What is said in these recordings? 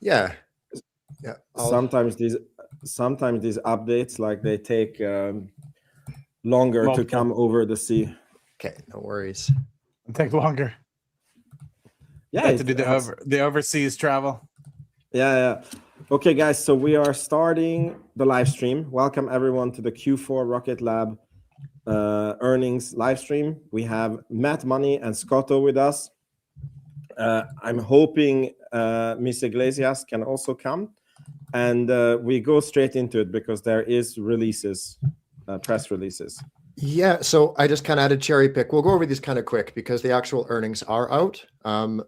Yeah. Sometimes these updates, like, they take longer to come over the sea. Okay, no worries. It'll take longer. Yeah, to do the overseas travel. Yeah. Okay, guys, so we are starting the live stream. Welcome everyone to the Q4 Rocket Lab earnings live stream. We have Matt Money and Scotto with us. I'm hoping Miss Iglesias can also come, and we go straight into it because there is releases, press releases. Yeah, so I just kind of had a cherry pick. We'll go over these kind of quick because the actual earnings are out.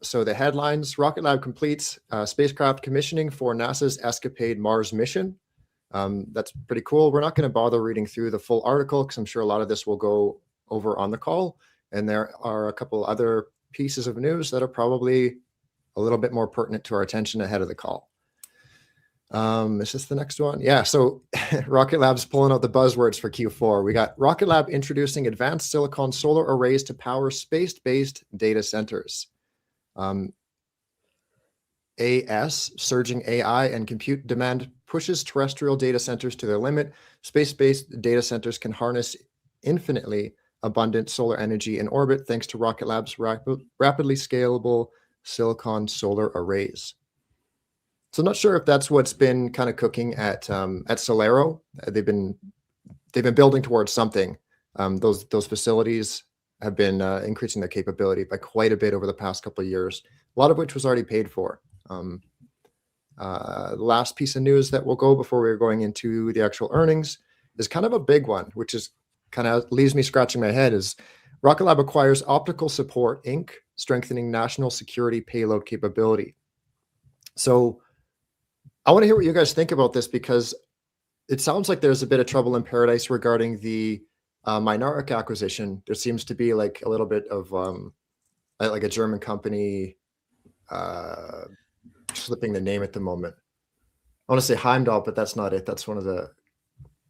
So the headlines: Rocket Lab completes spacecraft commissioning for NASA's Escapade Mars mission. That's pretty cool. We're not going to bother reading through the full article because I'm sure a lot of this will go over on the call. And there are a couple other pieces of news that are probably a little bit more pertinent to our attention ahead of the call. Is this the next one? Yeah, so Rocket Lab's pulling out the buzzwords for Q4. We got Rocket Lab introducing advanced silicon solar arrays to power space-based data centers. Surging AI and compute demand pushes terrestrial data centers to their limit. Space-based data centers can harness infinitely abundant solar energy in orbit thanks to Rocket Lab's rapidly scalable silicon solar arrays. So I'm not sure if that's what's been kind of cooking at Solero. They've been building towards something. Those facilities have been increasing their capability by quite a bit over the past couple of years, a lot of which was already paid for. The last piece of news that will go before we're going into the actual earnings is kind of a big one, which is kind of leaves me scratching my head, is Rocket Lab acquires Optical Support Inc., strengthening national security payload capability. So I want to hear what you guys think about this, because it sounds like there's a bit of trouble in paradise regarding the Mynaric acquisition. There seems to be like a little bit of like a German company slipping the name at the moment. I want to say Heimdall, but that's not it. That's one of the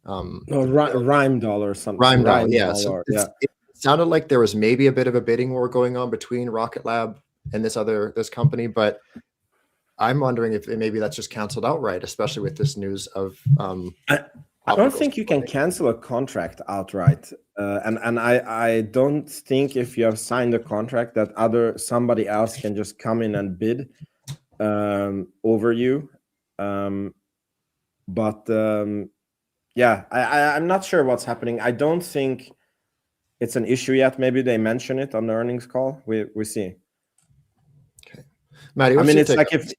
Rheimdall or something. Rheimdall, yeah. So it sounded like there was maybe a bit of a bidding war going on between Rocket Lab and this company, but I'm wondering if maybe that's just canceled outright, especially with this news of. I don't think you can cancel a contract outright, and I don't think if you have signed a contract that somebody else can just come in and bid over you. Yeah, I'm not sure what's happening. I don't think it's an issue yet. Maybe they mention it on the earnings call. We see. Okay, Maddie, I mean, it's like if.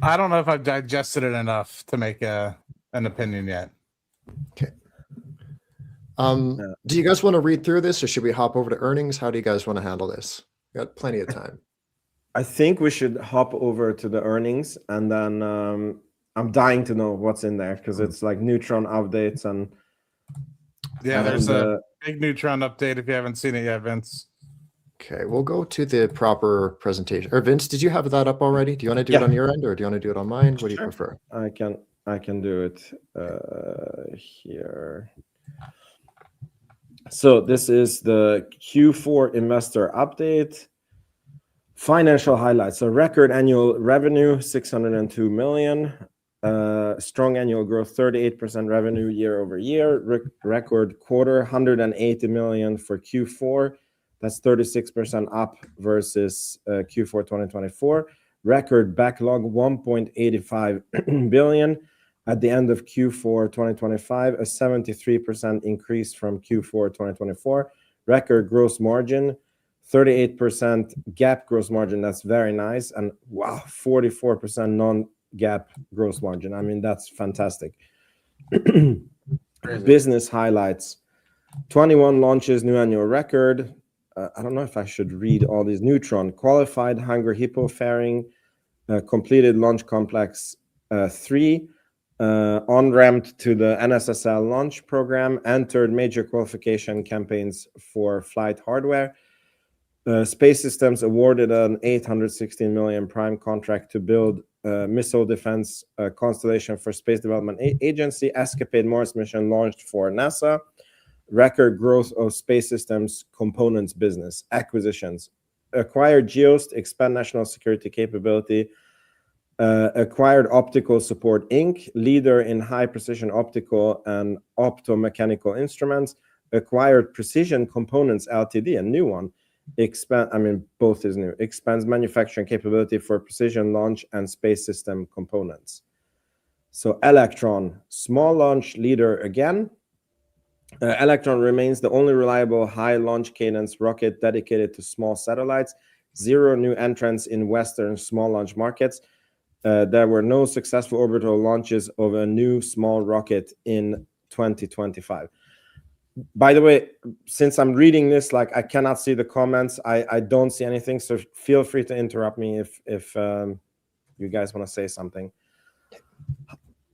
I don't know if I've digested it enough to make an opinion yet. Okay. Do you guys want to read through this, or should we hop over to earnings? How do you guys want to handle this? We got plenty of time. I think we should hop over to the earnings, and then I'm dying to know what's in there because it's like Neutron updates and. Yeah, there's a big Neutron update if you haven't seen it yet, Vince. Okay, we'll go to the proper presentation. Or Vince, did you have that up already? Do you want to do it on your end, or do you want to do it on mine? What do you prefer? I can do it here. So this is the Q4 investor update. Financial highlights. So record annual revenue, 602 million. Strong annual growth, 38% revenue year over year. Record quarter, 180 million for Q4. That's 36% up versus Q4 2024. Record backlog, 1.85 billion at the end of Q4 2025, a 73% increase from Q4 2024. Record gross margin, 38% GAAP gross margin. That's very nice. And wow, 44% non-GAAP gross margin. I mean, that's fantastic. Business highlights. 21 launches, new annual record. I don't know if I should read all these. Neutron, qualified Hangar Hippo fairing, completed Launch Complex 3, on-ramped to the NSSL launch program, entered major qualification campaigns for flight hardware. Space Systems awarded an 816 million prime contract to build missile defense constellation for Space Development Agency. Escapade Mars mission launched for NASA. Record growth of Space Systems components business acquisitions. acquired Geost, expand national security capability. Acquired Optical Support Inc., leader in high precision optical and optomechanical instruments. Acquired Precision Components Ltd., a new one. Both is new. Expands manufacturing capability for precision launch and space system components. So Electron, small launch leader again. Electron remains the only reliable high launch cadence rocket dedicated to small satellites. 0 new entrants in Western small launch markets. There were no successful orbital launches of a new small rocket in 2025. By the way, since I'm reading this, like I cannot see the comments, I don't see anything. So feel free to interrupt me if you guys want to say something.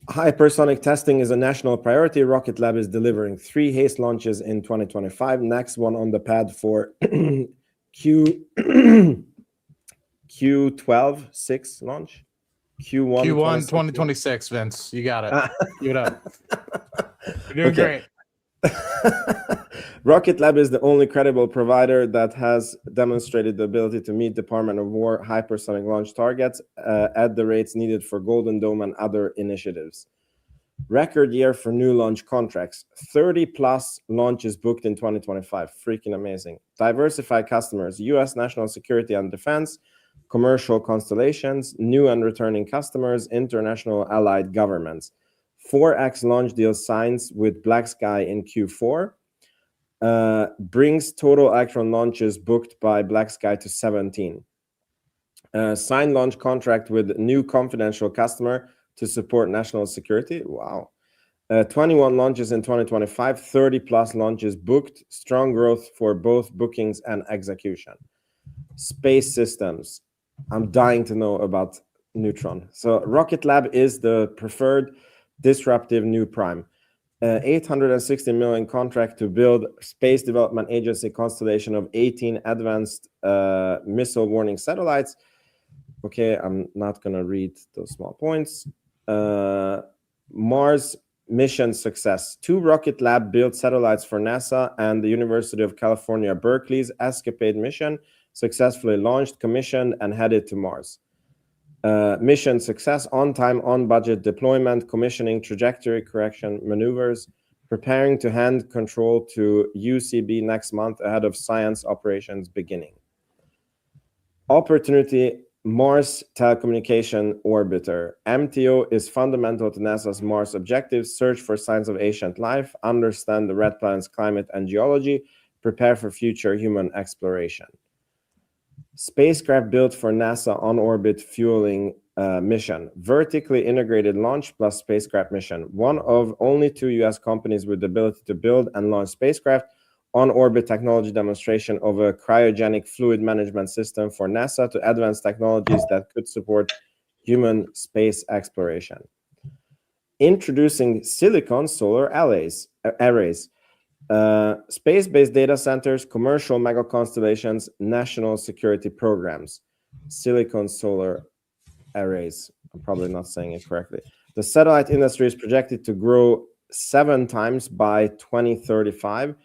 Hypersonic testing is a national priority. Rocket Lab is delivering 3 HASTE launches in 2025. Next one on the pad for Q12-6 launch. Q1 2026, Vince. You got it. Keep it up. You're doing great. Rocket Lab is the only credible provider that has demonstrated the ability to meet Department of War hypersonic launch targets at the rates needed for Golden Dome and other initiatives. Record year for new launch contracts. 30 plus launches booked in 2025. Freaking amazing. Diversified customers. U.S. national security and defense. Commercial constellations. New and returning customers. International allied governments. 4x launch deal signs with Black Sky in Q4. Brings total Electron launches booked by Black Sky to 17. Signed launch contract with new confidential customer to support national security. Wow. 21 launches in 2025, 30 plus launches booked. Strong growth for both bookings and execution. Space systems. I'm dying to know about Neutron. So Rocket Lab is the preferred disruptive new prime. 860 million contract to build Space Development Agency constellation of 18 advanced missile warning satellites. Okay, I'm not going to read those small points. Mars mission success. 2 Rocket Lab built satellites for NASA and the University of California, Berkeley's Escapade mission successfully launched, commissioned, and headed to Mars. Mission success, on time, on budget, deployment, commissioning, trajectory correction, maneuvers, preparing to hand control to UCB next month ahead of science operations beginning. Opportunity, Mars telecommunication orbiter. MTO is fundamental to NASA's Mars objectives. Search for signs of ancient life, understand the red planet's climate and geology, prepare for future human exploration. Spacecraft built for NASA on-orbit fueling mission. Vertically integrated launch plus spacecraft mission. One of only 2 U.S. companies with the ability to build and launch spacecraft. On-orbit technology demonstration of a cryogenic fluid management system for NASA to advance technologies that could support human space exploration. Introducing silicon solar arrays. Space-based data centers, commercial mega constellations, national security programs. Silicon solar arrays. I'm probably not saying it correctly. The satellite industry is projected to grow 7 times by 2035.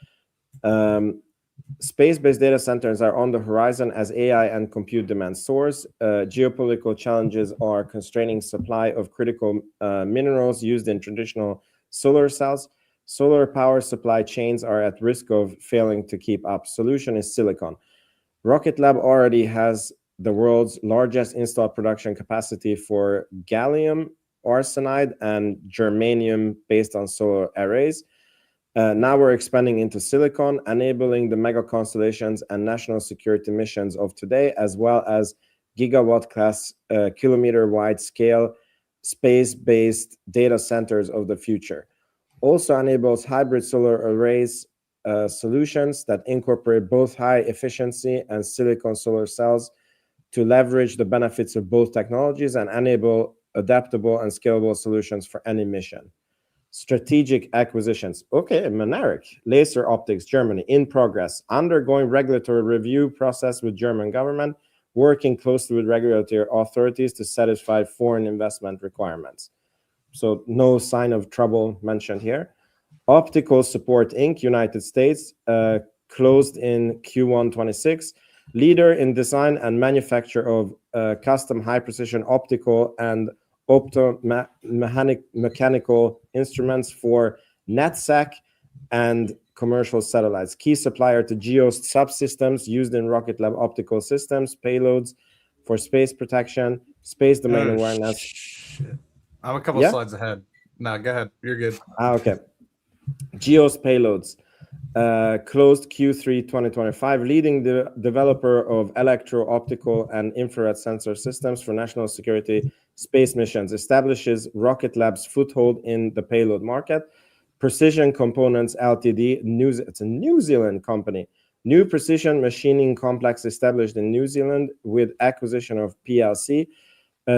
Space-based data centers are on the horizon as AI and compute demand soars. Geopolitical challenges are constraining supply of critical minerals used in traditional solar cells. Solar power supply chains are at risk of failing to keep up. Solution is silicon. Rocket Lab already has the world's largest installed production capacity for gallium arsenide and germanium based on solar arrays. Now we're expanding into silicon, enabling the mega constellations and national security missions of today, as well as gigawatt class, kilometer wide scale, space-based data centers of the future. Also enables hybrid solar arrays solutions that incorporate both high efficiency and silicon solar cells to leverage the benefits of both technologies and enable adaptable and scalable solutions for any mission. Strategic acquisitions. Okay, Mynaric, Laser Optics, Germany, in progress. Undergoing regulatory review process with German government, working closely with regulatory authorities to satisfy foreign investment requirements. So no sign of trouble mentioned here. Optical Support Inc., United States, closed in Q1 26. leader in design and manufacture of custom high-precision optical and mechanical instruments for NetSec and commercial satellites. Key supplier to GEOS subsystems used in Rocket Lab optical systems, payloads for space protection, space domain awareness. Shit. I'm a couple Yeah? slides ahead. No, go ahead. You're good. Okay. GEOS payloads. Closed Q3 2025, leading the developer of electro-optical and infrared sensor systems for national security space missions, establishes Rocket Lab's foothold in the payload market. Precision Components Ltd, it's a New Zealand company. New precision machining complex established in New Zealand with acquisition of PLC.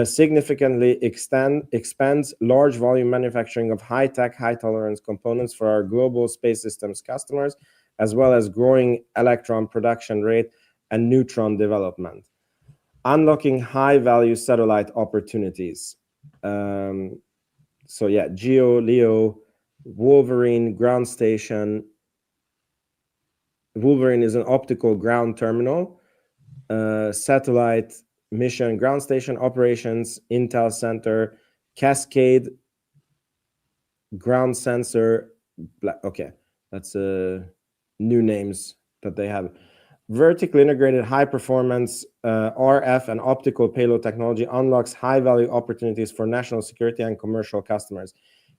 Significantly expands large volume manufacturing of high-tech, high-tolerance components for our global space systems customers, as well as growing Electron production rate and Neutron development. Unlocking high-value satellite opportunities. So yeah, GEO, LEO, Wolverine ground station. Wolverine is an optical ground terminal, satellite mission ground station operations, Intel Center, Cascade ground sensor. Okay, that's new names that they have. Vertically integrated high performance RF and optical payload technology unlocks high value opportunities for national security and commercial customers.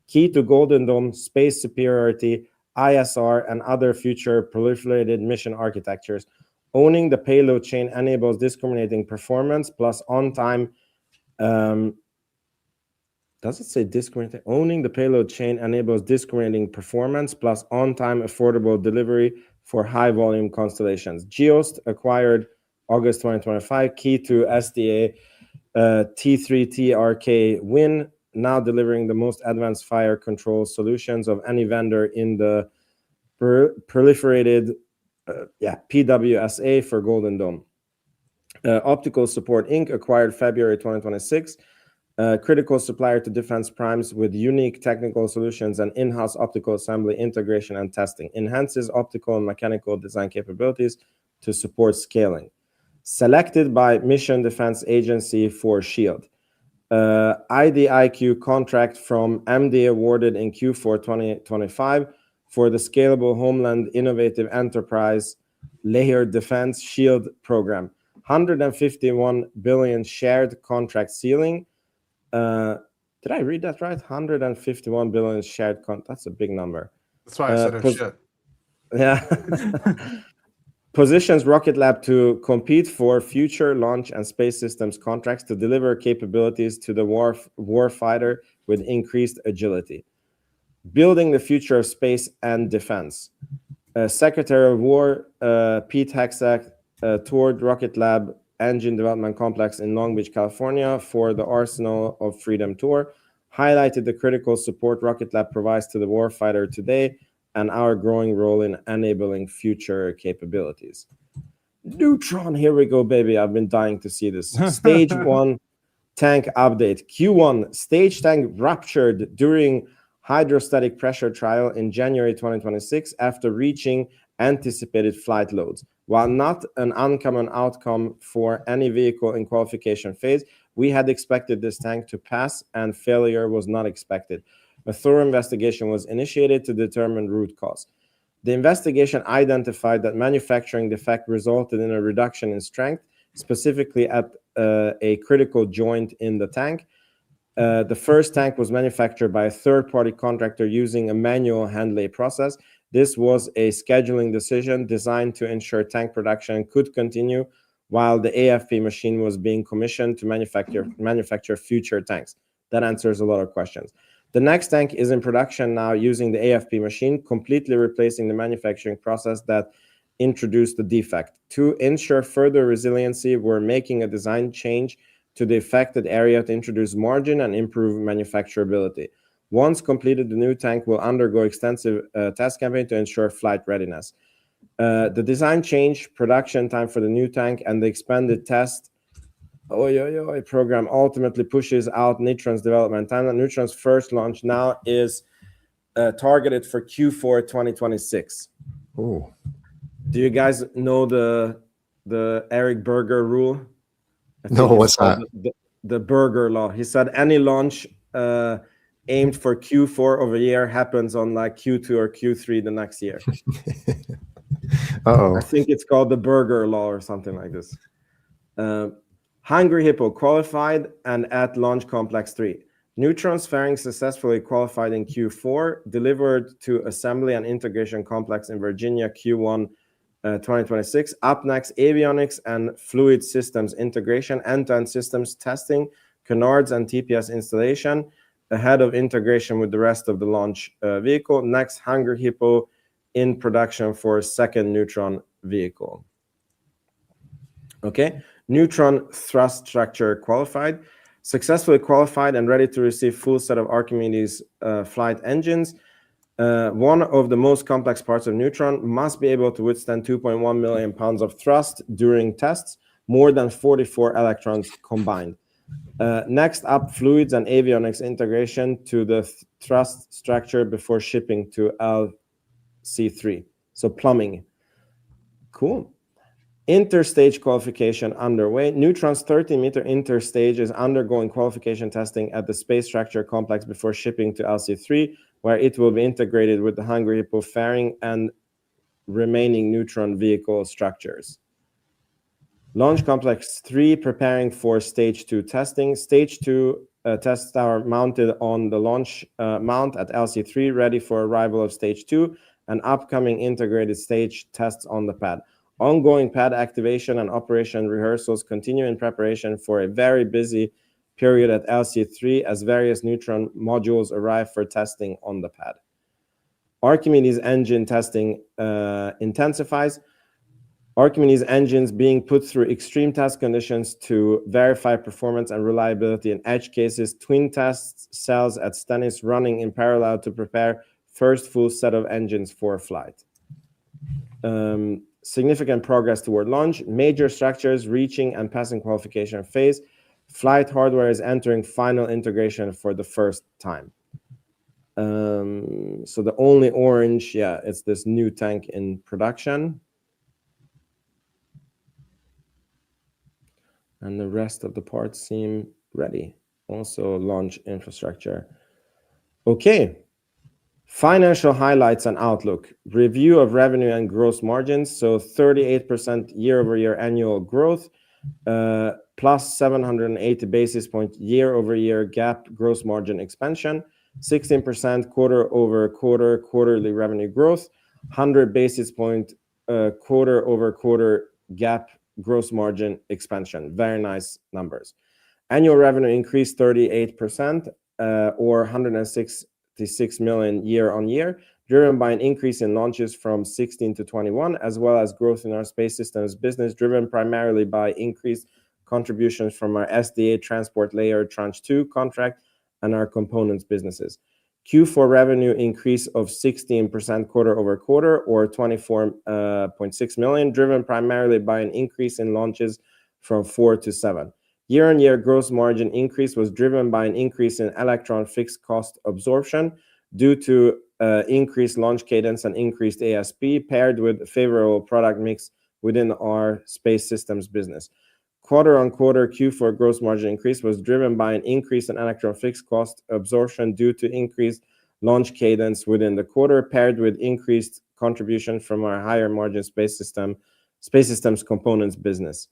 Key to Golden Dome, space superiority, ISR, and other future proliferated mission architectures. Owning the payload chain enables discriminating performance plus on-time. Does it say discriminating? Owning the payload chain enables discriminating performance plus on-time affordable delivery for high-volume constellations. GEOS acquired August 2025. Key to SDA T3T RK Win, now delivering the most advanced fire control solutions of any vendor in the proliferated PWSA for Golden Dome. Optical Support Inc. acquired February 2026. Critical supplier to defense primes with unique technical solutions and in-house optical assembly, integration, and testing. Enhances optical and mechanical design capabilities to support scaling. Selected by Mission Defense Agency for SHIELD. IDIQ contract from MD awarded in Q4 2025 for the Scalable Homeland Innovative Enterprise Layered Defense SHIELD program. 151 billion shared contract ceiling. Did I read that right? 151 billion shared that's a big number. That's why I said oh shit. Yeah. Positions Rocket Lab to compete for future launch and space systems contracts to deliver capabilities to the warfighter with increased agility. Building the future of space and defense. Secretary of War Pete Hegseth toured Rocket Lab Engine Development Complex in Long Beach, California for the Arsenal of Freedom tour, highlighted the critical support Rocket Lab provides to the warfighter today and our growing role in enabling future capabilities. Neutron, here we go, baby. I've been dying to see this. Stage 1 tank update. Q1, stage tank ruptured during hydrostatic pressure trial in January 2026 after reaching anticipated flight loads. While not an uncommon outcome for any vehicle in qualification phase, we had expected this tank to pass and failure was not expected. A thorough investigation was initiated to determine root cause. The investigation identified that manufacturing defect resulted in a reduction in strength, specifically at a critical joint in the tank. The first tank was manufactured by a third-party contractor using a manual hand lay process. This was a scheduling decision designed to ensure tank production could continue while the AFP machine was being commissioned to manufacture future tanks. That answers a lot of questions. The next tank is in production now using the AFP machine, completely replacing the manufacturing process that introduced the defect. To ensure further resiliency, we're making a design change to the affected area to introduce margin and improve manufacturability. Once completed, the new tank will undergo extensive test campaign to ensure flight readiness. The design change, production time for the new tank, and the expanded test program ultimately pushes out Neutron's development timeline. Neutron's first launch now is targeted for Q4 2026. Oh, Do you guys know the the Eric Berger rule? No, what's that? The Berger law. He said any launch aimed for Q4 of a year happens on like Q2 or Q3 the next year. Uh-oh. I think it's called the Berger law or something like this. Hungry Hippo qualified and at Launch Complex 3. Neutron's fairing successfully qualified in Q4, delivered to Assembly and Integration Complex in Virginia Q1 2026. Up next, avionics and fluid systems integration, end-to-end systems testing, canards and TPS installation, ahead of integration with the rest of the launch vehicle. Next, Hungry Hippo in production for a second Neutron vehicle. Okay, Neutron thrust structure qualified, successfully qualified and ready to receive full set of Archimedes flight engines. One of the most complex parts of Neutron must be able to withstand 2.1 million pounds of thrust during tests, more than 44 electrons combined. Next up, fluids and avionics integration to the thrust structure before shipping to LC3. So plumbing. Cool. Interstage qualification underway. Neutron's 30-meter interstage is undergoing qualification testing at the Space Structure Complex before shipping to LC3, where it will be integrated with the Hungry Hippo fairing and remaining Neutron vehicle structures. Launch Complex 3 preparing for Stage 2 testing. Stage 2 test tower mounted on the launch mount at LC3, ready for arrival of Stage 2, and upcoming integrated stage tests on the pad. Ongoing pad activation and operation rehearsals continue in preparation for a very busy period at LC3 as various Neutron modules arrive for testing on the pad. Archimedes engine testing intensifies. Archimedes engines being put through extreme test conditions to verify performance and reliability in edge cases. Twin test cells at Stennis running in parallel to prepare first full set of engines for flight. Significant progress toward launch. Major structures reaching and passing qualification phase. Flight hardware is entering final integration for the first time. So the only orange, yeah, it's this new tank in production. And the rest of the parts seem ready. Also launch infrastructure. Okay. Financial highlights and outlook. Review of revenue and gross margins. So 38% year-over-year annual growth, plus 780 basis point year-over-year GAAP gross margin expansion, 16% quarter-over-quarter quarterly revenue growth, 100 basis point quarter-over-quarter GAAP gross margin expansion. Very nice numbers. Annual revenue increased 38%, or 166 million year on year, driven by an increase in launches from 16 to 21, as well as growth in our space systems business, driven primarily by increased contributions from our SDA Transport Layer Tranche 2 contract and our components businesses. Q4 revenue increase of 16% quarter over quarter, or 24.6 million, driven primarily by an increase in launches from 4 to 7. Year-on-year gross margin increase was driven by an increase in Electron fixed cost absorption due to increased launch cadence and increased ASP, paired with favorable product mix within our space systems business. Quarter-on-quarter Q4 gross margin increase was driven by an increase in Electron fixed cost absorption due to increased launch cadence within the quarter, paired with increased contribution from our higher margin space systems components business.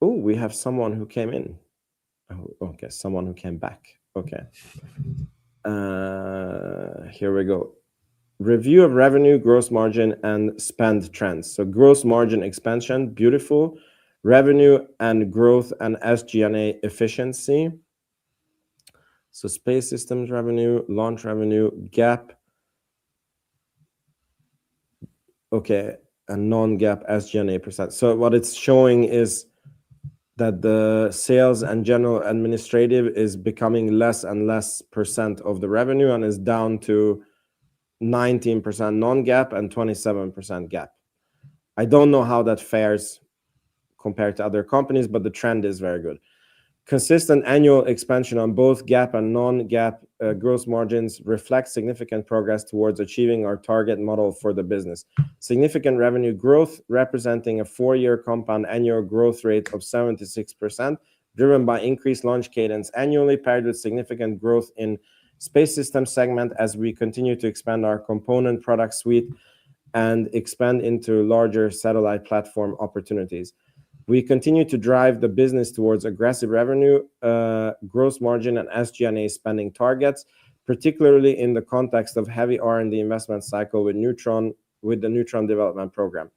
Oh, we have someone who came in. Oh, okay, someone who came back. Okay. Here we go. Review of revenue, gross margin, and spend trends. So gross margin expansion, beautiful. Revenue and growth and SG&A efficiency. So space systems revenue, launch revenue, GAAP. Okay, and non-GAAP SG&A percent. So what it's showing is that the sales and general administrative is becoming less and less percent of the revenue and is down to 19% non-GAAP and 27% GAAP. I don't know how that fares compared to other companies, but the trend is very good. Consistent annual expansion on both GAAP and non-GAAP gross margins reflects significant progress towards achieving our target model for the business. Significant revenue growth, representing a 4-year compound annual growth rate of 76%, driven by increased launch cadence annually, paired with significant growth in space system segment as we continue to expand our component product suite and expand into larger satellite platform opportunities. We continue to drive the business towards aggressive revenue, gross margin, and SG&A spending targets, particularly in the context of heavy R&D investment cycle with the Neutron development program.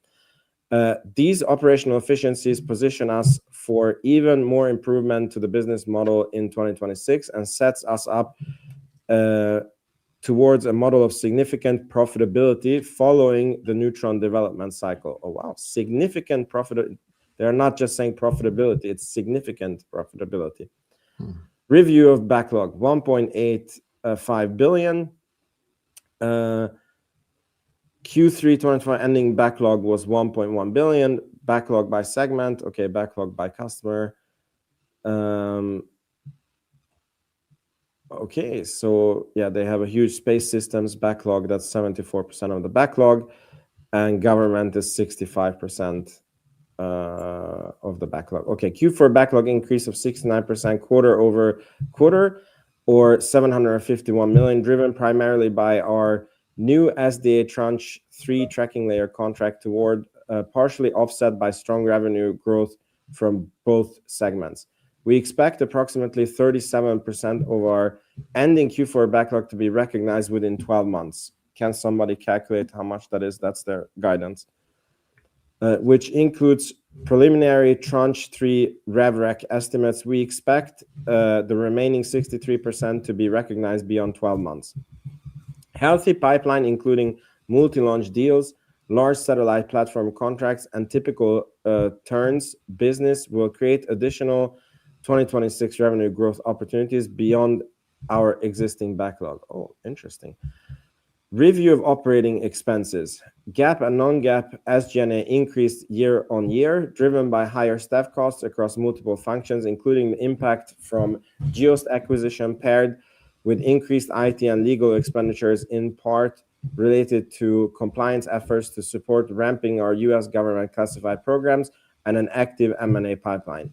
These operational efficiencies position us for even more improvement to the business model in 2026 and sets us up towards a model of significant profitability following the Neutron development cycle. Oh, wow. Significant profitability. They're not just saying profitability, it's significant profitability. Review of backlog, 1.85 billion. Q3 2020 ending backlog was 1.1 billion. Backlog by segment, okay, backlog by customer. Okay, so yeah, they have a huge space systems backlog. That's 74% of the backlog, and government is 65%. Of the backlog. Okay, Q4 backlog increase of 69% quarter-over-quarter, or 751 million, driven primarily by our new SDA Tranche 3 tracking layer contract toward partially offset by strong revenue growth from both segments. We expect approximately 37% of our ending Q4 backlog to be recognized within 12 months. Can somebody calculate how much that is? That's their guidance. Which includes preliminary Tranche 3 RevRec estimates. We expect the remaining 63% to be recognized beyond 12 months. Healthy pipeline, including multi-launch deals, large satellite platform contracts, and typical turns business will create additional 2026 revenue growth opportunities beyond our existing backlog. Oh, interesting. Review of operating expenses. GAAP and non-GAAP SG&A increased year-on-year, driven by higher staff costs across multiple functions, including the impact from Geost acquisition paired with increased IT and legal expenditures, in part related to compliance efforts to support ramping our U.S. government classified programs and an active M&A pipeline.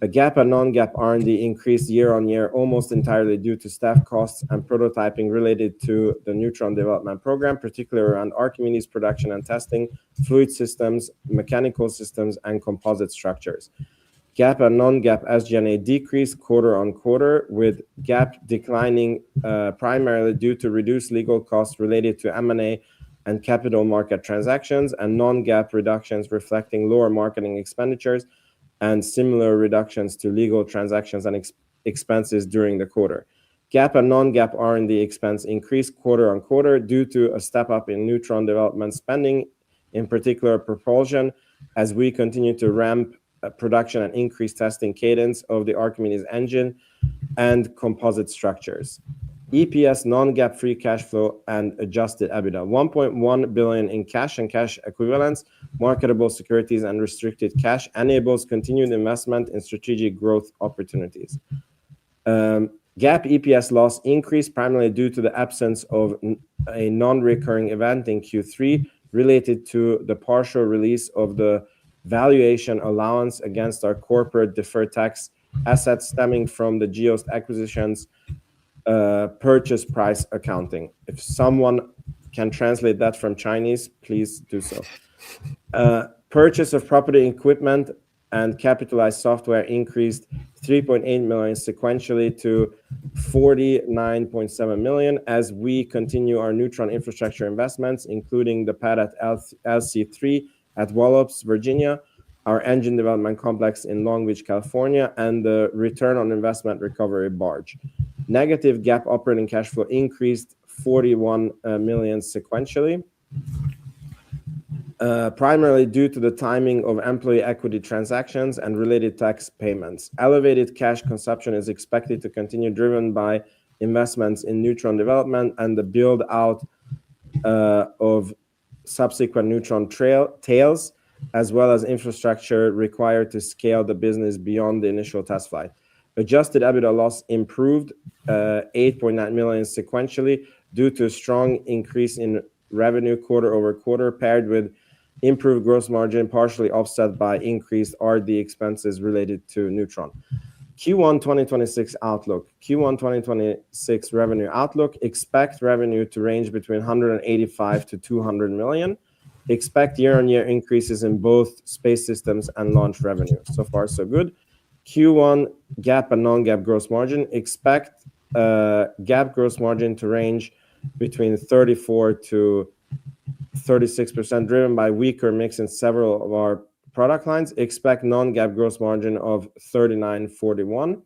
A GAAP and non-GAAP R&D increased year-on-year almost entirely due to staff costs and prototyping related to the Neutron development program, particularly around Archimedes production and testing, fluid systems, mechanical systems, and composite structures. GAAP and non-GAAP SG&A decreased quarter-on-quarter, with GAAP declining primarily due to reduced legal costs related to M&A and capital market transactions, and non-GAAP reductions reflecting lower marketing expenditures and similar reductions to legal transactions and expenses during the quarter. GAAP and non-GAAP R&D expense increased quarter-on-quarter due to a step up in Neutron development spending, in particular propulsion, as we continue to ramp production and increase testing cadence of the Archimedes engine and composite structures. EPS, non-GAAP free cash flow, and adjusted EBITDA. 1.1 billion in cash and cash equivalents, marketable securities, and restricted cash enables continued investment in strategic growth opportunities. GAAP EPS loss increased primarily due to the absence of a non-recurring event in Q3 related to the partial release of the valuation allowance against our corporate deferred tax assets stemming from the Geost acquisitions purchase price accounting. If someone can translate that from Chinese, please do so. Purchase of property equipment and capitalized software increased 3.8 million sequentially to 49.7 million as we continue our Neutron infrastructure investments, including the pad at LC3 at Wallops, Virginia, our engine development complex in Long Beach, California, and the return on investment recovery barge. Negative GAAP operating cash flow increased 41 million sequentially, primarily due to the timing of employee equity transactions and related tax payments. Elevated cash consumption is expected to continue, driven by investments in Neutron development and the build out of subsequent Neutron tails, as well as infrastructure required to scale the business beyond the initial test flight. Adjusted EBITDA loss improved 8.9 million sequentially due to a strong increase in revenue quarter over quarter, paired with improved gross margin, partially offset by increased R&D expenses related to Neutron. Q1 2026 outlook. Q1 2026 revenue outlook. Expect revenue to range between 185 to 200 million. Expect year-on-year increases in both space systems and launch revenue. So far, so good. Q1 GAAP and non-GAAP gross margin. Expect GAAP gross margin to range between 34 to 36%, driven by weaker mix in several of our product lines. Expect non-GAAP gross margin of 39-41.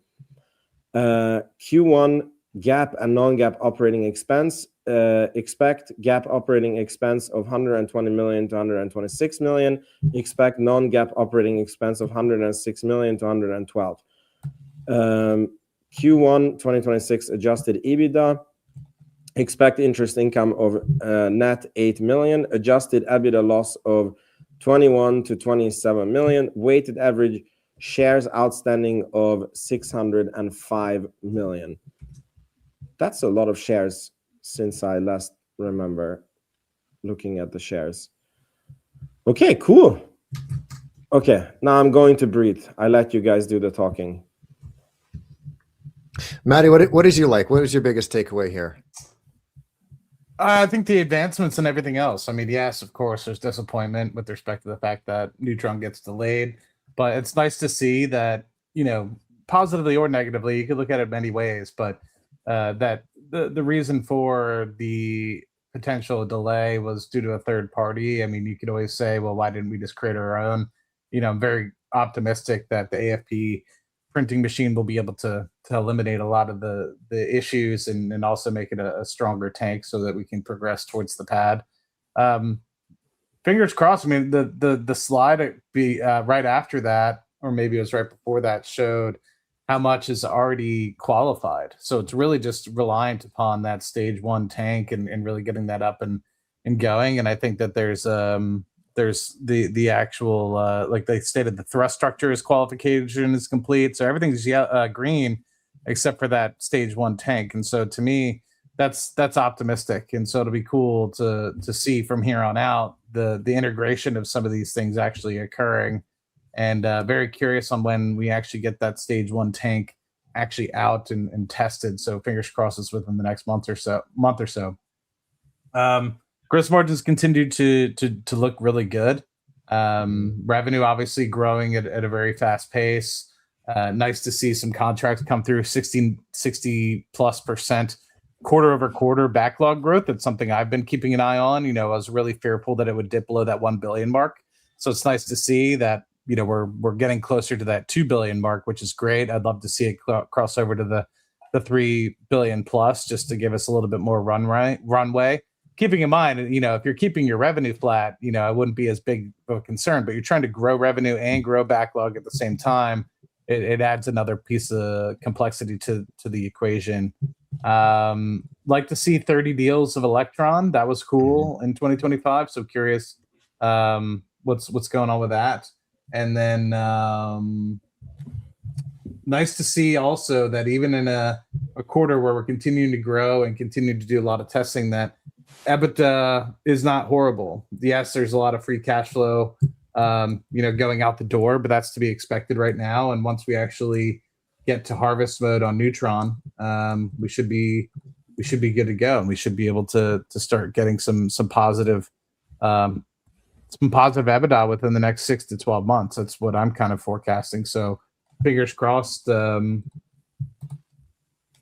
Q1 GAAP and non-GAAP operating expense. Expect GAAP operating expense of 120 million to 126 million. Expect non-GAAP operating expense of 106 million to 112. Q1 2026 adjusted EBITDA. Expect interest income of net 8 million. Adjusted EBITDA loss of 21 to 27 million. Weighted average shares outstanding of 605 million. That's a lot of shares since I last remember looking at the shares. Okay, cool. Okay, now I'm going to breathe. I let you guys do the talking. Maddie, what did you like? What was your biggest takeaway here? I think the advancements and everything else. I mean, yes, of course, there's disappointment with respect to the fact that Neutron gets delayed, but it's nice to see that, you know, positively or negatively, you could look at it many ways, but that the reason for the potential delay was due to a third party. I mean, you could always say, well, why didn't we just create our own? You know, I'm very optimistic that the AFP printing machine will be able to eliminate a lot of the issues and also make it a stronger tank so that we can progress towards the pad. Fingers crossed. I mean, the slide right after that, or maybe it was right before that, showed how much is already qualified. So it's really just reliant upon that stage 1 tank and really getting that up and going. And I think that there's the actual like they stated, the thrust structure is qualification is complete, so everything's green except for that stage 1 tank. And so to me, that's optimistic, and so it'll be cool to see from here on out the integration of some of these things actually occurring, and very curious on when we actually get that stage 1 tank actually out and tested. So fingers crossed it's within the next month or so. Gross margins continue to look really good. Revenue obviously growing at a very fast pace. Nice to see some contracts come through, 60+% quarter over quarter backlog growth. That's something I've been keeping an eye on. You know, I was really fearful that it would dip below that 1 billion mark. So it's nice to see that, you know, we're getting closer to that 2 billion mark, which is great. I'd love to see it cross over to the 3 billion plus, just to give us a little bit more runway. Keeping in mind, you know, if you're keeping your revenue flat, you know, it wouldn't be as big of a concern, but you're trying to grow revenue and grow backlog at the same time. It adds another piece of complexity to the equation. Like to see 30 deals of Electron. That was cool in 2025. So curious what's going on with that. And then nice to see also that even in a quarter where we're continuing to grow and continue to do a lot of testing, that EBITDA is not horrible. Yes, there's a lot of free cash flow, you know, going out the door, but that's to be expected right now. And once we actually get to harvest mode on Neutron, we should be good to go, and we should be able to start getting some positive EBITDA within the next 6 to 12 months. That's what I'm kind of forecasting. So fingers crossed.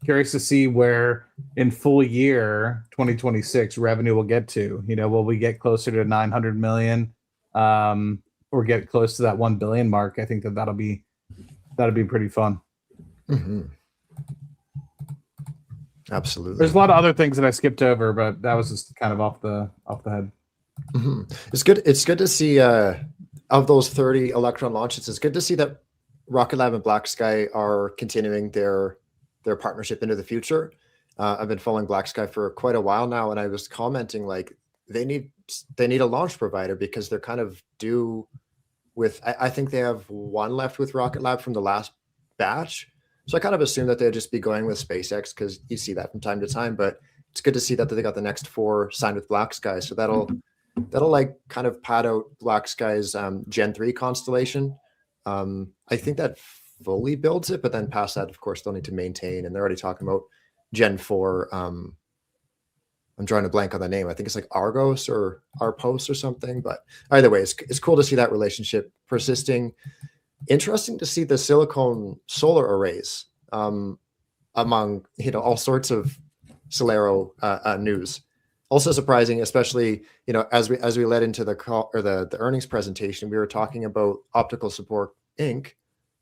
Curious to see where in full year 2026 revenue will get to. You know, will we get closer to 900 million or get close to that 1 billion mark? I think that'll be pretty fun. Mm-hmm. Absolutely. There's a lot of other things that I skipped over, but that was just kind of off the head. Mm-hmm. It's good to see of those 30 Electron launches. It's good to see that Rocket Lab and Black Sky are continuing their partnership into the future. I've been following Black Sky for quite a while now, and I was commenting like they need a launch provider because they're kind of due with. I think they have one left with Rocket Lab from the last batch, So I kind of assume that they'll just be going with SpaceX because you see that from time to time. But it's good to see that they got the next 4 signed with Black Sky. So that'll like kind of pad out Black Sky's Gen 3 constellation. I think that fully builds it, but then past that, of course, they'll need to maintain. And they're already talking about Gen 4. I'm drawing a blank on the name. I think it's like Argos or Arpos or something. But either way, it's cool to see that relationship persisting. Interesting to see the silicone solar arrays among all sorts of Solero news. Also surprising, especially as we led into the call or the earnings presentation, we were talking about Optical Support Inc.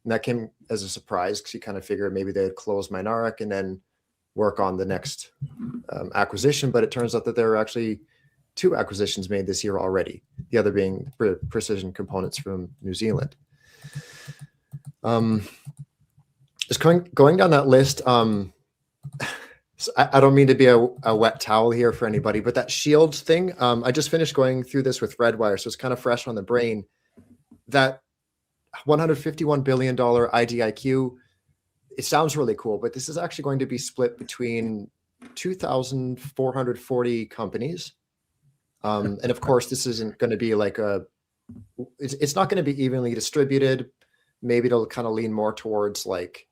And that came as a surprise because you kind of figured maybe they'd close Minaric and then work on the next acquisition. But it turns out that there are actually 2 acquisitions made this year already. The other being Precision Components from New Zealand. Just going down that list. So I don't mean to be a wet towel here for anybody, but that shields thing, I just finished going through this with Redwire, so it's kind of fresh on the brain. That $151 billion IDIQ, it sounds really cool, but this is actually going to be split between 2,440 companies. And of course, this isn't going to be like it's not going to be evenly distributed. Maybe it'll kind of lean more towards like,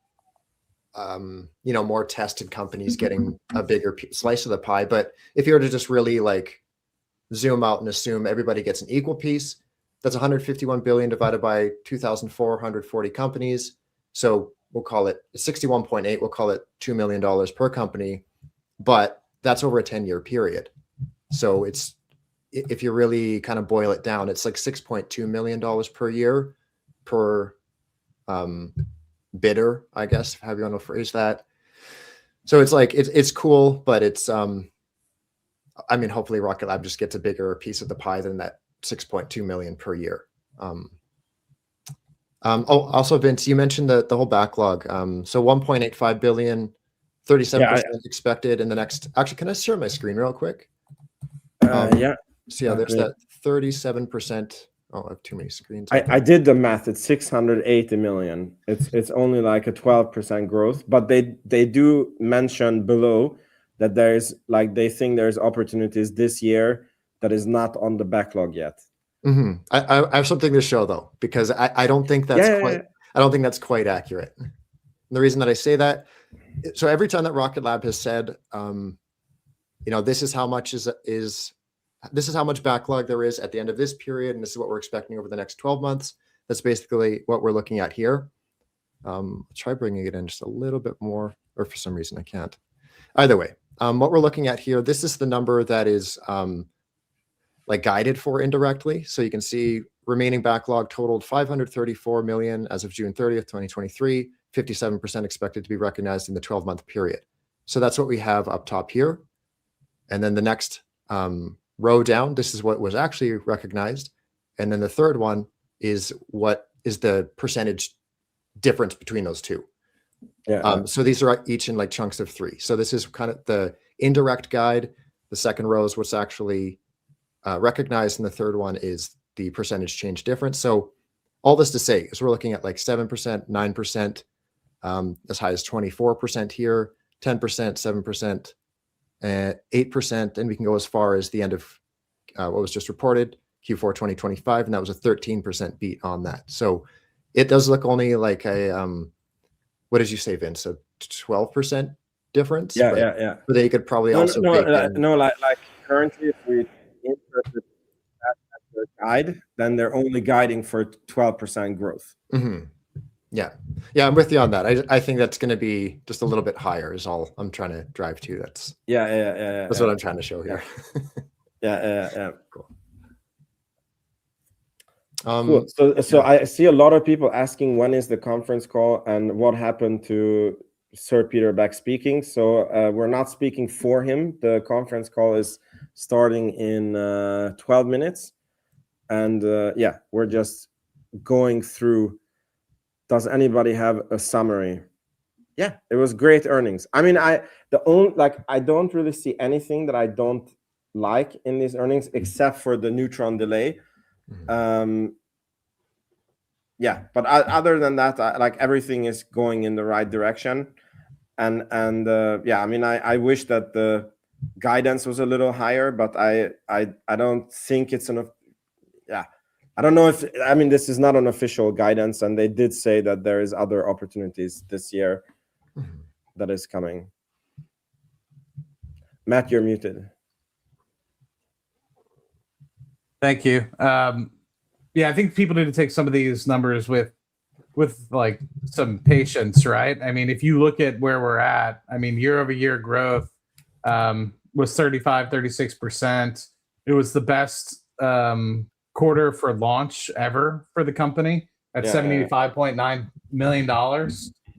more tested companies getting a bigger slice of the pie. But if you were to just really like zoom out and assume everybody gets an equal piece, that's 151 billion divided by 2,440 companies. So we'll call it 61.8. We'll call it $2 million per company, but that's over a 10-year period. So if you really kind of boil it down, it's like $6.2 million per year per bidder, I guess, however you want to phrase that. So it's like it's cool, but it's hopefully Rocket Lab just gets a bigger piece of the pie than that 6.2 million per year. Also, Vince, you mentioned the whole backlog. So 1.85 billion, 37% expected in the next. Actually, can I share my screen real quick? Yeah. So there's that 37%. Oh, I have too many screens. I did the math. It's 680 million. It's only like a 12% growth, but they do mention below that they think there's opportunities this year that is not on the backlog yet. Mm-hmm. I have something to show though, because I don't think that's I don't think that's quite accurate. And the reason that I say that, so every time that Rocket Lab has said, this is how much this is how much backlog there is at the end of this period, and this is what we're expecting over the next 12 months. That's basically what we're looking at here. Try bringing it in just a little bit more, or for some reason I can't. Either way, what we're looking at here, this is the number that is like guided for indirectly. So you can see remaining backlog totaled 534 million as of June 30th, 2023, 57% expected to be recognized in the 12-month period. So that's what we have up top here. And then the next row down, this is what was actually recognized. And then the third one is what is the percentage difference between those two. So these are each in like chunks of 3. So this is kind of the indirect guide. The second row is what's actually recognized, and the third one is the percentage change difference. So all this to say is we're looking at like 7%, 9%, as high as 24% here, 10%, 7%, 8%, and we can go as far as the end of what was just reported, Q4 2025, and that was a 13% beat on that. So it does look only like a, what did you say, Vince? A 12% difference? Yeah. But they could probably also like currently, if we interpret that as their guide, then they're only guiding for 12% growth. Mm-hmm. Yeah, I'm with you on that. I think that's going to be just a little bit higher is all I'm trying to drive to. That's what I'm trying to show here. Yeah. Cool. Cool. So I see a lot of people asking when is the conference call and what happened to Sir Peter Beck speaking. So we're not speaking for him. The conference call is starting in 12 minutes. And we're just going through. Does anybody have a summary? Yeah, it was great earnings. I mean, I don't really see anything that I don't like in these earnings except for the Neutron delay. yeah, but other than that, like everything is going in the right direction. And yeah, I mean, I wish that the guidance was a little higher, but I don't think it's enough. Yeah, I don't know if, I mean, this is not an official guidance, and they did say that there is other opportunities this year that is coming. Matt, you're muted. Thank you. Yeah, I think people need to take some of these numbers with like some patience, right? I mean, if you look at where we're at, I mean, year over year growth was 36%. It was the best quarter for launch ever for the company at $75.9 million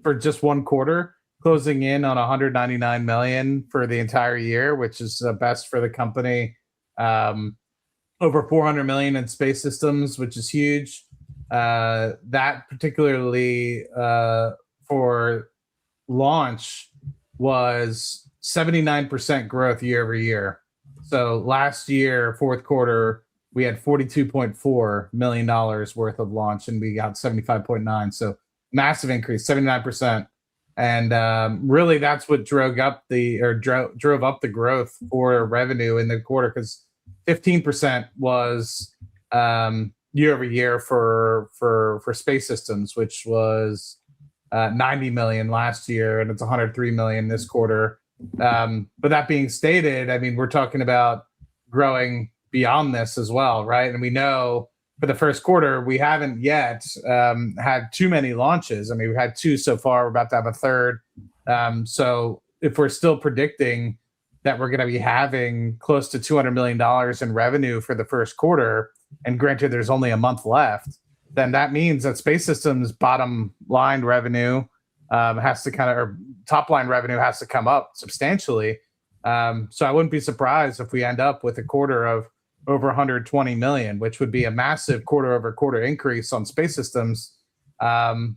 for just one quarter, closing in on 199 million for the entire year, which is the best for the company. Over 400 million in space systems, which is huge. That particularly for launch was 79% growth year over year. So last year, fourth quarter, we had $42.4 million worth of launch, and we got 75.9. So massive increase, 79%. And really, that's what drove up the growth for revenue in the quarter, because 15% was year over year for space systems, which was 90 million last year, and it's 103 million this quarter. But that being stated, I mean, we're talking about growing beyond this as well, right? And we know for the first quarter, we haven't yet had too many launches. I mean, we've had 2 so far. We're about to have a third. So if we're still predicting that we're going to be having close to $200 million in revenue for the first quarter, and granted there's only a month left, then that means that space systems bottom line revenue has to or top line revenue has to come up substantially. So I wouldn't be surprised if we end up with a quarter of over 120 million, which would be a massive quarter over quarter increase on space systems. And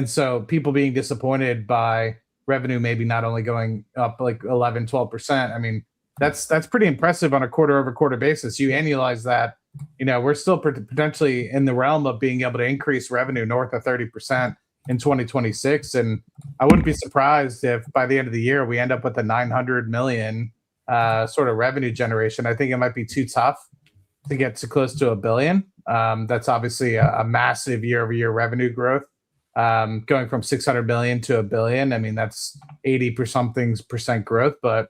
so people being disappointed by revenue maybe not only going up like 11, 12%. I mean, that's pretty impressive on a quarter over quarter basis. You annualize that, you know, we're still potentially in the realm of being able to increase revenue north of 30% in 2026. And I wouldn't be surprised if by the end of the year, we end up with a 900 million sort of revenue generation. I think it might be too tough to get to close to $1 billion. That's obviously a massive year over year revenue growth. Going from 600 million to $1 billion. I mean, that's 80% growth, but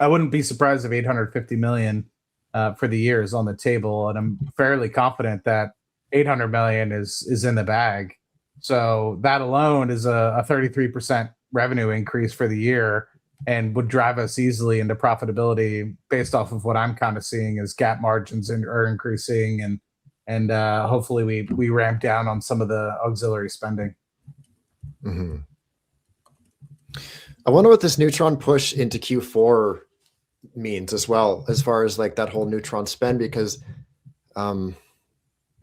I wouldn't be surprised if 850 million for the year is on the table. And I'm fairly confident that 800 million is in the bag. So that alone is a 33% revenue increase for the year, and would drive us easily into profitability based off of what I'm kind of seeing as gap margins are increasing, and hopefully we ramp down on some of the auxiliary spending. Mm-hmm. I wonder what this Neutron push into Q4 means as well, as far as like that whole Neutron spend, because I'm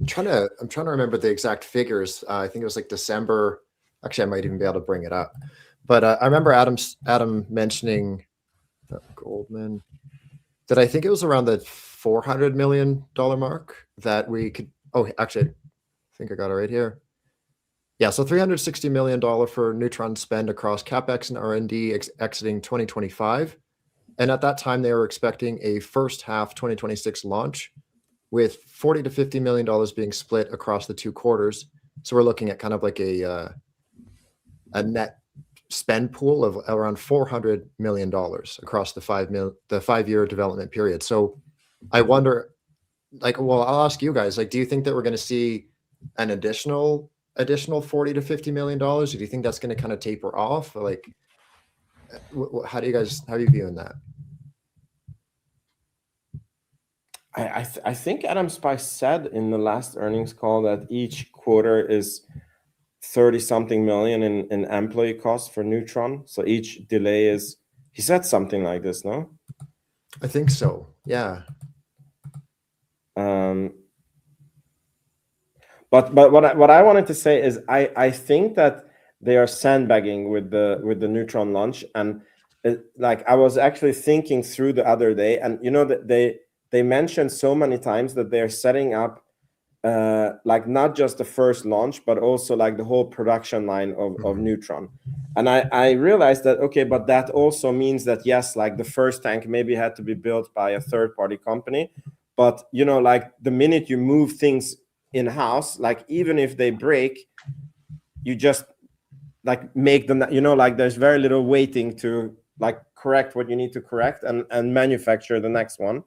trying to remember the exact figures. I think it was like December. Actually, I might even be able to bring it up. But I remember Adam mentioning Goldman that I think it was around the $400 million mark that we could. Oh, actually, I think I got it right here. Yeah, so $360 million for Neutron spend across CapEx and R&D exiting 2025. And at that time, they were expecting a first half 2026 launch with $40 to $50 million being split across the 2 quarters. So we're looking at kind of like a net spend pool of around $400 million across the 5-year development period. So I wonder, like, well, I'll ask you guys, like, do you think that we're going to see an additional $40 to $50 million? Or do you think that's going to kind of taper off? Or like, how are you viewing that? I think Adam Spice said in the last earnings call that each quarter is 30-something million in employee costs for Neutron. So each delay is, he said something like this, no? I think so. Yeah. But what I wanted to say is I think that they are sandbagging with the Neutron launch, and like I was actually thinking through the other day, and you know that they mentioned so many times that they're setting up like not just the first launch, but also like the whole production line of Neutron. And I realized that, okay, but that also means that, yes, like the first tank maybe had to be built by a third-party company. But, you know, like the minute you move things in-house, like even if they break, you just like make them, you know, like there's very little waiting to like correct what you need to correct and manufacture the next one.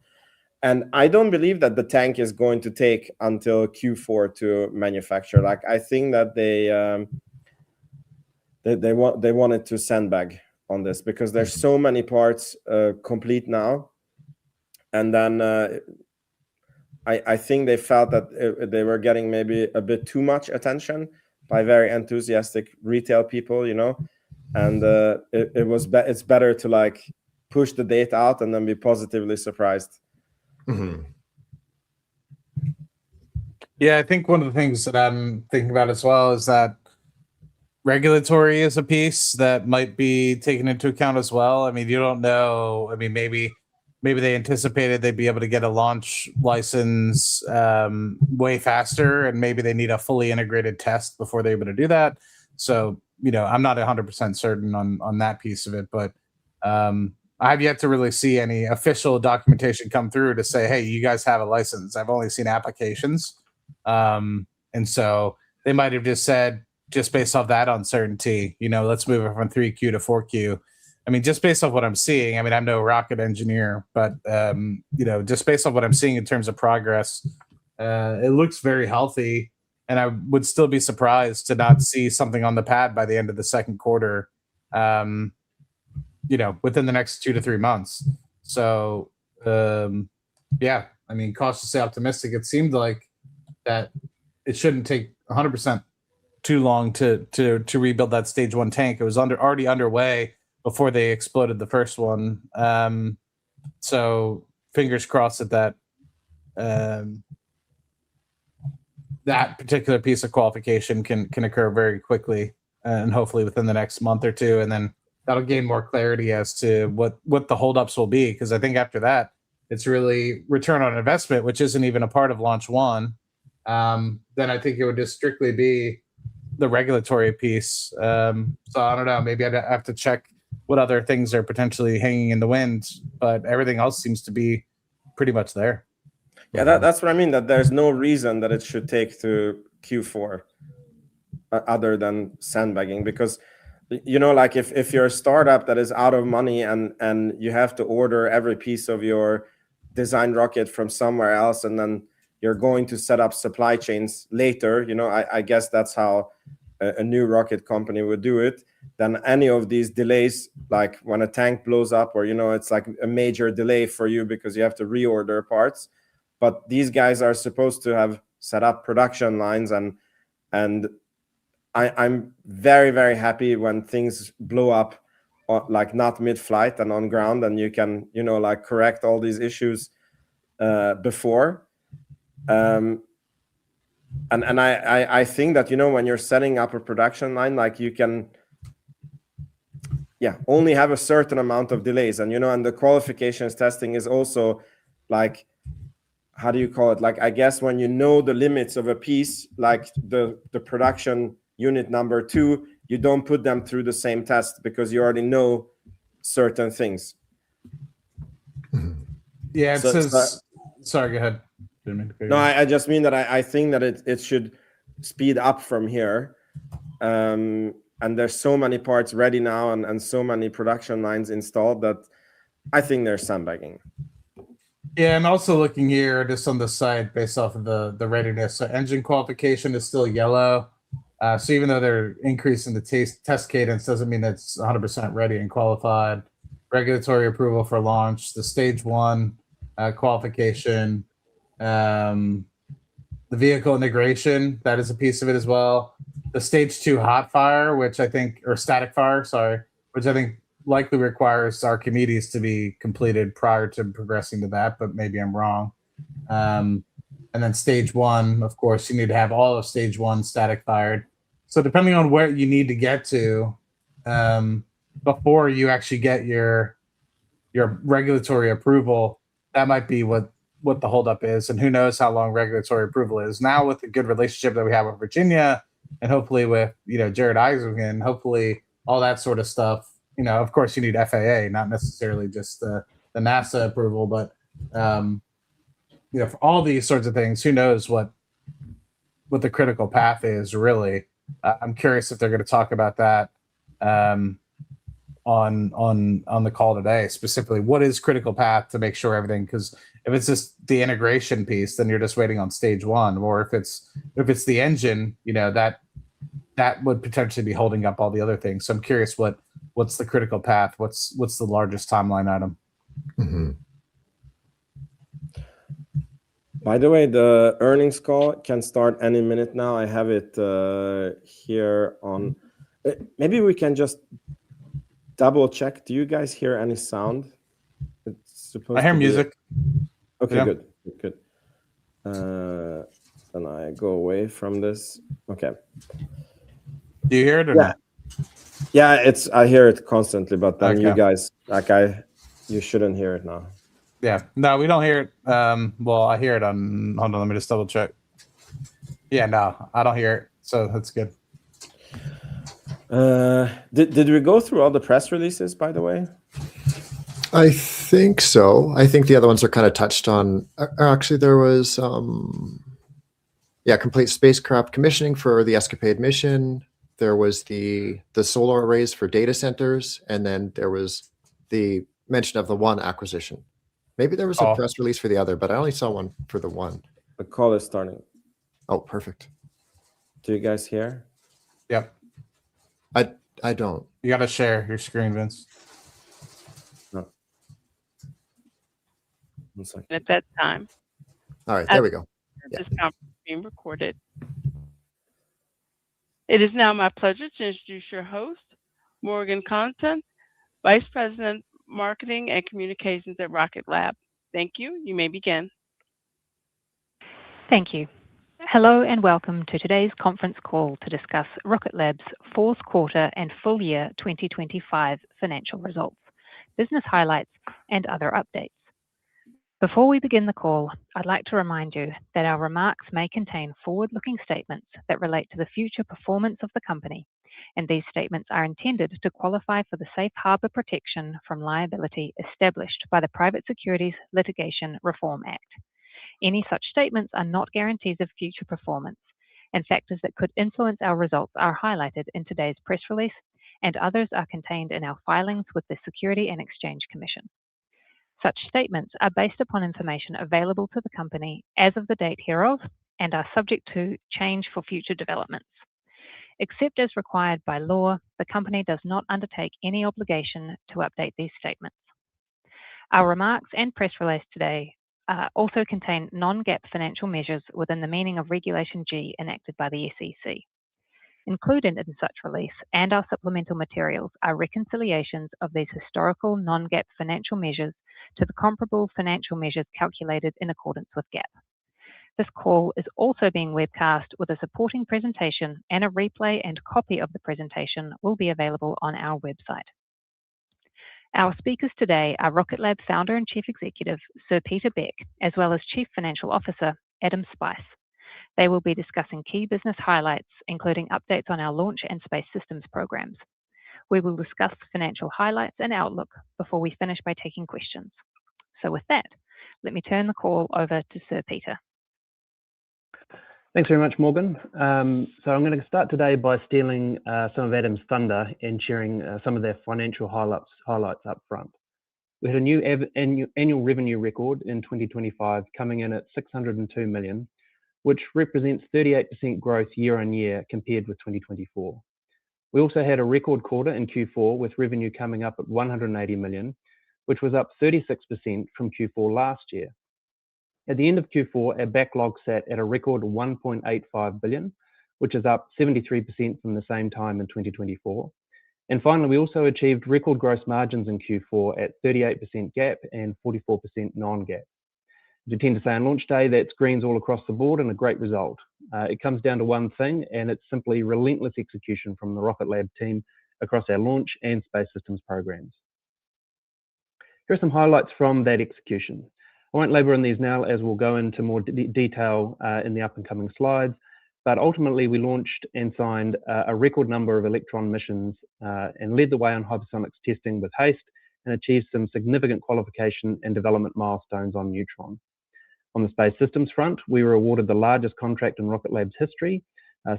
And I don't believe that the tank is going to take until Q4 to manufacture. Like I think that they wanted to sandbag on this because there's so many parts complete now, and then I think they felt that they were getting maybe a bit too much attention by very enthusiastic retail people, you know, and it's better to like push the date out and then be positively surprised. Mm-hmm. Yeah, I think one of the things that I'm thinking about as well is that regulatory is a piece that might be taken into account as well. I mean, you don't know. I mean, maybe they anticipated they'd be able to get a launch license way faster, and maybe they need a fully integrated test before they're able to do that. So, you know, I'm not 100% certain on that piece of it, but I've yet to really see any official documentation come through to say, hey, you guys have a license. I've only seen applications. And so they might have just said, just based off that uncertainty, you know, let's move it from 3Q to 4Q. I mean, just based off what I'm seeing, I mean, I'm no rocket engineer, but, you know, just based off what I'm seeing in terms of progress, it looks very healthy. And I would still be surprised to not see something on the pad by the end of the second quarter, you know, within the next 2 to 3 months. So, yeah, I mean, cautiously optimistic. It seemed like that it shouldn't take 100% too long to rebuild that stage 1 tank. It was already underway before they exploded the first one. So fingers crossed that that particular piece of qualification can occur very quickly, and hopefully within the next month or two, and then that'll gain more clarity as to what the holdups will be. Because I think after that, it's really return on investment, which isn't even a part of launch 1. Then I think it would just strictly be the regulatory piece. So I don't know, maybe I'd have to check what other things are potentially hanging in the wind, but everything else seems to be pretty much there. Yeah, that's what I mean, that there's no reason that it should take to Q4 other than sandbagging. Because, you know, like if you're a startup that is out of money and you have to order every piece of your design rocket from somewhere else, and then you're going to set up supply chains later, you know, I guess that's how a new rocket company would do it. Then any of these delays, like when a tank blows up, or, you know, it's like a major delay for you because you have to reorder parts. But these guys are supposed to have set up production lines, and I'm very, very happy when things blow up, like not mid-flight and on ground, and you can, you know, like correct all these issues before. And I think that, you know, when you're setting up a production line, like you can, yeah, only have a certain amount of delays. And, you know, and the qualifications testing is also like, how do you call it? Like, I guess when you know the limits of a piece, like the production unit number 2, you don't put them through the same test because you already know certain things. Yeah, it says, sorry, go ahead. No, I just mean that I think that it should speed up from here. And there's so many parts ready now and so many production lines installed that I think they're sandbagging. Yeah, and also looking here just on the site based off of the readiness. So engine qualification is still yellow. So even though they're increasing the test cadence, doesn't mean it's 100% ready and qualified. Regulatory approval for launch, the stage 1 qualification, the vehicle integration, that is a piece of it as well. The stage 2 hot fire, which I think, or static fire, sorry, which I think likely requires Archimedes to be completed prior to progressing to that, but maybe I'm wrong. And then stage 1, of course, you need to have all of stage 1 static fired. So depending on where you need to get to before you actually get your regulatory approval, that might be what what the holdup is, and who knows how long regulatory approval is. Now, with the good relationship that we have with Virginia, and hopefully with Jared Isaacman, hopefully all that sort of stuff. Of course, you need FAA, not necessarily just the NASA approval, but for all these sorts of things, who knows what the critical path is really. I'm curious if they're going to talk about that on the call today, specifically what is critical path to make sure everything, because if it's just the integration piece, then you're just waiting on stage one, or if it's the engine, that would potentially be holding up all the other things. So I'm curious what's the critical path, what's the largest timeline item. Mm-hmm. By the way, the earnings call can start any minute now. I have it here on. Maybe we can just double check. Do you guys hear any sound? It's supposed I hear to music. Okay, Yeah. good. Then I go away from this. Okay. Do you hear it or Yeah. not? Yeah, I hear it constantly, but then Okay. you guys, you shouldn't hear it now. Yeah. No, we don't hear it. Well, I hear it on. Hold on, let me just double check. Yeah, no, I don't hear it. So that's good. Did we go through all the press releases, by the way? I think so. I think the other ones are kind of touched on. Actually, there was, complete spacecraft commissioning for the Escapade mission. There was the solar arrays for data centers, and then there was the mention of the one acquisition. Maybe there was a press release for the other, but I only saw one for the one. The call is starting. Oh, perfect. Do you guys hear? Yep. I don't. You got to share your screen, Vince. No. 1 second. At that time. All right, there we go. This conference is being recorded. It is now my pleasure to introduce your host, Morgan Conant, Vice President, Marketing and Communications at Rocket Lab. Thank you. You may begin. Thank you. Hello and welcome to today's conference call to discuss Rocket Lab's fourth quarter and full year 2025 financial results, business highlights, and other updates. Before we begin the call, I'd like to remind you that our remarks may contain forward-looking statements that relate to the future performance of the company, and these statements are intended to qualify for the safe harbor protection from liability established by the Private Securities Litigation Reform Act. Any such statements are not guarantees of future performance, and factors that could influence our results are highlighted in today's press release, and others are contained in our filings with the Securities and Exchange Commission. Such statements are based upon information available to the company as of the date hereof and are subject to change for future developments. Except as required by law, the company does not undertake any obligation to update these statements. Our remarks and press release today also contain non-GAAP financial measures within the meaning of Regulation G enacted by the SEC. Included in such release and our supplemental materials are reconciliations of these historical non-GAAP financial measures to the comparable financial measures calculated in accordance with GAAP. This call is also being webcast with a supporting presentation, and a replay and copy of the presentation will be available on our website. Our speakers today are Rocket Lab Founder and Chief Executive, Sir Peter Beck, as well as Chief Financial Officer, Adam Spice. They will be discussing key business highlights, including updates on our launch and space systems programs. We will discuss financial highlights and outlook before we finish by taking questions. So with that, let me turn the call over to Sir Peter. Thanks very much, Morgan. So I'm going to start today by stealing some of Adam's thunder and sharing some of their financial highlights up front. We had a new annual revenue record in 2025 coming in at $602 million, which represents 38% growth year on year compared with 2024. We also had a record quarter in Q4 with revenue coming up at $180 million, which was up 36% from Q4 last year. At the end of Q4, our backlog sat at a record $1.85 billion, which is up 73% from the same time in 2024. And finally, we also achieved record gross margins in Q4 at 38% GAAP and 44% non-GAAP. As we tend to say on launch day, that's greens all across the board and a great result. It comes down to one thing, and it's simply relentless execution from the Rocket Lab team across our launch and space systems programs. Here are some highlights from that execution. I won't labour on these now, as we'll go into more detail in the up and coming slides. But ultimately, we launched and signed a record number of Electron missions and led the way on hypersonics testing with haste, and achieved some significant qualification and development milestones on Neutron. On the space systems front, we were awarded the largest contract in Rocket Lab's history,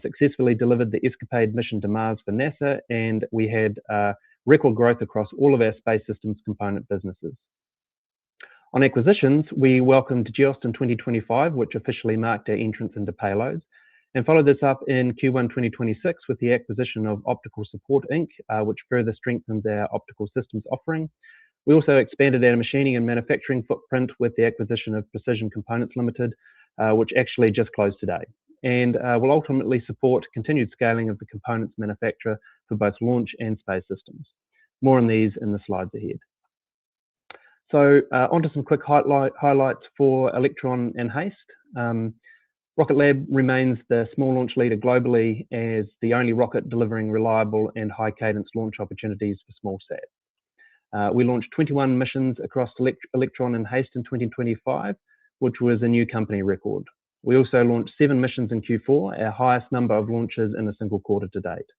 successfully delivered the Escapade mission to Mars for NASA, and we had record growth across all of our space systems component businesses. On acquisitions, we welcomed GEOST in 2025, which officially marked our entrance into payloads, and followed this up in Q1 2026 with the acquisition of Optical Support Inc., which further strengthens our optical systems offering. We also expanded our machining and manufacturing footprint with the acquisition of Precision Components Limited, which actually just closed today, and will ultimately support continued scaling of the components manufacturer for both launch and space systems. More on these in the slides ahead. So onto some quick highlights for Electron and HASTE. Rocket Lab remains the small launch leader globally as the only rocket delivering reliable and high cadence launch opportunities for small sat. We launched 21 missions across Electron and HASTE in 2025, which was a new company record. We also launched 7 missions in Q4, our highest number of launches in a single quarter to date.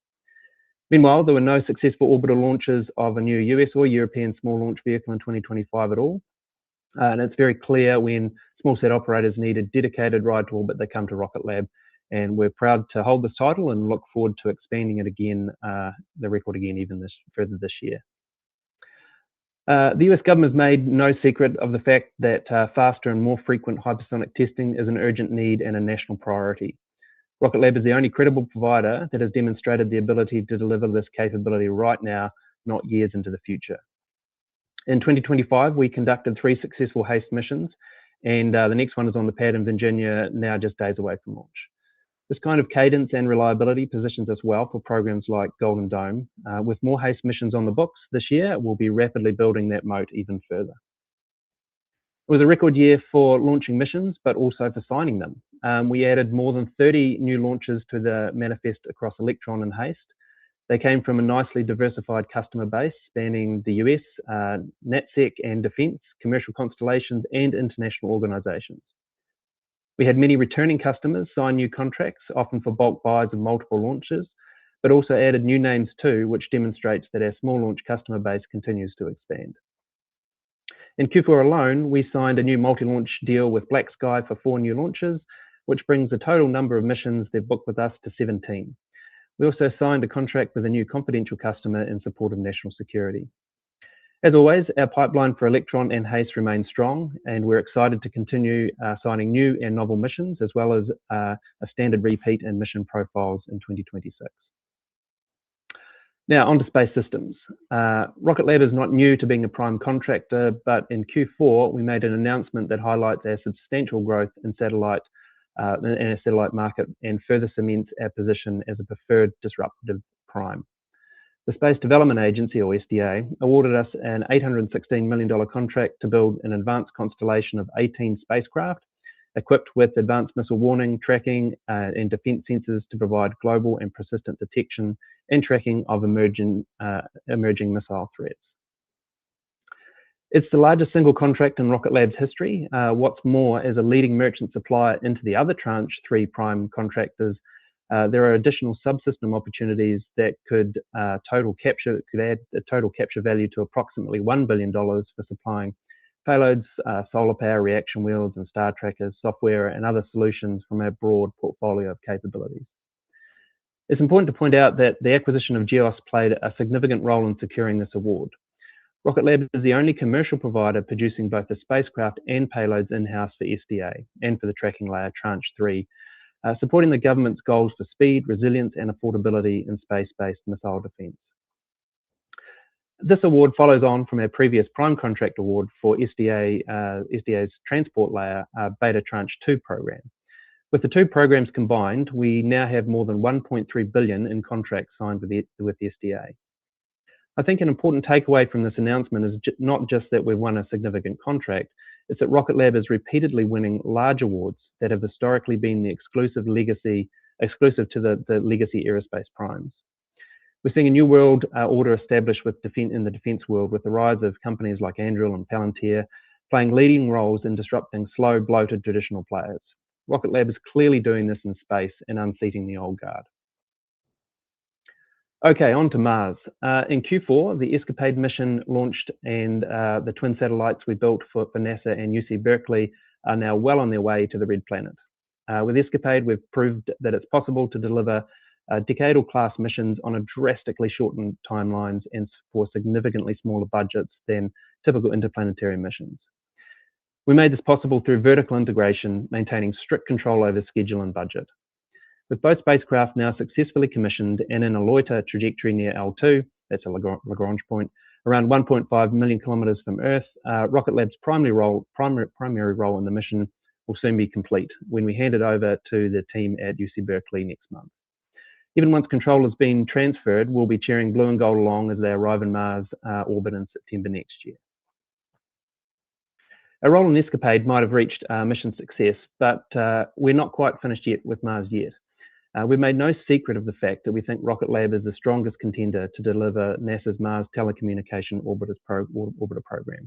Meanwhile, there were no successful orbital launches of a new US or European small launch vehicle in 2025 at all. And it's very clear when small set operators need a dedicated ride to orbit, they come to Rocket Lab, and we're proud to hold this title and look forward to expanding it again, the record again, even further this year. The US government has made no secret of the fact that faster and more frequent hypersonic testing is an urgent need and a national priority. Rocket Lab is the only credible provider that has demonstrated the ability to deliver this capability right now, not years into the future. In 2025, we conducted 3 successful HASTE missions, and the next one is on the pad in Virginia, now just days away from launch. This kind of cadence and reliability positions us well for programs like Golden Dome. With more HASTE missions on the books this year, we'll be rapidly building that moat even further. It was a record year for launching missions, but also for signing them. We added more than 30 new launches to the manifest across Electron and HASTE. They came from a nicely diversified customer base spanning the US, NatSec and defense, commercial constellations, and international organizations. We had many returning customers sign new contracts, often for bulk buys of multiple launches, but also added new names too, which demonstrates that our small launch customer base continues to expand. In Q4 alone, we signed a new multi-launch deal with Black Sky for 4 new launches, which brings the total number of missions they've booked with us to 17. We also signed a contract with a new confidential customer in support of national security. As always, our pipeline for Electron and HASTE remains strong, and we're excited to continue signing new and novel missions, as well as a standard repeat and mission profiles in 2026. Now, on to space systems. Rocket Lab is not new to being a prime contractor, but in Q4, we made an announcement that highlights our substantial growth in our satellite market and further cements our position as a preferred disruptive prime. The Space Development Agency, or SDA, awarded us an $816 million contract to build an advanced constellation of 18 spacecraft equipped with advanced missile warning, tracking, and defense sensors to provide global and persistent detection and tracking of emerging missile threats. It's the largest single contract in Rocket Lab's history. What's more, as a leading merchant supplier into the other tranche 3 prime contractors, there are additional subsystem opportunities that could add a total capture value to approximately $1 billion for supplying payloads, solar power, reaction wheels, and star trackers, software, and other solutions from our broad portfolio of capabilities. It's important to point out that the acquisition of GEOST played a significant role in securing this award. Rocket Lab is the only commercial provider producing both the spacecraft and payloads in-house for SDA and for the tracking layer Tranche 3, supporting the government's goals for speed, resilience, and affordability in space-based missile defense. This award follows on from our previous prime contract award for SDA's Transport Layer Beta Tranche 2 program. With the 2 programs combined, we now have more than $1.3 billion in contracts signed with SDA. I think an important takeaway from this announcement is not just that we've won a significant contract, it's that Rocket Lab is repeatedly winning large awards that have historically been the exclusive to the legacy aerospace primes. We're seeing a new world order established in the defense world with the rise of companies like Anduril and Palantir, playing leading roles in disrupting slow, bloated traditional players. Rocket Lab is clearly doing this in space and unseating the old guard. Okay, on to Mars. In Q4, the ESCAPADE mission launched, and the twin satellites we built for NASA and UC Berkeley are now well on their way to the Red Planet. With ESCAPADE, we've proved that it's possible to deliver decadal class missions on a drastically shortened timelines and for significantly smaller budgets than typical interplanetary missions. We made this possible through vertical integration, maintaining strict control over schedule and budget. With both spacecraft now successfully commissioned and in a loiter trajectory near L2, that's a Lagrange point, around 1.5 million kilometers from Earth, Rocket Lab's primary role in the mission will soon be complete when we hand it over to the team at UC Berkeley next month. Even once control has been transferred, we'll be cheering blue and gold along as they arrive in Mars orbit in September next year. Our role in ESCAPADE might have reached mission success, but we're not quite finished yet with Mars yet. We've made no secret of the fact that we think Rocket Lab is the strongest contender to deliver NASA's Mars Telecommunication Orbiter program.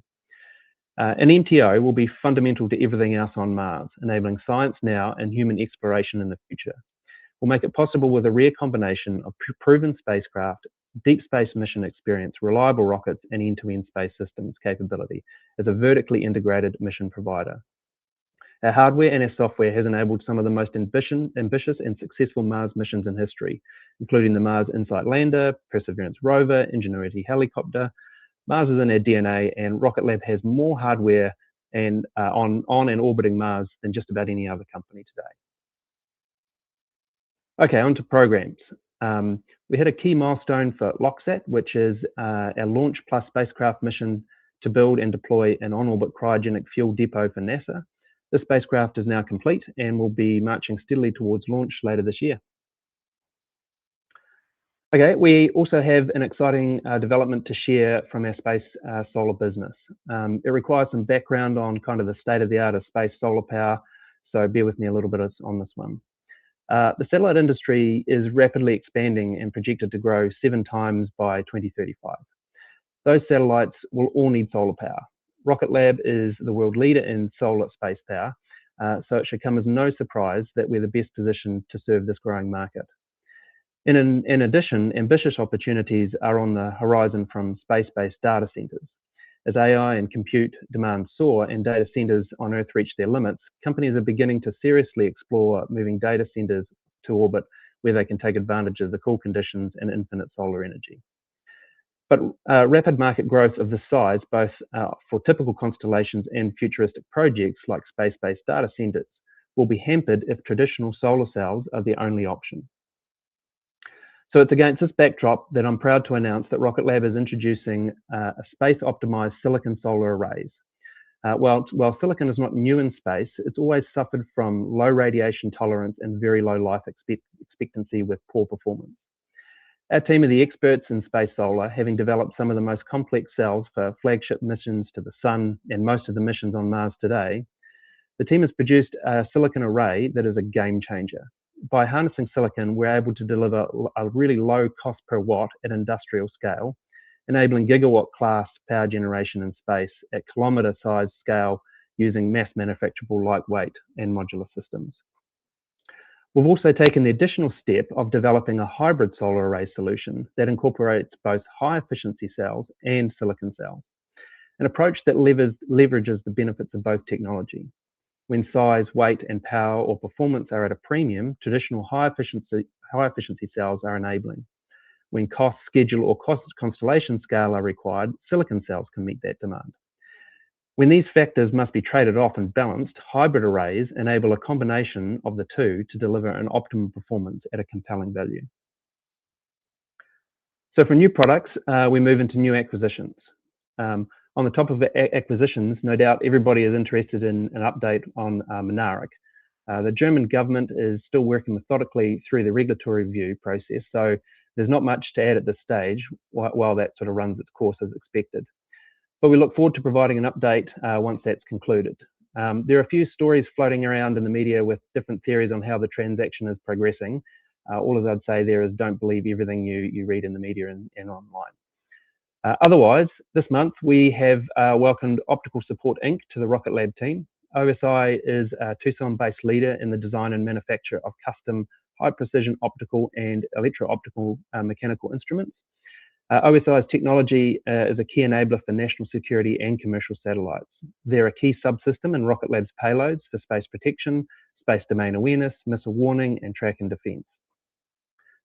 An MTO will be fundamental to everything else on Mars, enabling science now and human exploration in the future. We'll make it possible with a rare combination of proven spacecraft, deep space mission experience, reliable rockets, and end-to-end space systems capability as a vertically integrated mission provider. Our hardware and our software has enabled some of the most ambitious and successful Mars missions in history, including the Mars InSight lander, Perseverance rover, Ingenuity helicopter. Mars is in our DNA, and Rocket Lab has more hardware and on and orbiting Mars than just about any other company today. Okay, on to programs. We had a key milestone for LOXSAT, which is our launch plus spacecraft mission to build and deploy an on-orbit cryogenic fuel depot for NASA. This spacecraft is now complete and will be marching steadily towards launch later this year. Okay, we also have an exciting development to share from our space solar business. It requires some background on kind of the state of the art of space solar power, so bear with me a little bit on this one. The satellite industry is rapidly expanding and projected to grow 7 times by 2035. Those satellites will all need solar power. Rocket Lab is the world leader in solar space power, so it should come as no surprise that we're the best positioned to serve this growing market. In addition, ambitious opportunities are on the horizon from space-based data centers. As AI and compute demand soar and data centers on Earth reach their limits, companies are beginning to seriously explore moving data centers to orbit where they can take advantage of the cool conditions and infinite solar energy. But rapid market growth of this size, both for typical constellations and futuristic projects like space-based data centers, will be hampered if traditional solar cells are the only option. So it's against this backdrop that I'm proud to announce that Rocket Lab is introducing a space-optimized silicon solar arrays. While silicon is not new in space, it's always suffered from low radiation tolerance and very low life expectancy with poor performance. Our team are the experts in space solar, having developed some of the most complex cells for flagship missions to the Sun and most of the missions on Mars today. The team has produced a silicon array that is a game changer. By harnessing silicon, we're able to deliver a really low cost per watt at industrial scale, enabling gigawatt class power generation in space at kilometer size scale using mass manufacturable lightweight and modular systems. We've also taken the additional step of developing a hybrid solar array solution that incorporates both high efficiency cells and silicon cells, an approach that leverages the benefits of both technology. When size, weight, and power or performance are at a premium, traditional high efficiency cells are enabling. When cost, schedule, or constellation scale are required, silicon cells can meet that demand. When these factors must be traded off and balanced, hybrid arrays enable a combination of the two to deliver an optimum performance at a compelling value. So for new products, we move into new acquisitions. On the top of acquisitions, no doubt everybody is interested in an update on Mynaric. The German government is still working methodically through the regulatory review process, so there's not much to add at this stage while that sort of runs its course as expected. But we look forward to providing an update once that's concluded. There are a few stories floating around in the media with different theories on how the transaction is progressing. All I'd say there is don't believe everything you read in the media and online. Otherwise, this month we have welcomed Optical Support Inc. to the Rocket Lab team. OSI is a Tucson-based leader in the design and manufacture of custom high-precision optical and electro-optical mechanical instruments. OSI's technology is a key enabler for national security and commercial satellites. They're a key subsystem in Rocket Lab's payloads for space protection, space domain awareness, missile warning, and track and defense.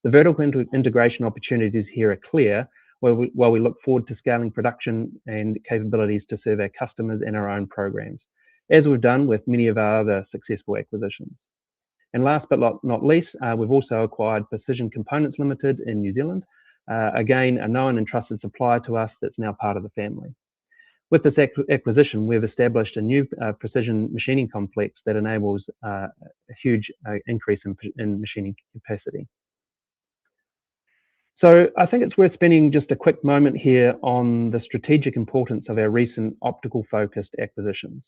The vertical integration opportunities here are clear, while we look forward to scaling production and capabilities to serve our customers and our own programs, as we've done with many of our other successful acquisitions. And last but not least, we've also acquired Precision Components Limited in New Zealand, again, a known and trusted supplier to us that's now part of the family. With this acquisition, we've established a new precision machining complex that enables a huge increase in machining capacity. So I think it's worth spending just a quick moment here on the strategic importance of our recent optical-focused acquisitions.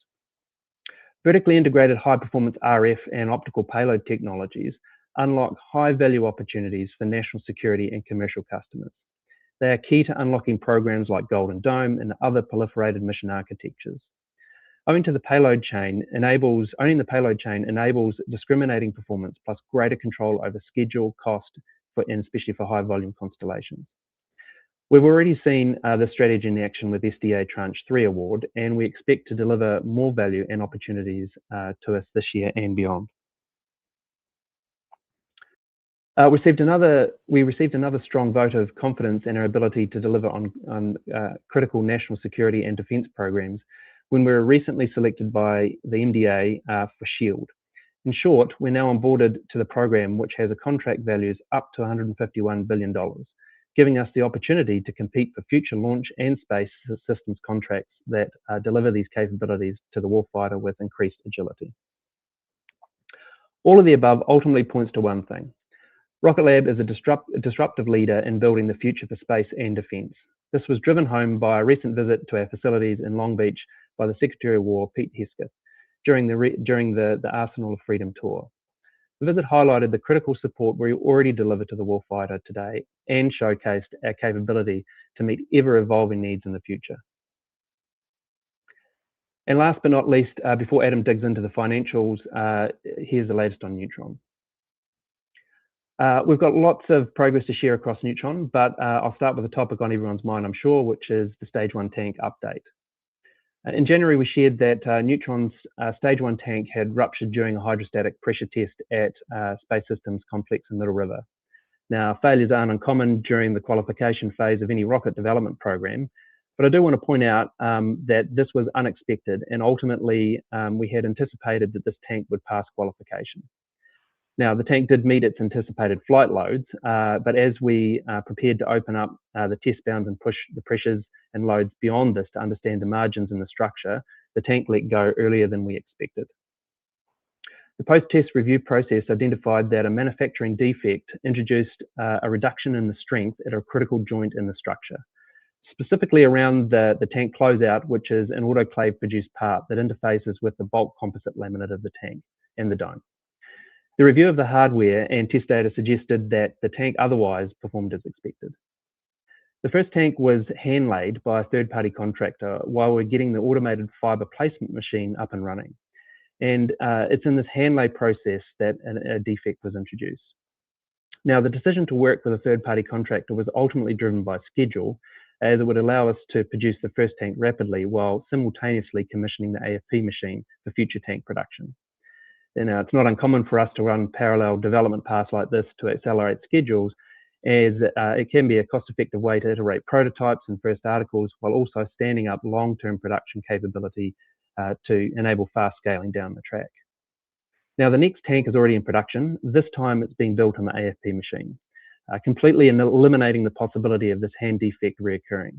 Vertically integrated high-performance RF and optical payload technologies unlock high-value opportunities for national security and commercial customers. They are key to unlocking programs like Golden Dome and other proliferated mission architectures. Owning the payload chain enables discriminating performance plus greater control over schedule, cost, and especially for high-volume constellations. We've already seen this strategy in action with SDA Tranche 3 award, and we expect to deliver more value and opportunities to us this year and beyond. We received another strong vote of confidence in our ability to deliver on critical national security and defence programs when we were recently selected by the MDA for SHIELD. In short, we're now onboarded to the program, which has a contract values up to $151 billion, giving us the opportunity to compete for future launch and space systems contracts that deliver these capabilities to the warfighter with increased agility. All of the above ultimately points to one thing. Rocket Lab is a disruptive leader in building the future for space and defence. This was driven home by a recent visit to our facilities in Long Beach by the Secretary of War, Pete Hesketh, during the Arsenal of Freedom tour. The visit highlighted the critical support we already deliver to the warfighter today and showcased our capability to meet ever-evolving needs in the future. And last but not least, before Adam digs into the financials, here's the latest on Neutron. We've got lots of progress to share across Neutron, but I'll start with a topic on everyone's mind, I'm sure, which is the Stage 1 tank update. In January, we shared that Neutron's Stage 1 tank had ruptured during a hydrostatic pressure test at Space Systems Complex in Middle River. Now, failures aren't uncommon during the qualification phase of any rocket development program, but I do want to point out that this was unexpected, and ultimately we had anticipated that this tank would pass qualification. Now, the tank did meet its anticipated flight loads, but as we prepared to open up the test bounds and push the pressures and loads beyond this to understand the margins in the structure, the tank let go earlier than we expected. The post-test review process identified that a manufacturing defect introduced a reduction in the strength at a critical joint in the structure, specifically around the tank closeout, which is an autoclave-produced part that interfaces with the bulk composite laminate of the tank and the dome. The review of the hardware and test data suggested that the tank otherwise performed as expected. The first tank was hand-laid by a third-party contractor while we're getting the automated fiber placement machine up and running. And it's in this hand-lay process that a defect was introduced. Now, the decision to work with a third-party contractor was ultimately driven by schedule, as it would allow us to produce the first tank rapidly while simultaneously commissioning the AFP machine for future tank production. And it's not uncommon for us to run parallel development paths like this to accelerate schedules, as it can be a cost-effective way to iterate prototypes and first articles while also standing up long-term production capability to enable fast scaling down the track. Now, the next tank is already in production. This time it's being built on the AFP machine, completely eliminating the possibility of this hand defect reoccurring.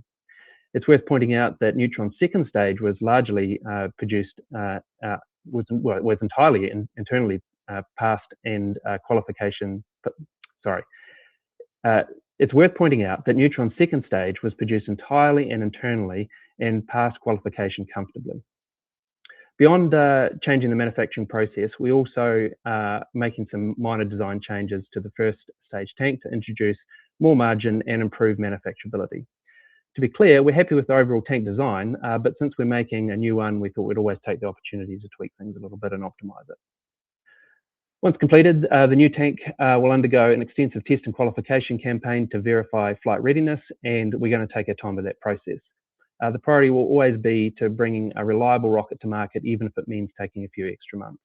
It's worth pointing out that Neutron's second stage was largely produced, was entirely internally passed and qualification, it's worth pointing out that Neutron's second stage was produced entirely and internally and passed qualification comfortably. Beyond changing the manufacturing process, we also making some minor design changes to the first stage tank to introduce more margin and improve manufacturability. To be clear, we're happy with the overall tank design, but since we're making a new one, we thought we'd always take the opportunity to tweak things a little bit and optimize it. Once completed, the new tank will undergo an extensive test and qualification campaign to verify flight readiness, and we're going to take our time with that process. The priority will always be to bringing a reliable rocket to market, even if it means taking a few extra months.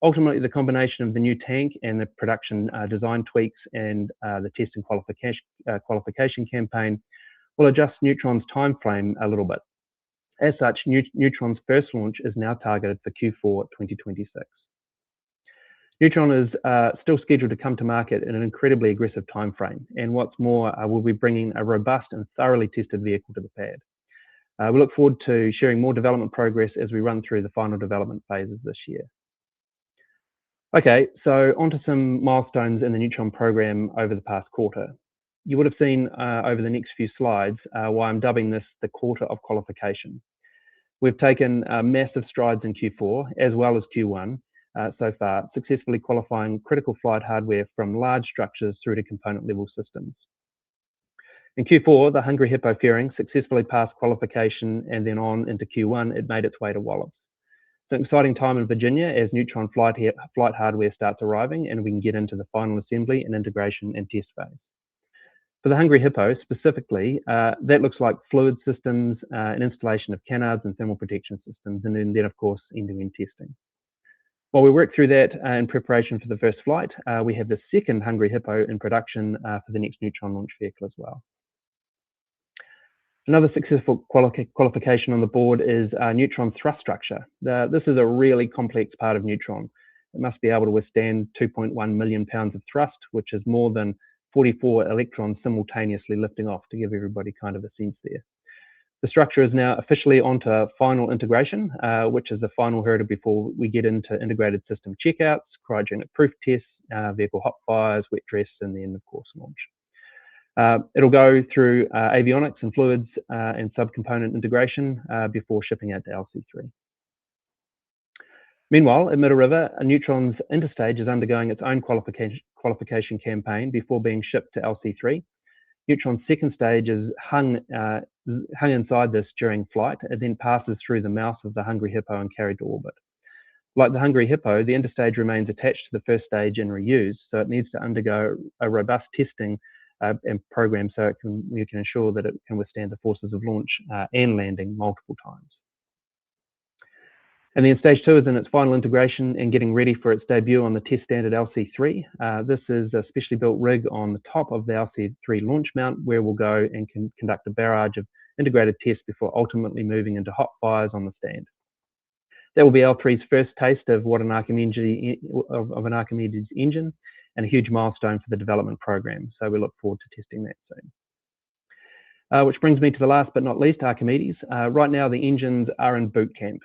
Ultimately, the combination of the new tank and the production design tweaks and the test and qualification campaign will adjust Neutron's time frame a little bit. As such, Neutron's first launch is now targeted for Q4 2026. Neutron is still scheduled to come to market in an incredibly aggressive time frame, and what's more, we'll be bringing a robust and thoroughly tested vehicle to the pad. We look forward to sharing more development progress as we run through the final development phases this year. Okay, so onto some milestones in the Neutron program over the past quarter. You would have seen over the next few slides why I'm dubbing this the quarter of qualification. We've taken massive strides in Q4 as well as Q1 so far, successfully qualifying critical flight hardware from large structures through to component level systems. In Q4, the Hungry Hippo fairing successfully passed qualification, and then on into Q1, it made its way to Wallops. It's an exciting time in Virginia as Neutron flight hardware starts arriving, and we can get into the final assembly and integration and test phase. For the Hungry Hippo specifically, that looks like fluid systems, an installation of canards and thermal protection systems, and then of course, end-to-end testing. While we work through that in preparation for the first flight, we have the second Hungry Hippo in production for the next Neutron launch vehicle as well. Another successful qualification on the board is Neutron thrust structure. This is a really complex part of Neutron. It must be able to withstand 2.1 million pounds of thrust, which is more than 44 electrons simultaneously lifting off, to give everybody kind of a sense there. The structure is now officially onto final integration, which is the final hurdle before we get into integrated system checkouts, cryogenic proof tests, vehicle hot fires, wet dress, and then of course launch. It'll go through avionics and fluids and subcomponent integration before shipping out to LC3. Meanwhile, at Middle River, Neutron's interstage is undergoing its own qualification campaign before being shipped to LC3. Neutron's second stage is hung inside this during flight. It then passes through the mouth of the Hungry Hippo and carried to orbit. Like the Hungry Hippo, the interstage remains attached to the first stage and reused, so it needs to undergo a robust testing and program so we can ensure that it can withstand the forces of launch and landing multiple times. And then stage 2 is in its final integration and getting ready for its debut on the test standard LC3. This is a specially built rig on the top of the LC3 launch mount where we'll go and conduct a barrage of integrated tests before ultimately moving into hot fires on the stand. That will be L3's first taste of what an Archimedes engine and a huge milestone for the development program. So we look forward to testing that soon. Which brings me to the last but not least, Archimedes. Right now, the engines are in boot camp.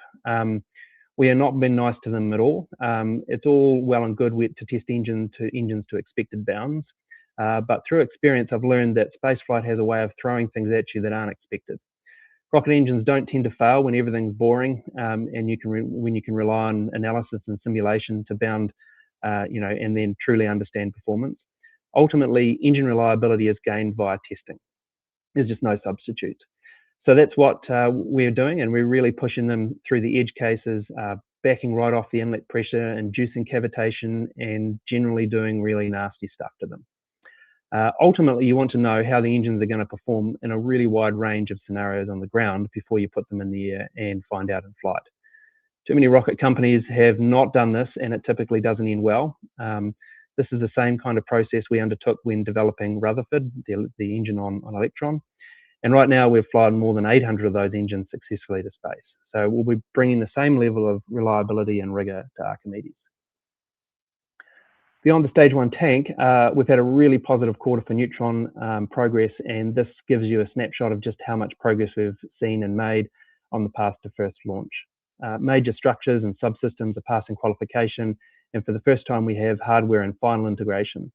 We have not been nice to them at all. It's all well and good to test engines to expected bounds. But through experience, I've learned that spaceflight has a way of throwing things at you that aren't expected. Rocket engines don't tend to fail when everything's boring, and when you can rely on analysis and simulation to bound, and then truly understand performance. Ultimately, engine reliability is gained via testing. There's just no substitute. So that's what we're doing, and we're really pushing them through the edge cases, backing right off the inlet pressure, inducing cavitation, and generally doing really nasty stuff to them. Ultimately, you want to know how the engines are going to perform in a really wide range of scenarios on the ground before you put them in the air and find out in flight. Too many rocket companies have not done this, and it typically doesn't end well. This is the same kind of process we undertook when developing Rutherford, the engine on Electron. And right now, we've flown more than 800 of those engines successfully to space. So we'll be bringing the same level of reliability and rigor to Archimedes. Beyond the stage 1 tank, we've had a really positive quarter for Neutron progress, and this gives you a snapshot of just how much progress we've seen and made on the path to first launch. Major structures and subsystems are passing qualification, and for the first time, we have hardware and final integration.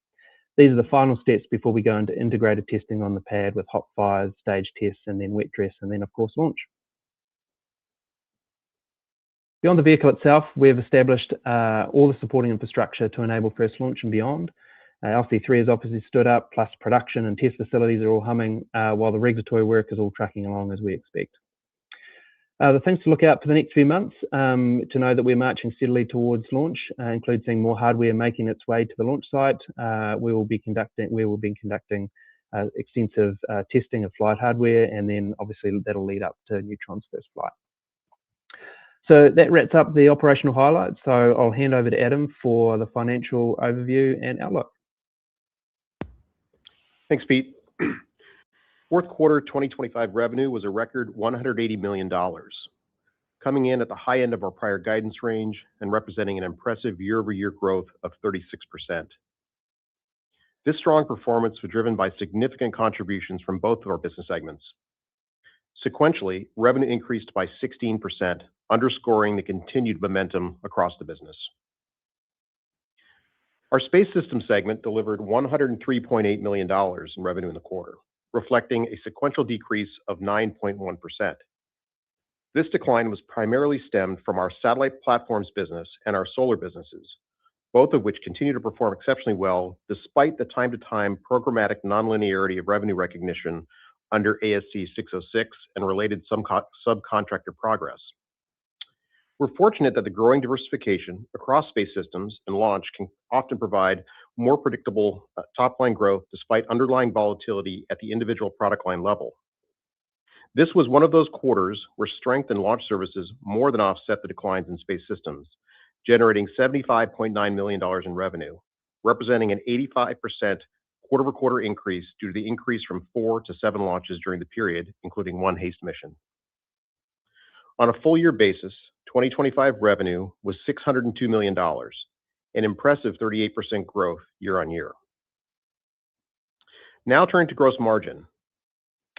These are the final steps before we go into integrated testing on the pad with hot fires, stage tests, and then wet dress, and then, of course, launch. Beyond the vehicle itself, we've established all the supporting infrastructure to enable first launch and beyond. LC3 has obviously stood up, plus production and test facilities are all humming, while the regulatory work is all tracking along as we expect. The things to look out for the next few months, to know that we're marching steadily towards launch, include seeing more hardware making its way to the launch site. We will be conducting extensive testing of flight hardware, and then obviously that'll lead up to Neutron's first flight. So that wraps up the operational highlights. So I'll hand over to Adam for the financial overview and outlook. Thanks, Pete. Fourth quarter 2025 revenue was a record $180 million, coming in at the high end of our prior guidance range and representing an impressive year-over-year growth of 36%. This strong performance was driven by significant contributions from both of our business segments. Sequentially, revenue increased by 16%, underscoring the continued momentum across the business. Our Space Systems segment delivered $103.8 million in revenue in the quarter, reflecting a sequential decrease of 9.1%. This decline was primarily stemmed from our satellite platforms business and our solar businesses, both of which continue to perform exceptionally well despite the time-to-time programmatic nonlinearity of revenue recognition under ASC 606 and related subcontractor progress. We're fortunate that the growing diversification across Space Systems and launch can often provide more predictable top-line growth despite underlying volatility at the individual product line level. This was one of those quarters where strength in launch services more than offset the declines in Space Systems, generating $75.9 million in revenue, representing an 85% quarter-over-quarter increase due to the increase from 4 to 7 launches during the period, including 1 HASTE mission. On a full-year basis, 2025 revenue was $602 million, an impressive 38% growth year-on-year. Now turning to gross margin.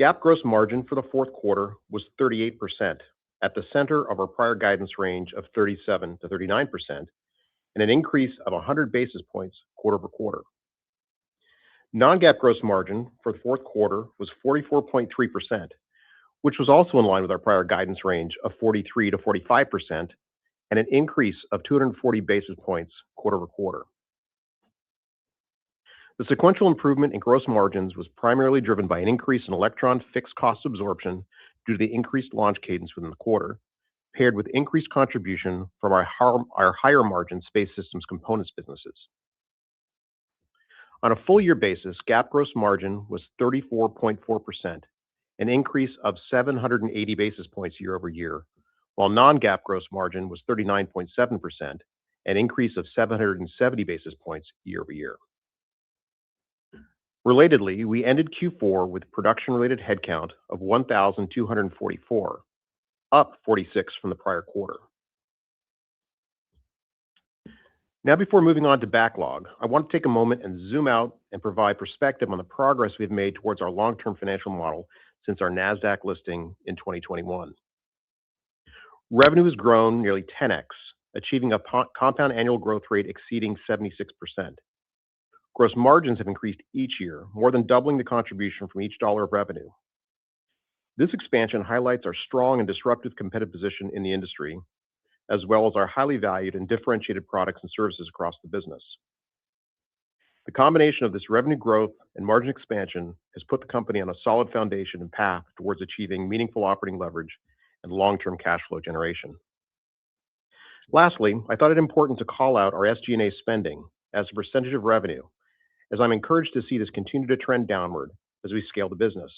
GAAP gross margin for the fourth quarter was 38%, at the center of our prior guidance range of 37% to 39%, and an increase of 100 basis points quarter-over-quarter. Non-GAAP gross margin for the fourth quarter was 44.3%, which was also in line with our prior guidance range of 43% to 45%, and an increase of 240 basis points quarter-over-quarter. The sequential improvement in gross margins was primarily driven by an increase in Electron fixed cost absorption due to the increased launch cadence within the quarter, paired with increased contribution from our higher margin Space Systems components businesses. On a full year basis, GAAP gross margin was 34.4%, an increase of 780 basis points year-over-year, while non-GAAP gross margin was 39.7%, an increase of 770 basis points year-over-year. Relatedly, we ended Q4 with production-related headcount of 1,244, up 46 from the prior quarter. Now, before moving on to backlog, I want to take a moment and zoom out and provide perspective on the progress we've made towards our long-term financial model since our NASDAQ listing in 2021. Revenue has grown nearly 10x, achieving a compound annual growth rate exceeding 76%. Gross margins have increased each year, more than doubling the contribution from each dollar of revenue. This expansion highlights our strong and disruptive competitive position in the industry, as well as our highly valued and differentiated products and services across the business. The combination of this revenue growth and margin expansion has put the company on a solid foundation and path towards achieving meaningful operating leverage and long-term cash flow generation. Lastly, I thought it important to call out our SG&A spending as a percentage of revenue, as I'm encouraged to see this continue to trend downward as we scale the business.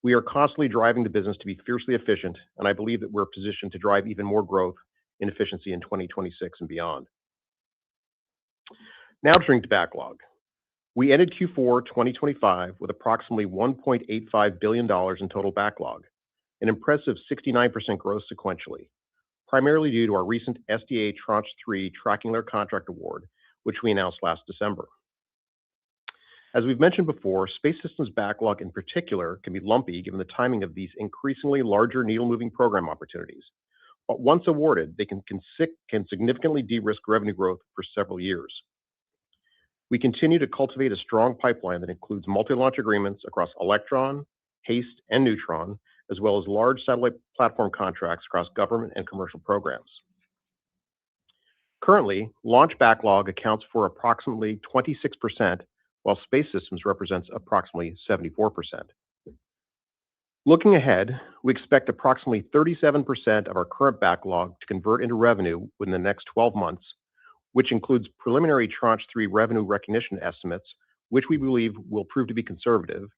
We are constantly driving the business to be fiercely efficient, and I believe that we're positioned to drive even more growth and efficiency in 2026 and beyond. Now turning to backlog. We ended Q4 2025 with approximately $1.85 billion in total backlog, an impressive 69% growth sequentially, primarily due to our recent SDA Tranche 3 Tracking Layer contract award, which we announced last December. As we've mentioned before, Space Systems backlog in particular can be lumpy given the timing of these increasingly larger needle-moving program opportunities. But once awarded, they can significantly de-risk revenue growth for several years. We continue to cultivate a strong pipeline that includes multi-launch agreements across Electron, HASTE, and Neutron, as well as large satellite platform contracts across government and commercial programs. Currently, launch backlog accounts for approximately 26%, while space systems represents approximately 74%. Looking ahead, we expect approximately 37% of our current backlog to convert into revenue within the next 12 months, which includes preliminary Tranche 3 revenue recognition estimates, which we believe will prove to be conservative,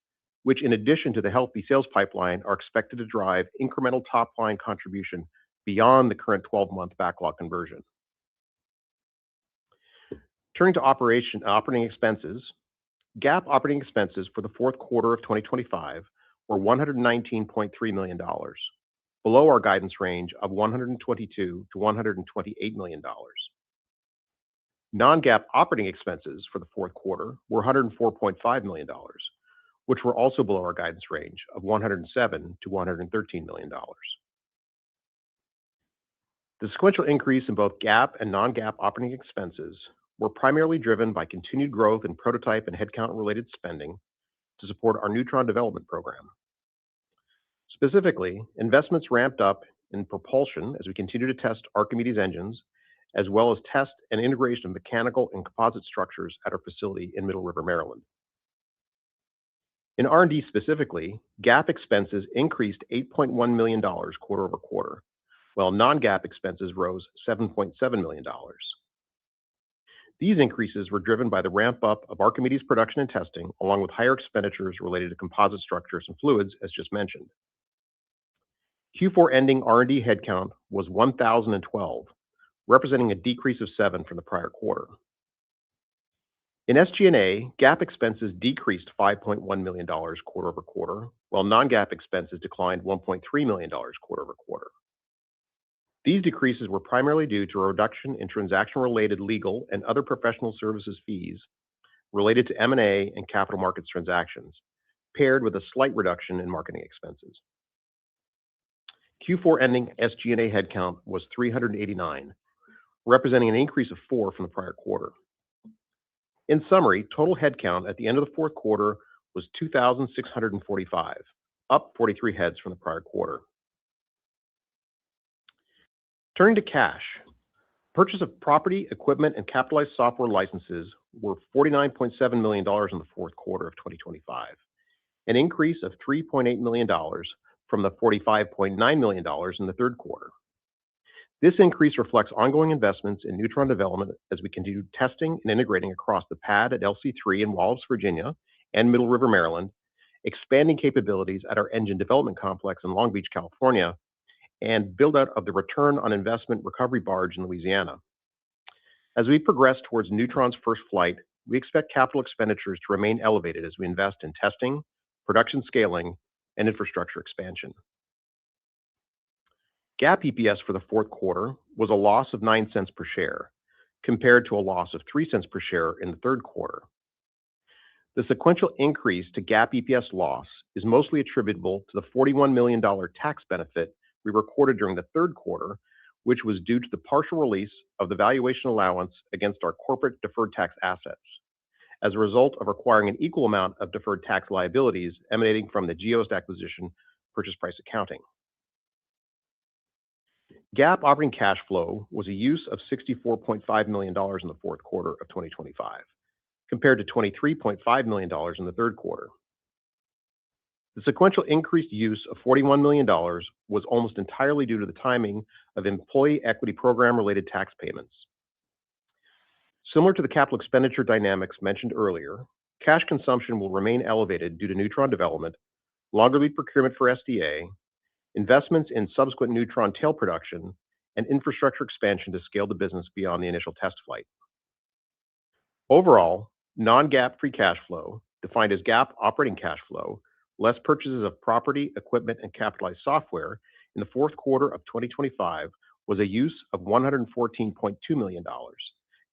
which in addition to the healthy sales pipeline, are expected to drive incremental top-line contribution beyond the current 12-month backlog conversion. Turning to operating expenses, GAAP operating expenses for the fourth quarter of 2025 were $119.3 million, below our guidance range of $122 to $128 million. Non-GAAP operating expenses for the fourth quarter were $104.5 million, which were also below our guidance range of $107 to $113 million. The sequential increase in both GAAP and non-GAAP operating expenses were primarily driven by continued growth in prototype and headcount-related spending to support our Neutron development program. Specifically, investments ramped up in propulsion as we continue to test Archimedes engines, as well as test and integration of mechanical and composite structures at our facility in Middle River, Maryland. In R&D specifically, GAAP expenses increased $8.1 million quarter over quarter, while non-GAAP expenses rose $7.7 million. These increases were driven by the ramp-up of Archimedes production and testing, along with higher expenditures related to composite structures and fluids, as just mentioned. Q4 ending R&D headcount was 1,012, representing a decrease of 7 from the prior quarter. In SG&A, GAAP expenses decreased $5.1 million quarter over quarter, while non-GAAP expenses declined $1.3 million quarter over quarter. These decreases were primarily due to a reduction in transaction-related legal and other professional services fees related to M&A and capital markets transactions, paired with a slight reduction in marketing expenses. Q4 ending SG&A headcount was 389, representing an increase of 4 from the prior quarter. In summary, total headcount at the end of the fourth quarter was 2,645, up 43 heads from the prior quarter. Turning to cash, purchase of property, equipment, and capitalized software licenses were $49.7 million in the fourth quarter of 2025, an increase of $3.8 million from the $45.9 million in the third quarter. This increase reflects ongoing investments in Neutron development as we continue testing and integrating across the pad at LC3 in Wallops, Virginia, and Middle River, Maryland, expanding capabilities at our engine development complex in Long Beach, California, and build-out of the return on investment recovery barge in Louisiana. As we progress towards Neutron's first flight, we expect capital expenditures to remain elevated as we invest in testing, production scaling, and infrastructure expansion. GAAP EPS for the fourth quarter was a loss of 9 cents per share, compared to a loss of 3 cents per share in the third quarter. The sequential increase to GAAP EPS loss is mostly attributable to the $41 million tax benefit we recorded during the third quarter, which was due to the partial release of the valuation allowance against our corporate deferred tax assets, as a result of acquiring an equal amount of deferred tax liabilities emanating from the GEOST acquisition purchase price accounting. GAAP operating cash flow was a use of $64.5 million in the fourth quarter of 2025, compared to $23.5 million in the third quarter. The sequential increased use of $41 million was almost entirely due to the timing of employee equity program-related tax payments. Similar to the capital expenditure dynamics mentioned earlier, cash consumption will remain elevated due to Neutron development, longer lead procurement for SDA, investments in subsequent Neutron tail production, and infrastructure expansion to scale the business beyond the initial test flight. Overall, non-GAAP free cash flow, defined as GAAP operating cash flow, less purchases of property, equipment, and capitalized software in the fourth quarter of 2025 was a use of $114.2 million,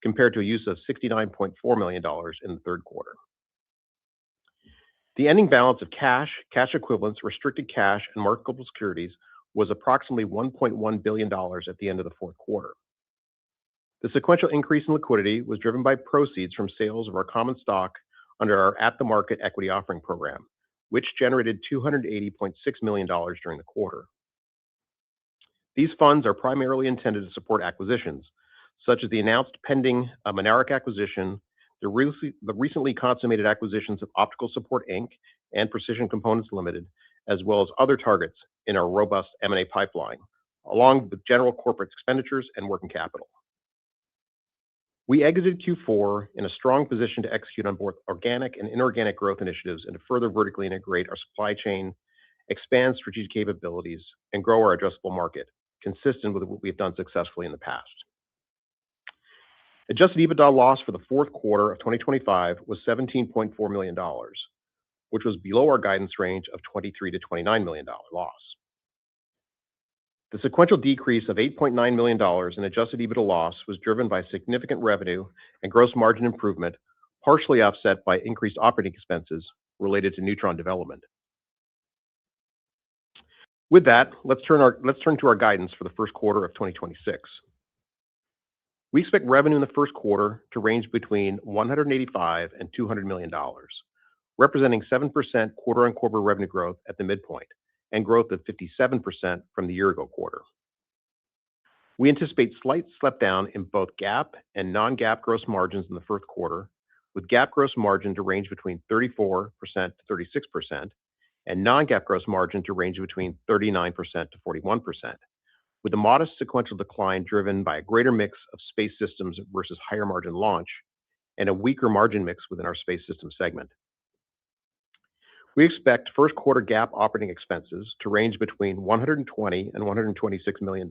compared to a use of $69.4 million in the third quarter. The ending balance of cash, cash equivalents, restricted cash, and marketable securities was approximately $1.1 billion at the end of the fourth quarter. The sequential increase in liquidity was driven by proceeds from sales of our common stock under our at-the-market equity offering program, which generated $280.6 million during the quarter. These funds are primarily intended to support acquisitions, such as the announced pending Mynaric acquisition, the recently consummated acquisitions of Optical Support Inc. and Precision Components Limited, as well as other targets in our robust M&A pipeline, along with general corporate expenditures and working capital. We exited Q4 in a strong position to execute on both organic and inorganic growth initiatives and to further vertically integrate our supply chain, expand strategic capabilities, and grow our addressable market, consistent with what we've done successfully in the past. Adjusted EBITDA loss for the fourth quarter of 2025 was $17.4 million, which was below our guidance range of $23 to $29 million loss. The sequential decrease of $8.9 million in adjusted EBITDA loss was driven by significant revenue and gross margin improvement, partially offset by increased operating expenses related to Neutron development. With that, let's turn to our guidance for the first quarter of 2026. We expect revenue in the first quarter to range between $185 and $200 million, representing 7% quarter-on-quarter revenue growth at the midpoint, and growth of 57% from the year-ago quarter. We anticipate slight step-down in both GAAP and non-GAAP gross margins in the first quarter, with GAAP gross margin to range between 34% to 36%, and non-GAAP gross margin to range between 39% to 41%, with a modest sequential decline driven by a greater mix of space systems versus higher margin launch, and a weaker margin mix within our space system segment. We expect first quarter GAAP operating expenses to range between $120 and $126 million,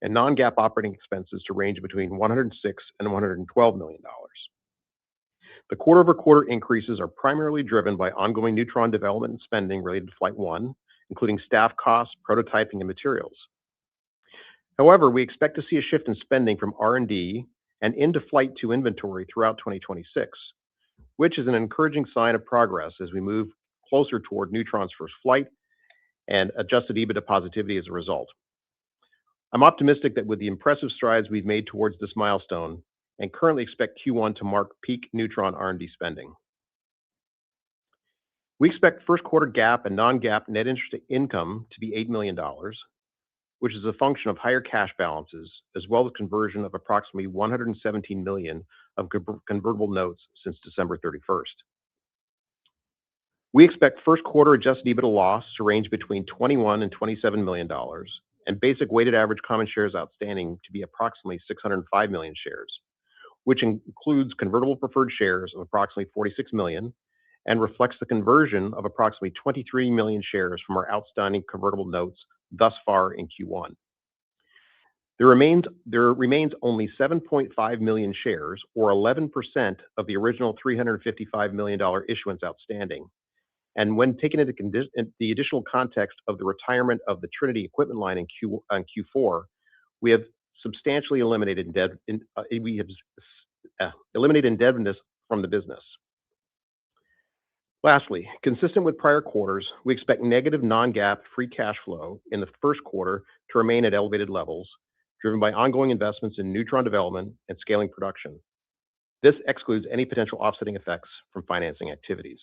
and non-GAAP operating expenses to range between $106 and $112 million. The quarter-over-quarter increases are primarily driven by ongoing Neutron development and spending related to Flight 1, including staff costs, prototyping, and materials. However, we expect to see a shift in spending from R&D and into Flight 2 inventory throughout 2026, which is an encouraging sign of progress as we move closer toward Neutron's first flight and adjusted EBITDA positivity as a result. I'm optimistic that with the impressive strides we've made towards this milestone, and currently expect Q1 to mark peak Neutron R&D spending. We expect first quarter GAAP and non-GAAP net interest income to be $8 million, which is a function of higher cash balances, as well as conversion of approximately $117 million of convertible notes since December 31st. We expect first quarter adjusted EBITDA loss to range between $21 and $27 million, and basic weighted average common shares outstanding to be approximately 605 million shares, which includes convertible preferred shares of approximately 46 million, and reflects the conversion of approximately 23 million shares from our outstanding convertible notes thus far in Q1. There remains only 7.5 million shares, or 11% of the original $355 million issuance outstanding. And when taken into the additional context of the retirement of the Trinity equipment line in Q4, we have substantially eliminated indebtedness from the business. Lastly, consistent with prior quarters, we expect negative non-GAAP free cash flow in the first quarter to remain at elevated levels, driven by ongoing investments in Neutron development and scaling production. This excludes any potential offsetting effects from financing activities.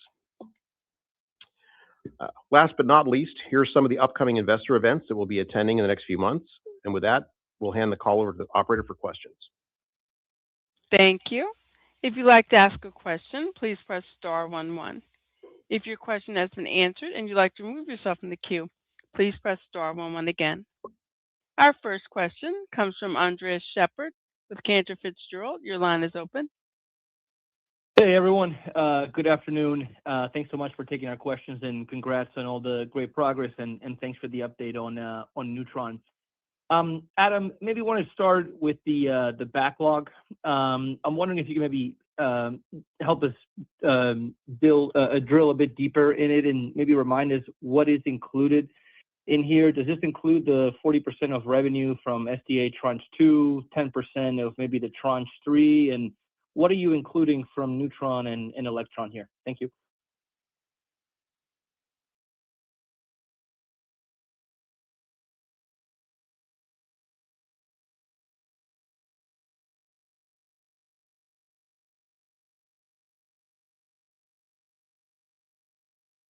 Last but not least, here are some of the upcoming investor events that we'll be attending in the next few months. And with that, we'll hand the call over to the operator for questions. Thank you. If you'd like to ask a question, please press star 11. If your question has been answered and you'd like to remove yourself from the queue, please press star 11 again. Our first question comes from Andres Sheppard with Cantor Fitzgerald. Your line is open. Hey, everyone. Good afternoon. Thanks so much for taking our questions, and congrats on all the great progress, and thanks for the update on Neutron. Adam, maybe want to start with the backlog. I'm wondering if you can maybe help us drill a bit deeper in it and maybe remind us what is included in here. Does this include the 40% of revenue from SDA Tranche 2, 10% of maybe the Tranche 3, and what are you including from Neutron and Electron here? Thank you.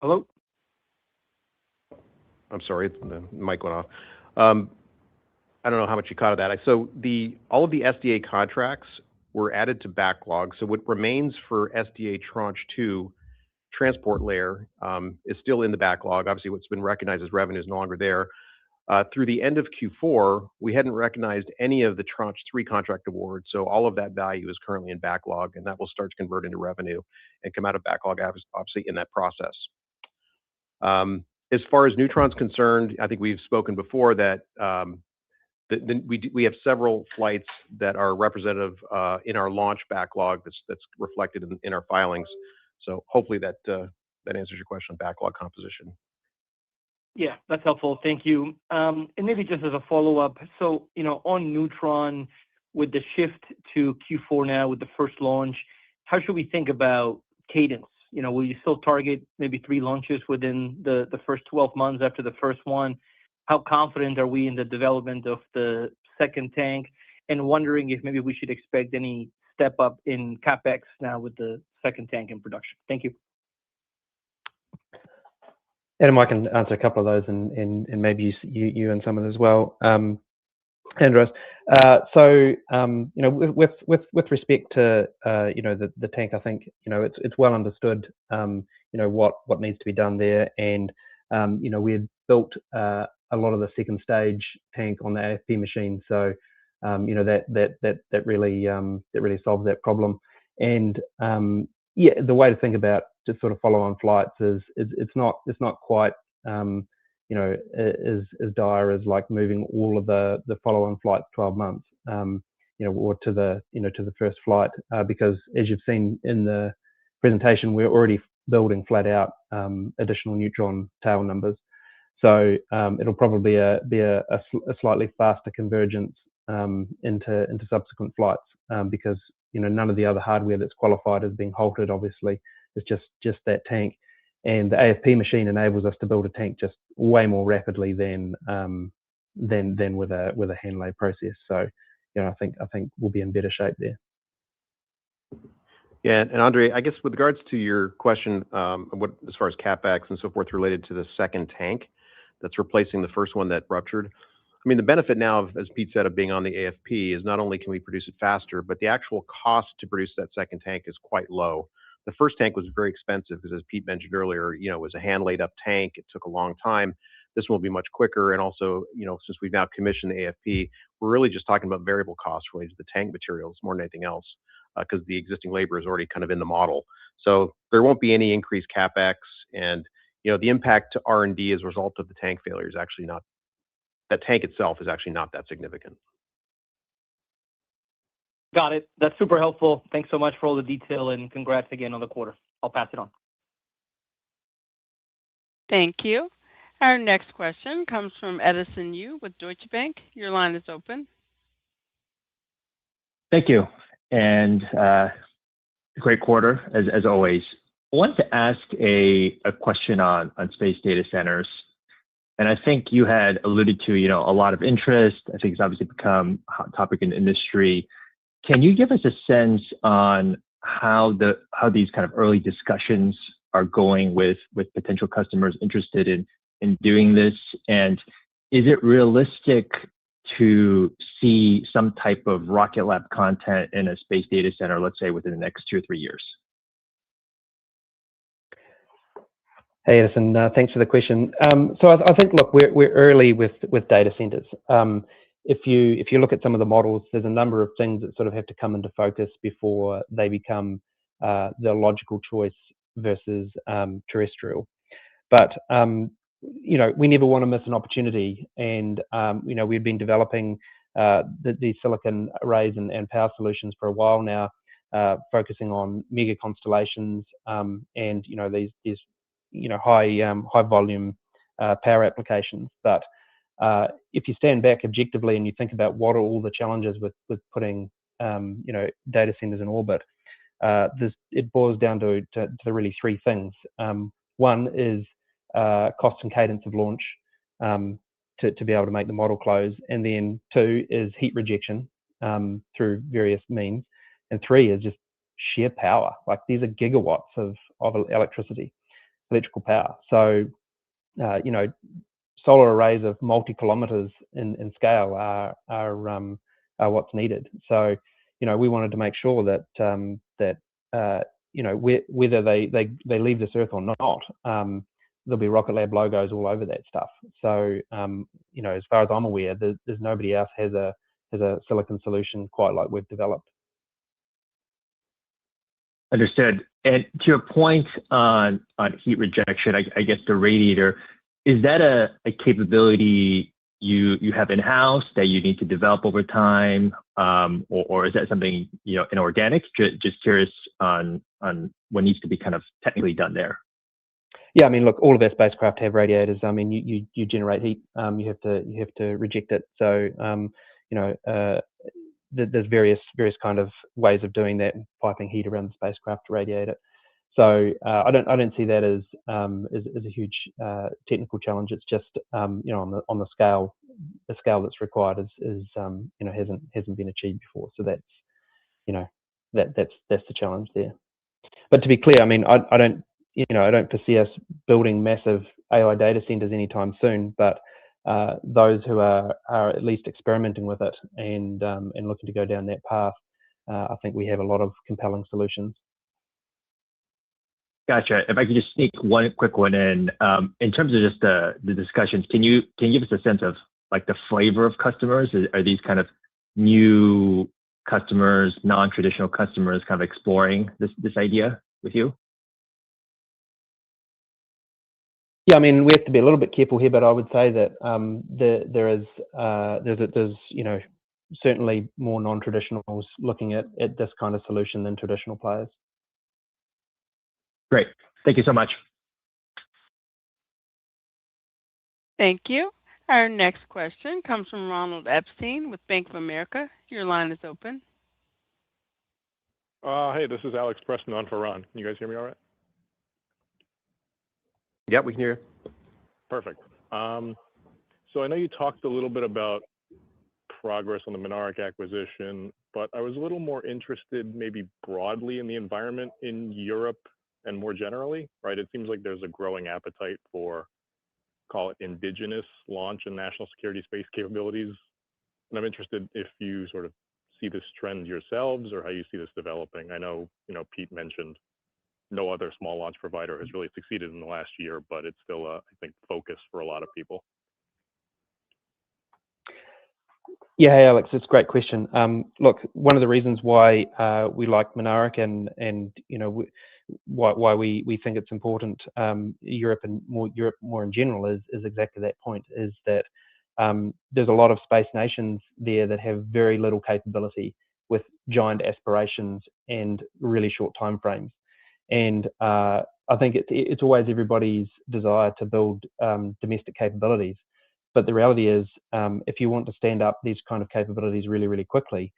Hello? I'm sorry, the mic went off. I don't know how much you caught of that. So all of the SDA contracts were added to backlog. So what remains for SDA Tranche 2 transport layer is still in the backlog. Obviously, what's been recognized as revenue is no longer there. Through the end of Q4, we hadn't recognized any of the Tranche 3 contract awards. So all of that value is currently in backlog, and that will start to convert into revenue and come out of backlog, obviously, in that process. As far as Neutron's concerned, I think we've spoken before that we have several flights that are representative in our launch backlog that's reflected in our filings. So hopefully that answers your question on backlog composition. Yeah, that's helpful. Thank you. And maybe just as a follow-up, so, on Neutron, with the shift to Q4 now with the first launch, how should we think about cadence? Will you still target maybe 3 launches within the first 12 months after the first one? How confident are we in the development of the second tank? And wondering if maybe we should expect any step up in CapEx now with the second tank in production. Thank you. Adam, I can answer a couple of those, and maybe you and someone as well, Andros. So with respect to the tank, I think it's well understood what needs to be done there, and we had built a lot of the second stage tank on the AFP machine, so that really solves that problem. And the way to think about just sort of follow-on flights is it's not quite as dire as like moving all of the follow-on flights 12 months or to the first flight, because as you've seen in the presentation, we're already building flat out additional Neutron tail numbers, so it'll probably be a slightly faster convergence into subsequent flights, because none of the other hardware that's qualified is being halted. Obviously, it's just that tank, and the AFP machine enables us to build a tank just way more rapidly than with a hand lay process. So I think we'll be in better shape there. Yeah, and Andre, I guess with regards to your question, as far as CapEx and so forth related to the second tank that's replacing the first one that ruptured. I mean, the benefit now, as Pete said, of being on the AFP is not only can we produce it faster, but the actual cost to produce that second tank is quite low. The first tank was very expensive because, as Pete mentioned earlier, it was a hand laid up tank. It took a long time. This one will be much quicker. And also, since we've now commissioned the AFP, we're really just talking about variable costs related to the tank materials more than anything else, because the existing labor is already kind of in the model. So there won't be any increased CapEx, and the impact to R&D as a result of the tank failure is actually not. That tank itself is actually not that significant. Got it. That's super helpful. Thanks so much for all the detail, and congrats again on the quarter. I'll pass it on. Thank you. Our next question comes from Edison Yu with Deutsche Bank. Your line is open. Thank you. And great quarter, as always. I wanted to ask a question on space data centers. And I think you had alluded to, a lot of interest. I think it's obviously become a hot topic in the industry. Can you give us a sense on how these kind of early discussions are going with potential customers interested in doing this? And is it realistic to see some type of Rocket Lab content in a space data center, let's say within the next 2 or 3 years? Hey, Edison, thanks for the question. So I think, look, we're early with data centers. If you look at some of the models, there's a number of things that sort of have to come into focus before they become the logical choice versus terrestrial. But we never want to miss an opportunity, and we've been developing the silicon arrays and power solutions for a while now, focusing on mega constellations and these high volume power applications. But if you stand back objectively and you think about what are all the challenges with putting data centers in orbit, it boils down to really 3 things. One is cost and cadence of launch to be able to make the model close, and then 2 is heat rejection through various means, and 3 is just sheer power. Like, these are gigawatts of electrical power. So solar arrays of multi-kilometers in scale are what's needed. So, we wanted to make sure that whether they leave this Earth or not, there'll be Rocket Lab logos all over that stuff. So, as far as I'm aware, there's nobody else has a silicon solution quite like we've developed. Understood. And to your point on heat rejection, I guess the radiator, is that a capability you have in-house that you need to develop over time, or is that something inorganic? Just curious on what needs to be kind of technically done there. Yeah, I mean, look, all of our spacecraft have radiators. I mean, you generate heat. You have to reject it. So, there's various kind of ways of doing that, and piping heat around the spacecraft to radiate it. So I don't see that as a huge technical challenge. It's just on the scale that's required hasn't been achieved before. So that's that's the challenge there. But to be clear, I mean, I don't foresee us building massive AI data centers anytime soon. But those who are at least experimenting with it and looking to go down that path, I think we have a lot of compelling solutions. Gotcha. If I could just sneak one quick one in terms of just the discussions, can you give us a sense of like the flavor of customers? Are these kind of new customers, non-traditional customers, kind of exploring this idea with you? Yeah, I mean, we have to be a little bit careful here, but I would say that there's certainly more non-traditionals looking at this kind of solution than traditional players. Great. Thank you so much. Thank you. Our next question comes from Ronald Epstein with Bank of America. Your line is open. Hey, this is Alex Preston on for Ron. Can you guys hear me all right? Yeah, we can hear you. Perfect. So I know you talked a little bit about progress on the Mynaric acquisition, but I was a little more interested maybe broadly in the environment in Europe and more generally, right? It seems like there's a growing appetite for, call it indigenous launch and national security space capabilities. And I'm interested if you sort of see this trend yourselves or how you see this developing. I know, Pete mentioned no other small launch provider has really succeeded in the last year, but it's still I think, focus for a lot of people. Yeah, hey Alex, it's a great question. Look, one of the reasons why we like Mynaric and why we think it's important, Europe more in general is exactly that point, is that there's a lot of space nations there that have very little capability with giant aspirations and really short time frames. And I think it's always everybody's desire to build domestic capabilities. But the reality is, if you want to stand up these kind of capabilities really, really quickly,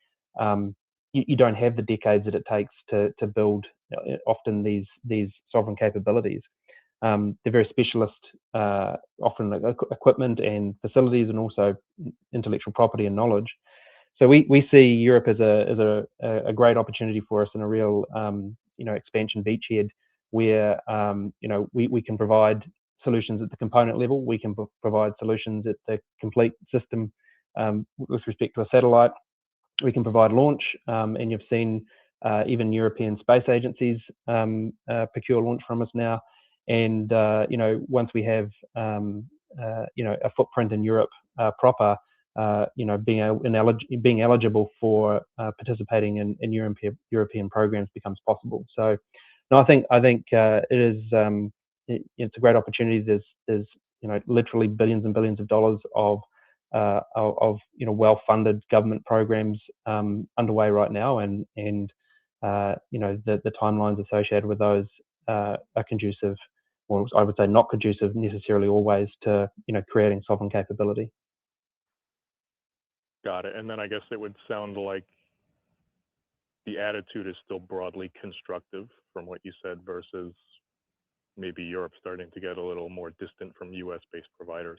you don't have the decades that it takes to build often these sovereign capabilities. They're very specialist, often equipment and facilities, and also intellectual property and knowledge. So we see Europe as a great opportunity for us and a real expansion beachhead where we can provide solutions at the component level. We can provide solutions at the complete system with respect to a satellite. We can provide launch, and you've seen even European space agencies procure launch from us now. And once we have a footprint in Europe proper, being eligible for participating in European programs becomes possible. So, no, I think it is it's a great opportunity. There's literally billions and billions of dollars of well-funded government programs underway right now, and the timelines associated with those are conducive, or I would say not conducive necessarily always to creating sovereign capability. Got it. And then I guess it would sound like the attitude is still broadly constructive from what you said versus maybe Europe starting to get a little more distant from US-based providers.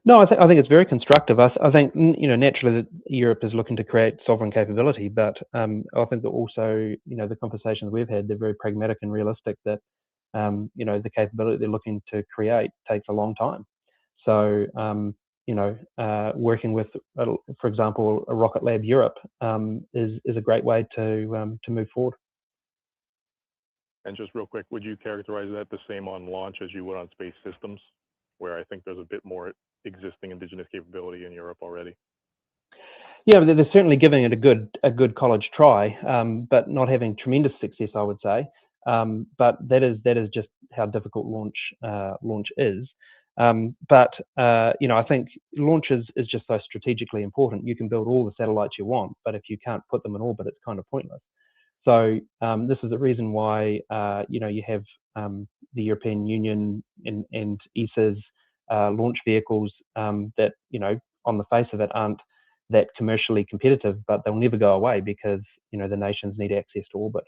No, I think it's very constructive. I think naturally that Europe is looking to create sovereign capability, but I think that also the conversations we've had, they're very pragmatic and realistic that the capability they're looking to create takes a long time. So, working with, for example, a Rocket Lab Europe is a great way to move forward. And just real quick, would you characterize that the same on launch as you would on space systems, where I think there's a bit more existing indigenous capability in Europe already? Yeah, they're certainly giving it a good college try, but not having tremendous success, I would say. But that is just how difficult launch is. But I think launch is just so strategically important. You can build all the satellites you want, but if you can't put them in orbit, it's kind of pointless. So this is the reason why you have the European Union and ESA's launch vehicles that on the face of it aren't that commercially competitive, but they'll never go away because the nations need access to orbit.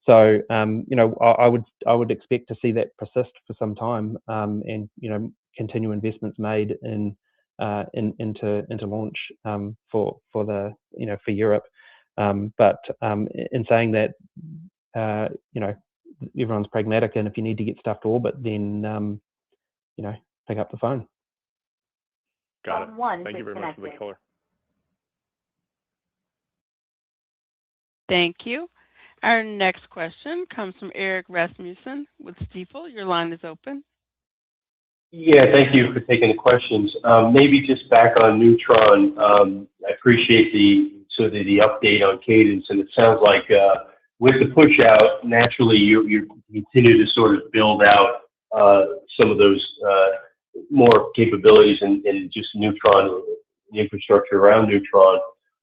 So I would expect to see that persist for some time, and continue investments made into launch for Europe. But in saying that, everyone's pragmatic, and if you need to get stuff to orbit, then pick up the phone. Got it. Thank you very much for the color. Thank you. Our next question comes from Erik Rasmussen with Stifel. Your line is open. Yeah, thank you for taking the questions. Maybe just back on Neutron. I appreciate the update on cadence, and it sounds like with the push out, naturally you continue to sort of build out some of those more capabilities and just Neutron, the infrastructure around Neutron.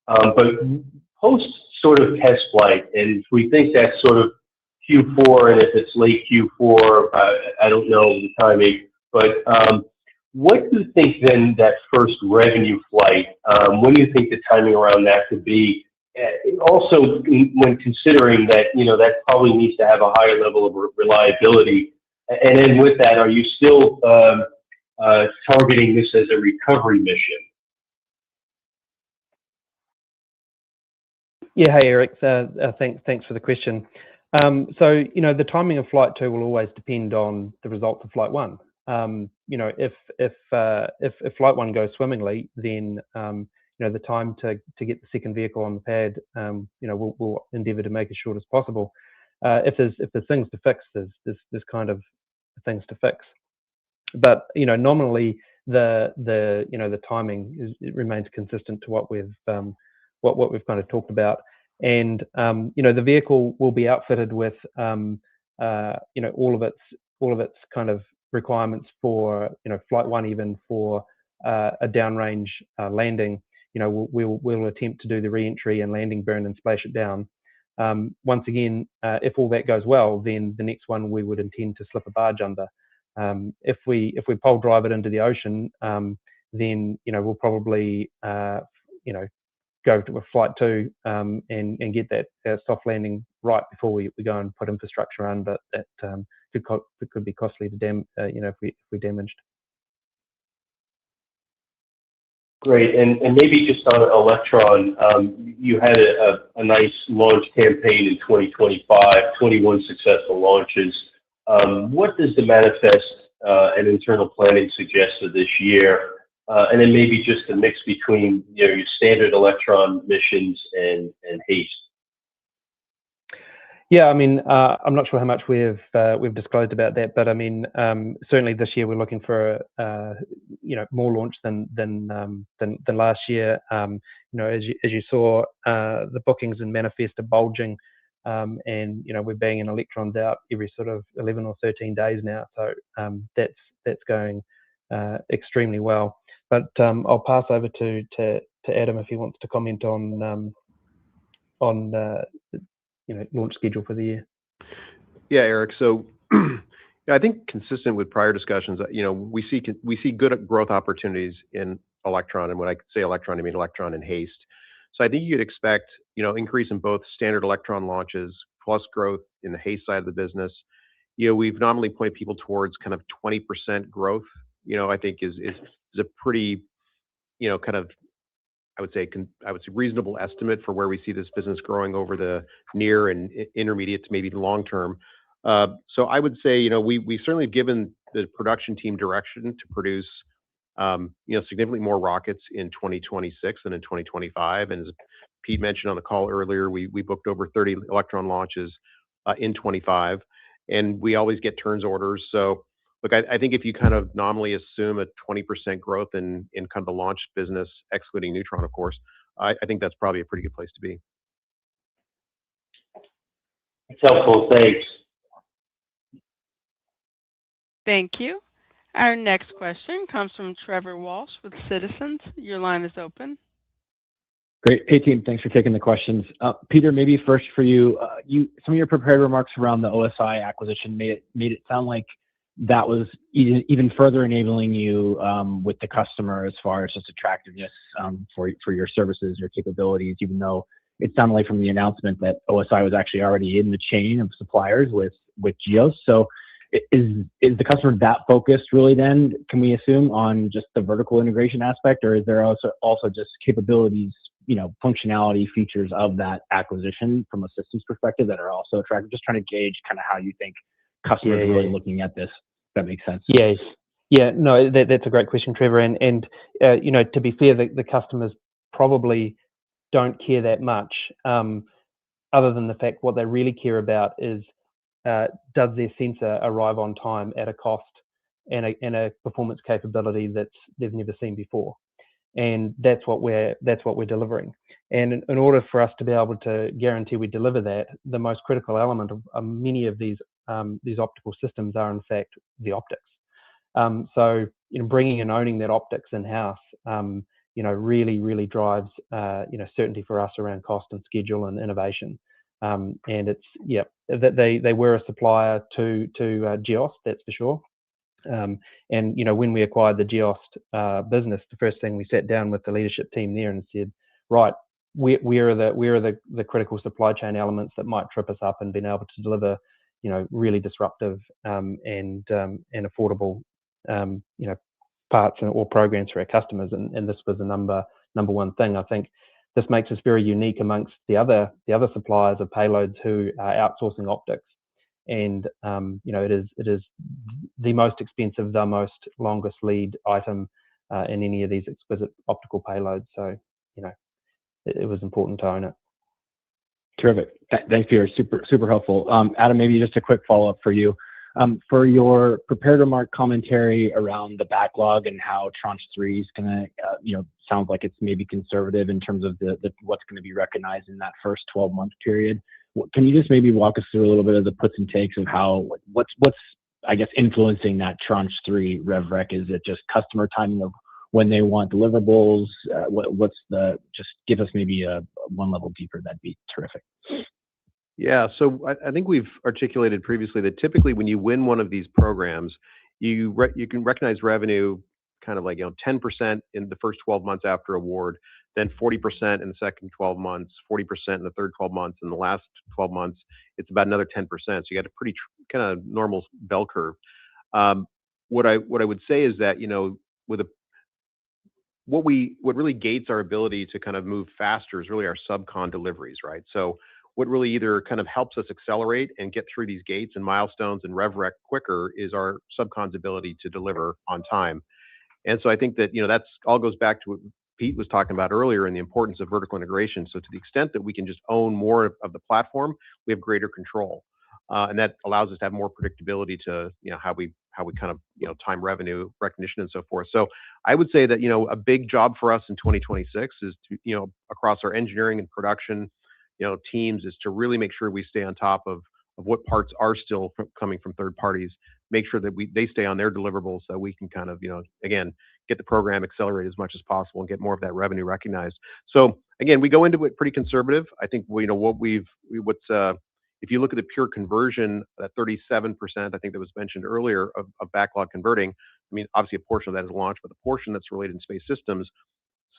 But post sort of test flight, and if we think that's sort of Q4, and if it's late Q4, I don't know the timing, but what do you think then that first revenue flight, when do you think the timing around that could be? Also, when considering that, that probably needs to have a higher level of reliability. And then with that, are you still targeting this as a recovery mission? Yeah, hey Eric, thanks for the question. So the timing of Flight 2 will always depend on the results of Flight 1. If Flight 1 goes swimmingly, then the time to get the second vehicle on the pad, we'll endeavour to make as short as possible. If there's things to fix, there's kind of things to fix. But nominally the timing remains consistent to what we've kind of talked about, and the vehicle will be outfitted with all of its kind of requirements for Flight 1, even for a downrange landing. We'll attempt to do the re-entry and landing burn and splash it down. Once again, if all that goes well, then the next one we would intend to slip a barge under. If we pole drive it into the ocean, then we'll probably go to a Flight 2 and get that soft landing right before we go and put infrastructure on, but that could be costly to if we damaged. Great, and maybe just on Electron, you had a nice launch campaign in 2025, 21 successful launches. What does the manifest and internal planning suggest for this year? And then maybe just a mix between your standard Electron missions and HASTE. Yeah, I mean, I'm not sure how much we've disclosed about that, but I mean, certainly this year we're looking for more launch than last year. As you saw, the bookings and manifest are bulging, and we're banging Electrons out every sort of 11 or 13 days now, so that's going extremely well. But I'll pass over to Adam if he wants to comment on launch schedule for the year. Yeah, Eric. So I think consistent with prior discussions, we see good growth opportunities in Electron, and when I say Electron, I mean Electron and HASTE. So I think you'd expect increase in both standard Electron launches plus growth in the HASTE side of the business. We've nominally pointed people towards kind of 20% growth. I think is a pretty kind of I would say reasonable estimate for where we see this business growing over the near and intermediate to maybe long term. So I would say we certainly have given the production team direction to produce significantly more rockets in 2026 than in 2025. And as Pete mentioned on the call earlier, we booked over 30 Electron launches in 25, and we always get turns orders. So look, I think if you kind of nominally assume a 20% growth in kind of the launch business, excluding Neutron, of course, I think that's probably a pretty good place to be. It's helpful. Thanks. Thank you. Our next question comes from Trevor Walsh with Citizens. Your line is open. Great. Hey, team. Thanks for taking the questions. Peter, maybe first for you, some of your prepared remarks around the OSI acquisition made it sound like that was even further enabling you with the customer as far as just attractiveness for your services, your capabilities, even though it sounded like from the announcement that OSI was actually already in the chain of suppliers with GEOS. So is the customer that focused really then, can we assume, on just the vertical integration aspect, or is there also just capabilities, functionality, features of that acquisition from a systems perspective that are also attractive? Just trying to gauge kind of how you think customers are really looking at this, if that makes sense. Yes. Yeah, no, that's a great question, Trevor. And to be fair, the customers probably don't care that much, other than the fact what they really care about is does their sensor arrive on time at a cost and a performance capability that they've never seen before. And that's what we're delivering. And in order for us to be able to guarantee we deliver that, the most critical element of many of these optical systems are in fact the optics. So bringing and owning that optics in house, really drives certainty for us around cost and schedule and innovation. And it's that they were a supplier to GEOS, that's for sure. And when we acquired the GEOS business, the first thing we sat down with the leadership team there and said, right, where are the critical supply chain elements that might trip us up, and being able to deliver really disruptive and affordable parts or programs for our customers. And this was the number one thing. I think this makes us very unique amongst the other suppliers of payloads who are outsourcing optics. And it is the most expensive, the most longest lead item in any of these exquisite optical payloads. So it was important to own it. Terrific. Thanks, Peter. Super helpful. Adam, maybe just a quick follow-up for you. For your prepared remark commentary around the backlog and how Tranche 3 is going to, sounds like it's maybe conservative in terms of the what's going to be recognized in that first 12-month period. Can you just maybe walk us through a little bit of the puts and takes of how what's I guess influencing that Tranche 3 rev rec? Is it just customer timing of when they want deliverables? Just give us maybe a one level deeper. That'd be terrific. Yeah, so I think we've articulated previously that typically when you win one of these programs, you can recognize revenue kind of like 10% in the first 12 months after award, then 40% in the second 12 months, 40% in the third 12 months, and the last 12 months it's about another 10%. So you got a pretty kind of normal bell curve. What I would say is that what really gates our ability to kind of move faster is really our subcon deliveries, right? So what really either kind of helps us accelerate and get through these gates and milestones and rev rec quicker is our subcon's ability to deliver on time. And so I think that that's all goes back to what Pete was talking about earlier and the importance of vertical integration. So to the extent that we can just own more of the platform, we have greater control, and that allows us to have more predictability to how we kind of time revenue recognition and so forth. So I would say that a big job for us in 2026 is to across our engineering and production teams is to really make sure we stay on top of what parts are still coming from third parties, make sure that they stay on their deliverables so we can kind of again get the program accelerated as much as possible and get more of that revenue recognized. So again, we go into it pretty conservative. I think if you look at the pure conversion, that 37%, I think that was mentioned earlier of backlog converting. I mean, obviously a portion of that is launched, but the portion that's related in space systems,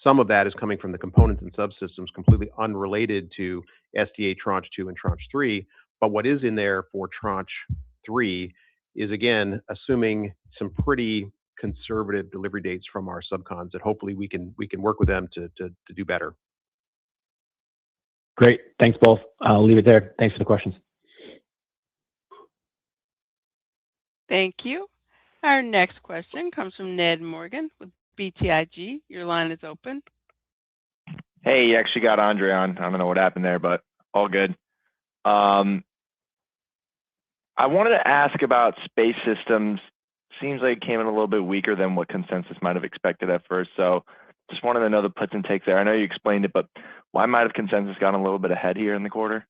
some of that is coming from the components and subsystems completely unrelated to SDA Tranche 2 and Tranche 3. But what is in there for Tranche 3 is, again, assuming some pretty conservative delivery dates from our subcons that hopefully we can work with them to do better. Great. Thanks, both. I'll leave it there. Thanks for the questions. Thank you. Our next question comes from Ned Morgan with BTIG. Your line is open. Hey, you actually got Andre on. I don't know what happened there, but all good. I wanted to ask about space systems. Seems like it came in a little bit weaker than what consensus might have expected at first. So just wanted to know the puts and takes there. I know you explained it, but why might have consensus gotten a little bit ahead here in the quarter?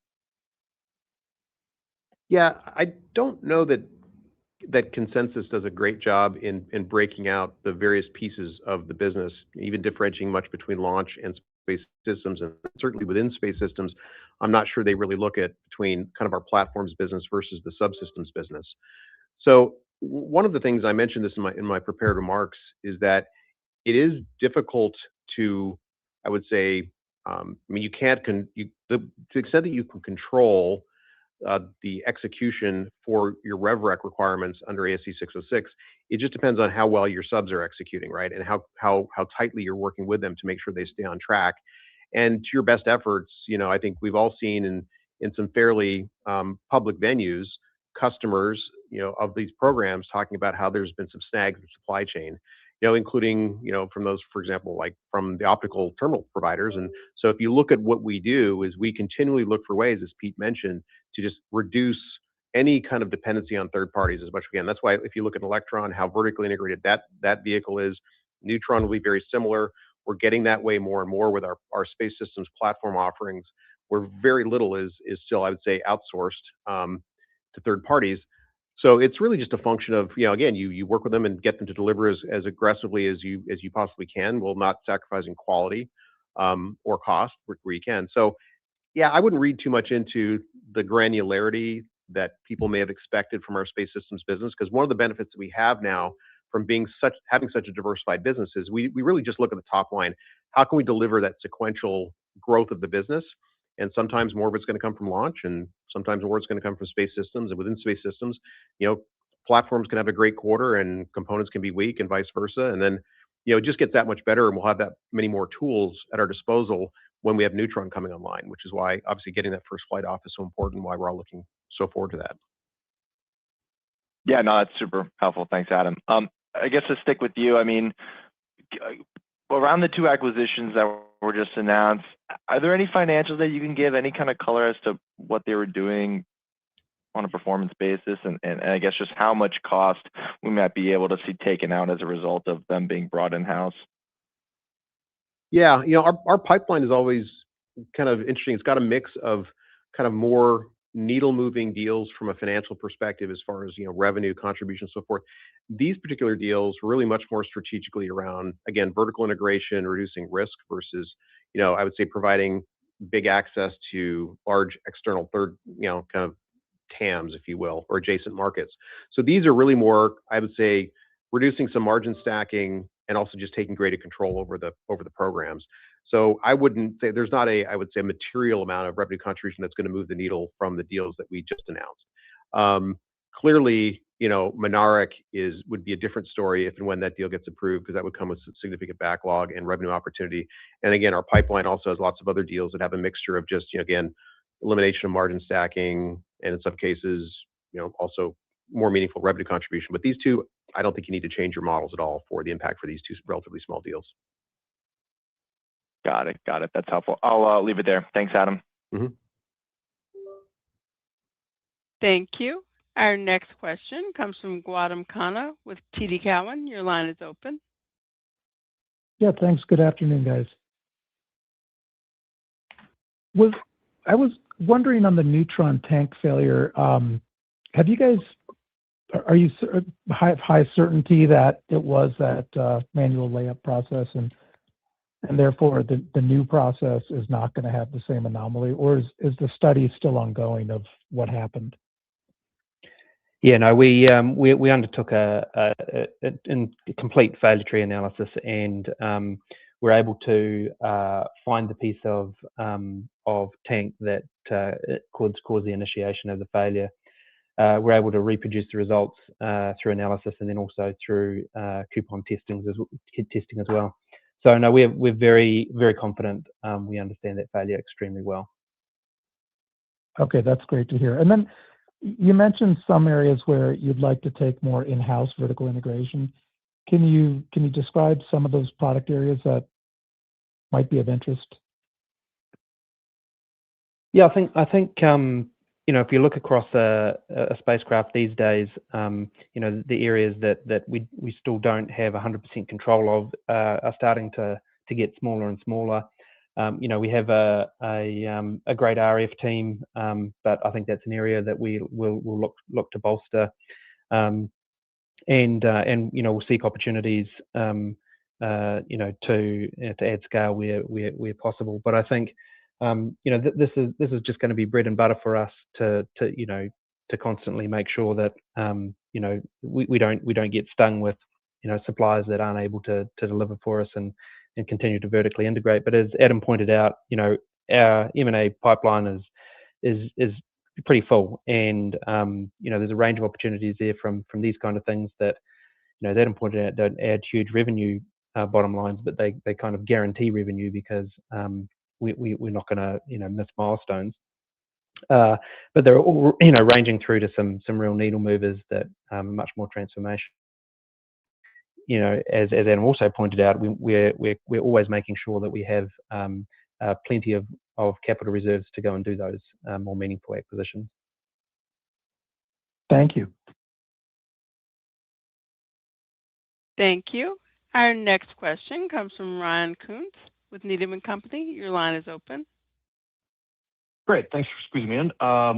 Yeah, I don't know that consensus does a great job in breaking out the various pieces of the business, even differentiating much between launch and space systems. And certainly within space systems, I'm not sure they really look at between kind of our platforms business versus the subsystems business. So one of the things I mentioned this in my prepared remarks is that it is difficult to, I would say, I mean, you can't, to the extent that you can control the execution for your RevRec requirements under ASC 606, it just depends on how well your subs are executing, right? And how tightly you're working with them to make sure they stay on track. And to your best efforts, I think we've all seen in some fairly public venues, customers, of these programs talking about how there's been some snags in the supply chain, including, from those, for example, like from the optical terminal providers. And so if you look at what we do is we continually look for ways, as Pete mentioned, to just reduce any kind of dependency on third parties as much as we can. That's why if you look at Electron, how vertically integrated that vehicle is, Neutron will be very similar. We're getting that way more and more with our space systems platform offerings, where very little is still, I would say, outsourced to third parties. So it's really just a function of, again, you work with them and get them to deliver as aggressively as you possibly can, while not sacrificing quality or cost where you can. So yeah, I wouldn't read too much into the granularity that people may have expected from our space systems business, because one of the benefits that we have now from having such a diversified business is we really just look at the top line. How can we deliver that sequential growth of the business? And sometimes more of it's going to come from launch, and sometimes more it's going to come from space systems. And within space systems, platforms can have a great quarter and components can be weak and vice versa. And then, it just gets that much better, and we'll have that many more tools at our disposal when we have Neutron coming online, which is why obviously getting that first flight off is so important, why we're all looking so forward to that. Yeah, no, that's super helpful. Thanks, Adam. I guess to stick with you, I mean, around the two acquisitions that were just announced, are there any financials that you can give, any kind of color as to what they were doing on a performance basis, and I guess just how much cost we might be able to see taken out as a result of them being brought in-house? Yeah, our pipeline is always kind of interesting. It's got a mix of kind of more needle-moving deals from a financial perspective as far as, revenue, contribution, so forth. These particular deals were really much more strategically around, again, vertical integration, reducing risk versus, I would say providing big access to large external third, kind of TAMs, if you will, or adjacent markets. So these are really more, I would say, reducing some margin stacking and also just taking greater control over the programs. So I wouldn't say there's not I would say, a material amount of revenue contribution that's going to move the needle from the deals that we just announced. Clearly, Mynaric would be a different story if and when that deal gets approved, because that would come with significant backlog and revenue opportunity. And again, our pipeline also has lots of other deals that have a mixture of just, again, elimination of margin stacking, and in some cases, also more meaningful revenue contribution. But these two, I don't think you need to change your models at all for the impact for these two relatively small deals. Got it. That's helpful. I'll leave it there. Thanks, Adam. Mm-hmm. Thank you. Our next question comes from Gautam Khanna with TD Cowen. Your line is open. Yeah, thanks. Good afternoon, guys. I was wondering on the Neutron tank failure, have you guys, are you have high certainty that it was that manual layup process, and therefore the new process is not going to have the same anomaly, or is the study still ongoing of what happened? Yeah, no, we undertook a complete failure tree analysis, and we're able to find the piece of tank that caused the initiation of the failure. We're able to reproduce the results through analysis and then also through coupon testing as well. So no, we're very, very confident. We understand that failure extremely well. Okay, that's great to hear. And then you mentioned some areas where you'd like to take more in-house vertical integration. can you describe some of those product areas that might be of interest? Yeah, I think if you look across a spacecraft these days, the areas that we still don't have 100% control of are starting to get smaller and smaller. We have a great RF team, but I think that's an area that we will look to bolster, and we'll seek opportunities, to add scale where possible. But I think this is just going to be bread and butter for us to constantly make sure that we don't get stung with suppliers that aren't able to deliver for us and continue to vertically integrate. But as Adam pointed out, our M&A pipeline is pretty full, and there's a range of opportunities there from these kind of things that Adam pointed out don't add huge revenue bottom lines, but they kind of guarantee revenue because we're not going to miss milestones. But they're all ranging through to some real needle movers that are much more transformational. As Adam also pointed out, we're always making sure that we have plenty of capital reserves to go and do those more meaningful acquisitions. Thank you. Thank you. Our next question comes from Ryan Koontz with Needham & Company. Your line is open. Great. Thanks for squeezing me in. I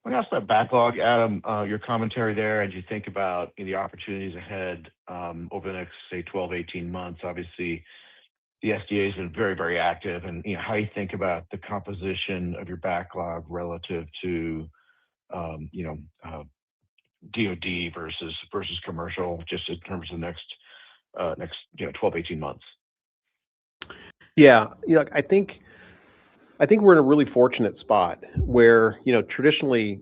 want to ask about backlog, Adam, your commentary there as you think about the opportunities ahead over the next, say, 12, 18 months. Obviously, the SDA has been very, very active, and how you think about the composition of your backlog relative to DoD versus commercial, just in terms of the next 12, 18 months. Yeah, I think we're in a really fortunate spot where, traditionally,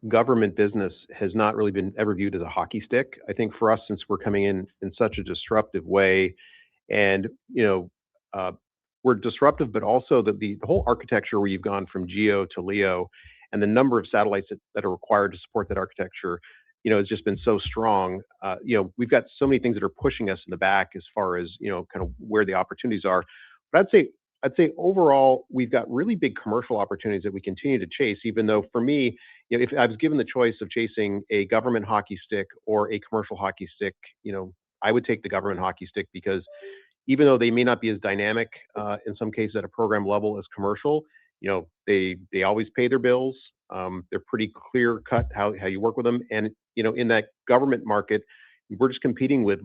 government business has not really been ever viewed as a hockey stick. I think for us, since we're coming in such a disruptive way, and we're disruptive, but also the whole architecture where you've gone from GEO to LEO, and the number of satellites that are required to support that architecture, has just been so strong. We've got so many things that are pushing us in the back as far as kind of where the opportunities are. But I'd say overall, we've got really big commercial opportunities that we continue to chase, even though for me, if I was given the choice of chasing a government hockey stick or a commercial hockey stick, I would take the government hockey stick, because even though they may not be as dynamic in some cases at a program level as commercial, they always pay their bills. They're pretty clear cut how you work with them. And, in that government market, we're just competing with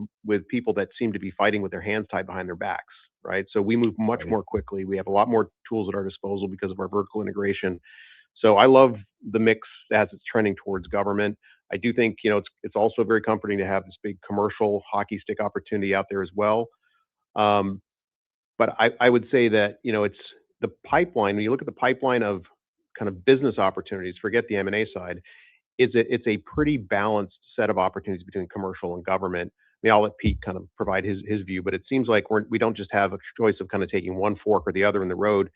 people that seem to be fighting with their hands tied behind their backs. Right. So we move much more quickly. We have a lot more tools at our disposal because of our vertical integration. So I love the mix as it's trending towards government. I do think, it's also very comforting to have this big commercial hockey stick opportunity out there as well. But I would say that, it's the pipeline. When you look at the pipeline of kind of business opportunities, forget the M&A side, it's a pretty balanced set of opportunities between commercial and government. I'll let Pete kind of provide his view, but it seems like we don't just have a choice of kind of taking one fork or the other in the road,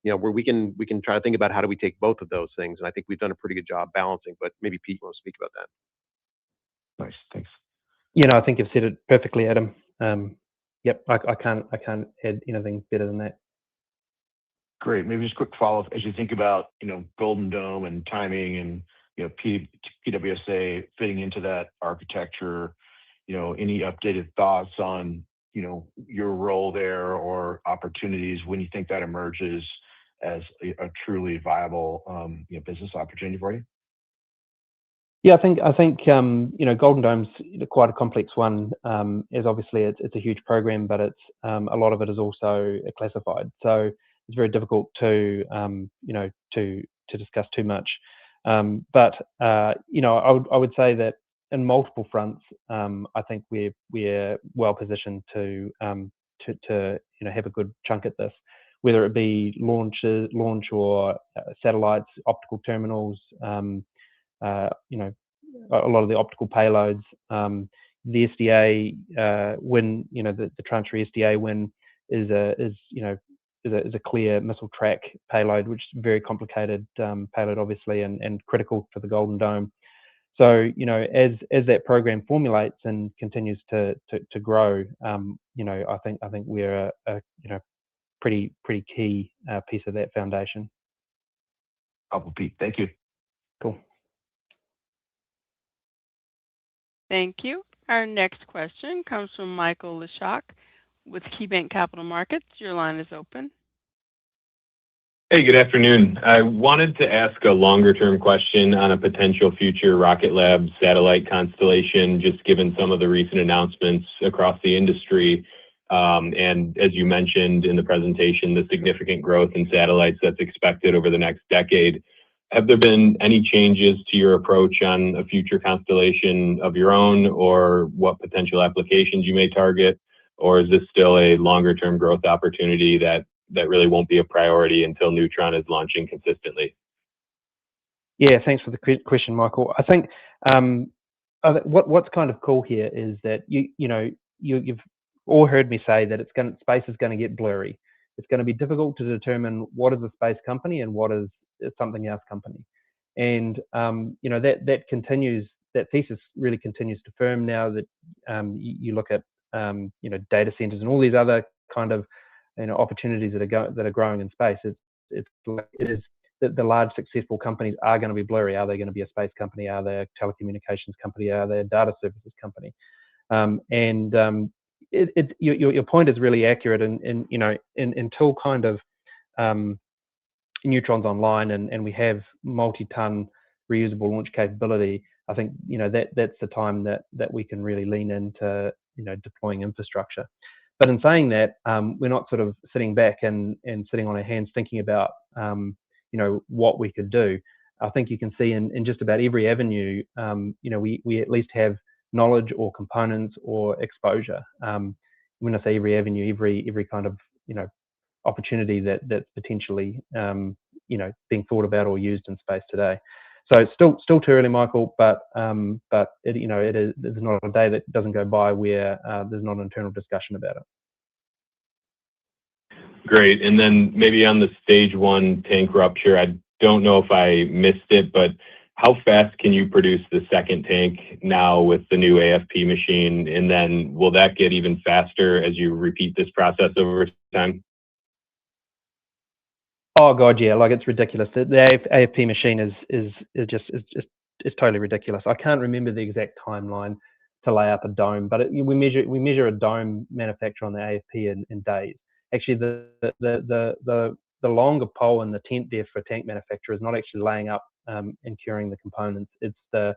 where we can try to think about how do we take both of those things. And I think we've done a pretty good job balancing, but maybe Pete wants to speak about that. Nice. Thanks. I think you've said it perfectly, Adam. Yep. I can't add anything better than that. Great. Maybe just a quick follow-up. As you think about, Golden Dome and timing and, PWSA fitting into that architecture, any updated thoughts on, your role there or opportunities when you think that emerges as a truly viable, business opportunity for you? Yeah, I think Golden Dome's quite a complex one. As obviously it's a huge program, but it's a lot of it is also classified, so it's very difficult to discuss too much. But I would say that in multiple fronts, I think we're well positioned to have a good chunk at this, whether it be launch or satellites, optical terminals, a lot of the optical payloads. The SDA win, the Tranche SDA win is a clear missile track payload, which is a very complicated payload, obviously, and critical for the Golden Dome. So, as that program formulates and continues to grow, I think we're a pretty key piece of that foundation. Helpful, Pete. Thank you. Cool. Thank you. Our next question comes from Michael Leshock with KeyBanc Capital Markets. Your line is open. Hey, good afternoon. I wanted to ask a longer-term question on a potential future Rocket Lab satellite constellation, just given some of the recent announcements across the industry. And as you mentioned in the presentation, the significant growth in satellites that's expected over the next decade. Have there been any changes to your approach on a future constellation of your own, or what potential applications you may target? Or is this still a longer-term growth opportunity that really won't be a priority until Neutron is launching consistently? Yeah, thanks for the question, Michael. I think what's kind of cool here is that you've all heard me say that space is going to get blurry. It's going to be difficult to determine what is a space company and what is something else company. And that continues. That thesis really continues to firm now that you look at data centers and all these other kind of opportunities that are growing in space. It is that the large successful companies are going to be blurry. Are they going to be a space company? Are they a telecommunications company? Are they a data services company? Your point is really accurate. Until kind of Neutron's online and we have multi-ton reusable launch capability, I think that's the time that we can really lean into deploying infrastructure. But in saying that, we're not sort of sitting back and sitting on our hands thinking about what we could do. I think you can see in just about every avenue, we at least have knowledge or components or exposure. When I say every avenue, every kind of opportunity that's potentially being thought about or used in space today. So it's still too early, Michael, but there's not a day that doesn't go by where there's not an internal discussion about it. Great. And then maybe on the stage 1 tank rupture, I don't know if I missed it, but how fast can you produce the second tank now with the new AFP machine? And then will that get even faster as you repeat this process over time? Oh God, yeah, like it's ridiculous. The AFP machine is just totally ridiculous. I can't remember the exact timeline to lay up a dome, but we measure a dome manufacture on the AFP in days. Actually, the longer pole in the tent there for tank manufacture is not actually laying up and curing the components. It's the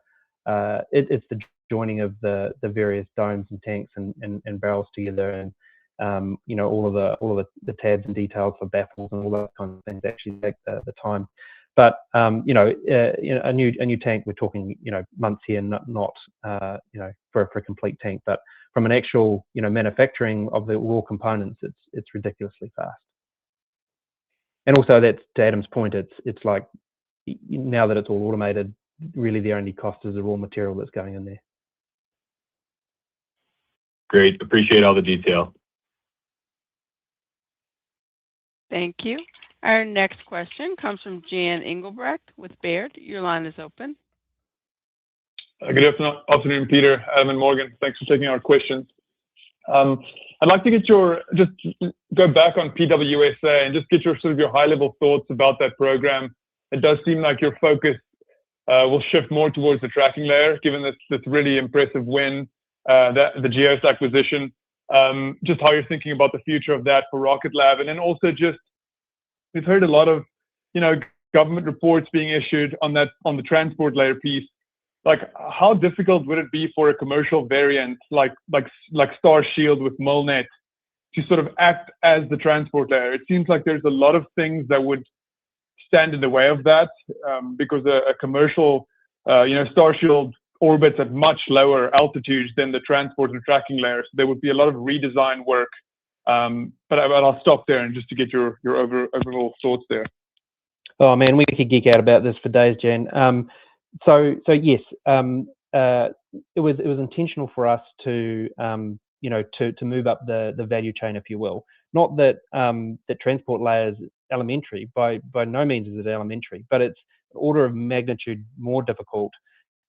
joining of the various domes and tanks and barrels together, and all of the tabs and details for baffles and all that kind of things actually take the time. But a new tank, we're talking months here, not for a complete tank. But from an actual manufacturing of the raw components, it's ridiculously fast. And also, that's to Adam's point. It's like now that it's all automated, really the only cost is the raw material that's going in there. Great. Appreciate all the detail. Thank you. Our next question comes from Jan Engelbrecht with Baird. Your line is open. Good afternoon, Peter, Adam, and Morgan. Thanks for taking our questions. I'd like to just go back on PWSA and just get your high-level thoughts about that program. It does seem like your focus will shift more towards the tracking layer, given this really impressive win, the GEOS acquisition. Just how you're thinking about the future of that for Rocket Lab, and then also we've heard a lot of government reports being issued on the transport layer piece. Like, how difficult would it be for a commercial variant like Star Shield with MolNet to sort of act as the transport layer? It seems like there's a lot of things that would stand in the way of that, because a commercial Star Shield orbits at much lower altitudes than the transport and tracking layers. There would be a lot of redesign work. But I'll stop there and just to get your overall thoughts there. Oh man, we could geek out about this for days, Jan. So yes, it was intentional for us to move up the value chain, if you will. Not that the transport layer is elementary. By no means is it elementary, but it's an order of magnitude more difficult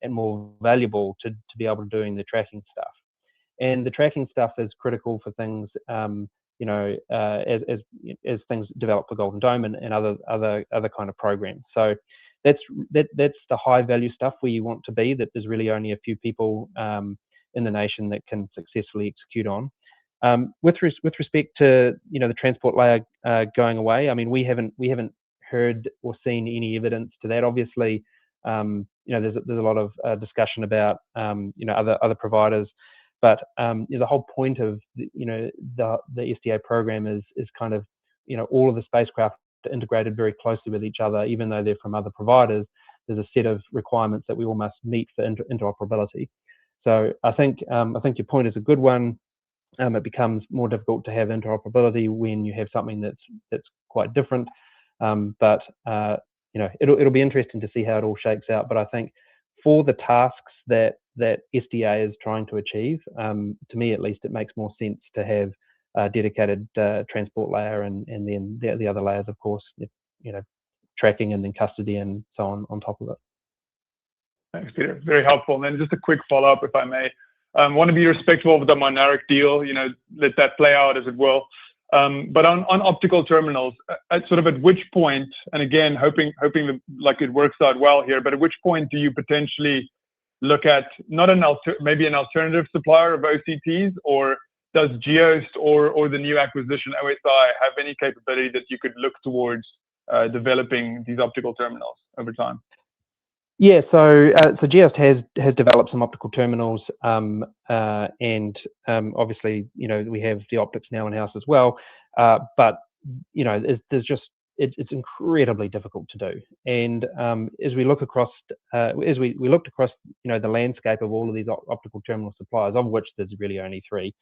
more valuable to be able to doing the tracking stuff. And the tracking stuff is critical for things, as things develop for Golden Dome and other kind of programs. So that's the high value stuff where you want to be, that there's really only a few people in the nation that can successfully execute on. With respect to the transport layer going away, I mean, we haven't heard or seen any evidence to that. Obviously, there's a lot of discussion about other providers, but the whole point of the SDA program is kind of all of the spacecraft are integrated very closely with each other, even though they're from other providers. There's a set of requirements that we all must meet for interoperability. So I think your point is a good one. It becomes more difficult to have interoperability when you have something that's quite different. But it'll be interesting to see how it all shakes out. But I think for the tasks that SDA is trying to achieve, to me at least, it makes more sense to have a dedicated transport layer, and then the other layers, of course, tracking and then custody and so on top of it. Thanks, Peter. Very helpful. And then just a quick follow-up, if I may. Want to be respectful of the Mynaric deal, let that play out as it will. But on optical terminals, at which point, and again, hoping that, it works out well here, but at which point do you potentially look at not maybe an alternative supplier of OCTs, or does GEOST or the new acquisition OSI have any capability that you could look towards developing these optical terminals over time? Yeah, so GEOST has developed some optical terminals, and obviously, we have the optics now in house as well. But it's incredibly difficult to do. And as we look across, we looked across, the landscape of all of these optical terminal suppliers, of which there's really only three.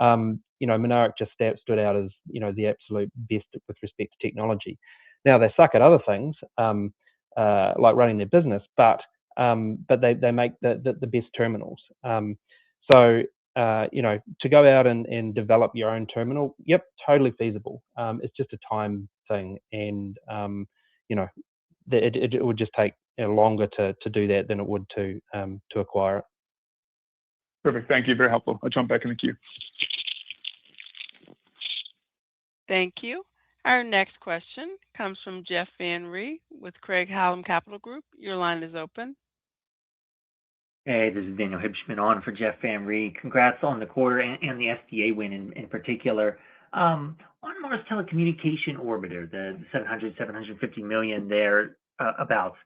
Mynaric just stood out as the absolute best with respect to technology. Now they suck at other things, like running their business, but they make the best terminals. So to go out and develop your own terminal, yep, totally feasible. It's just a time thing, and it would just take longer to do that than it would to acquire it. Perfect. Thank you. Very helpful. I'll jump back in the queue. Thank you. Our next question comes from Jeff Van Rhee with Craig-Hallum Capital Group. Your line is open. Hey, this is Daniel Hibschman on for Jeff Van Rhee. Congrats on the quarter and the SDA win in particular. On Mars Telecommunication Orbiter, the 750 million there about.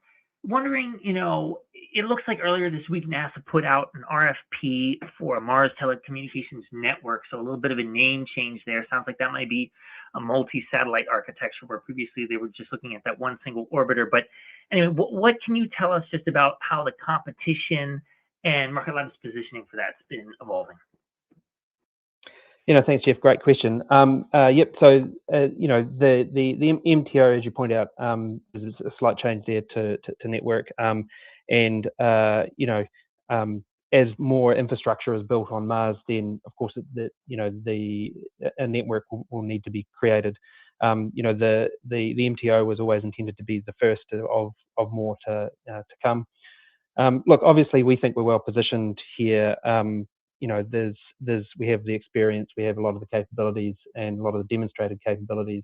Wondering, it looks like earlier this week NASA put out an RFP for a Mars Telecommunications Network, so a little bit of a name change there. Sounds like that might be a multi-satellite architecture, where previously they were just looking at that one single orbiter. But anyway, what can you tell us just about how the competition and Rocket Lab's positioning for that's been evolving? Thanks, Jeff. Great question. Yep. So, the MTO, as you point out, there's a slight change there to network. As more infrastructure is built on Mars, then of course a network will need to be created. The MTO was always intended to be the first of more to come. Look, obviously we think we're well positioned here. We have the experience, we have a lot of the capabilities and a lot of the demonstrated capabilities.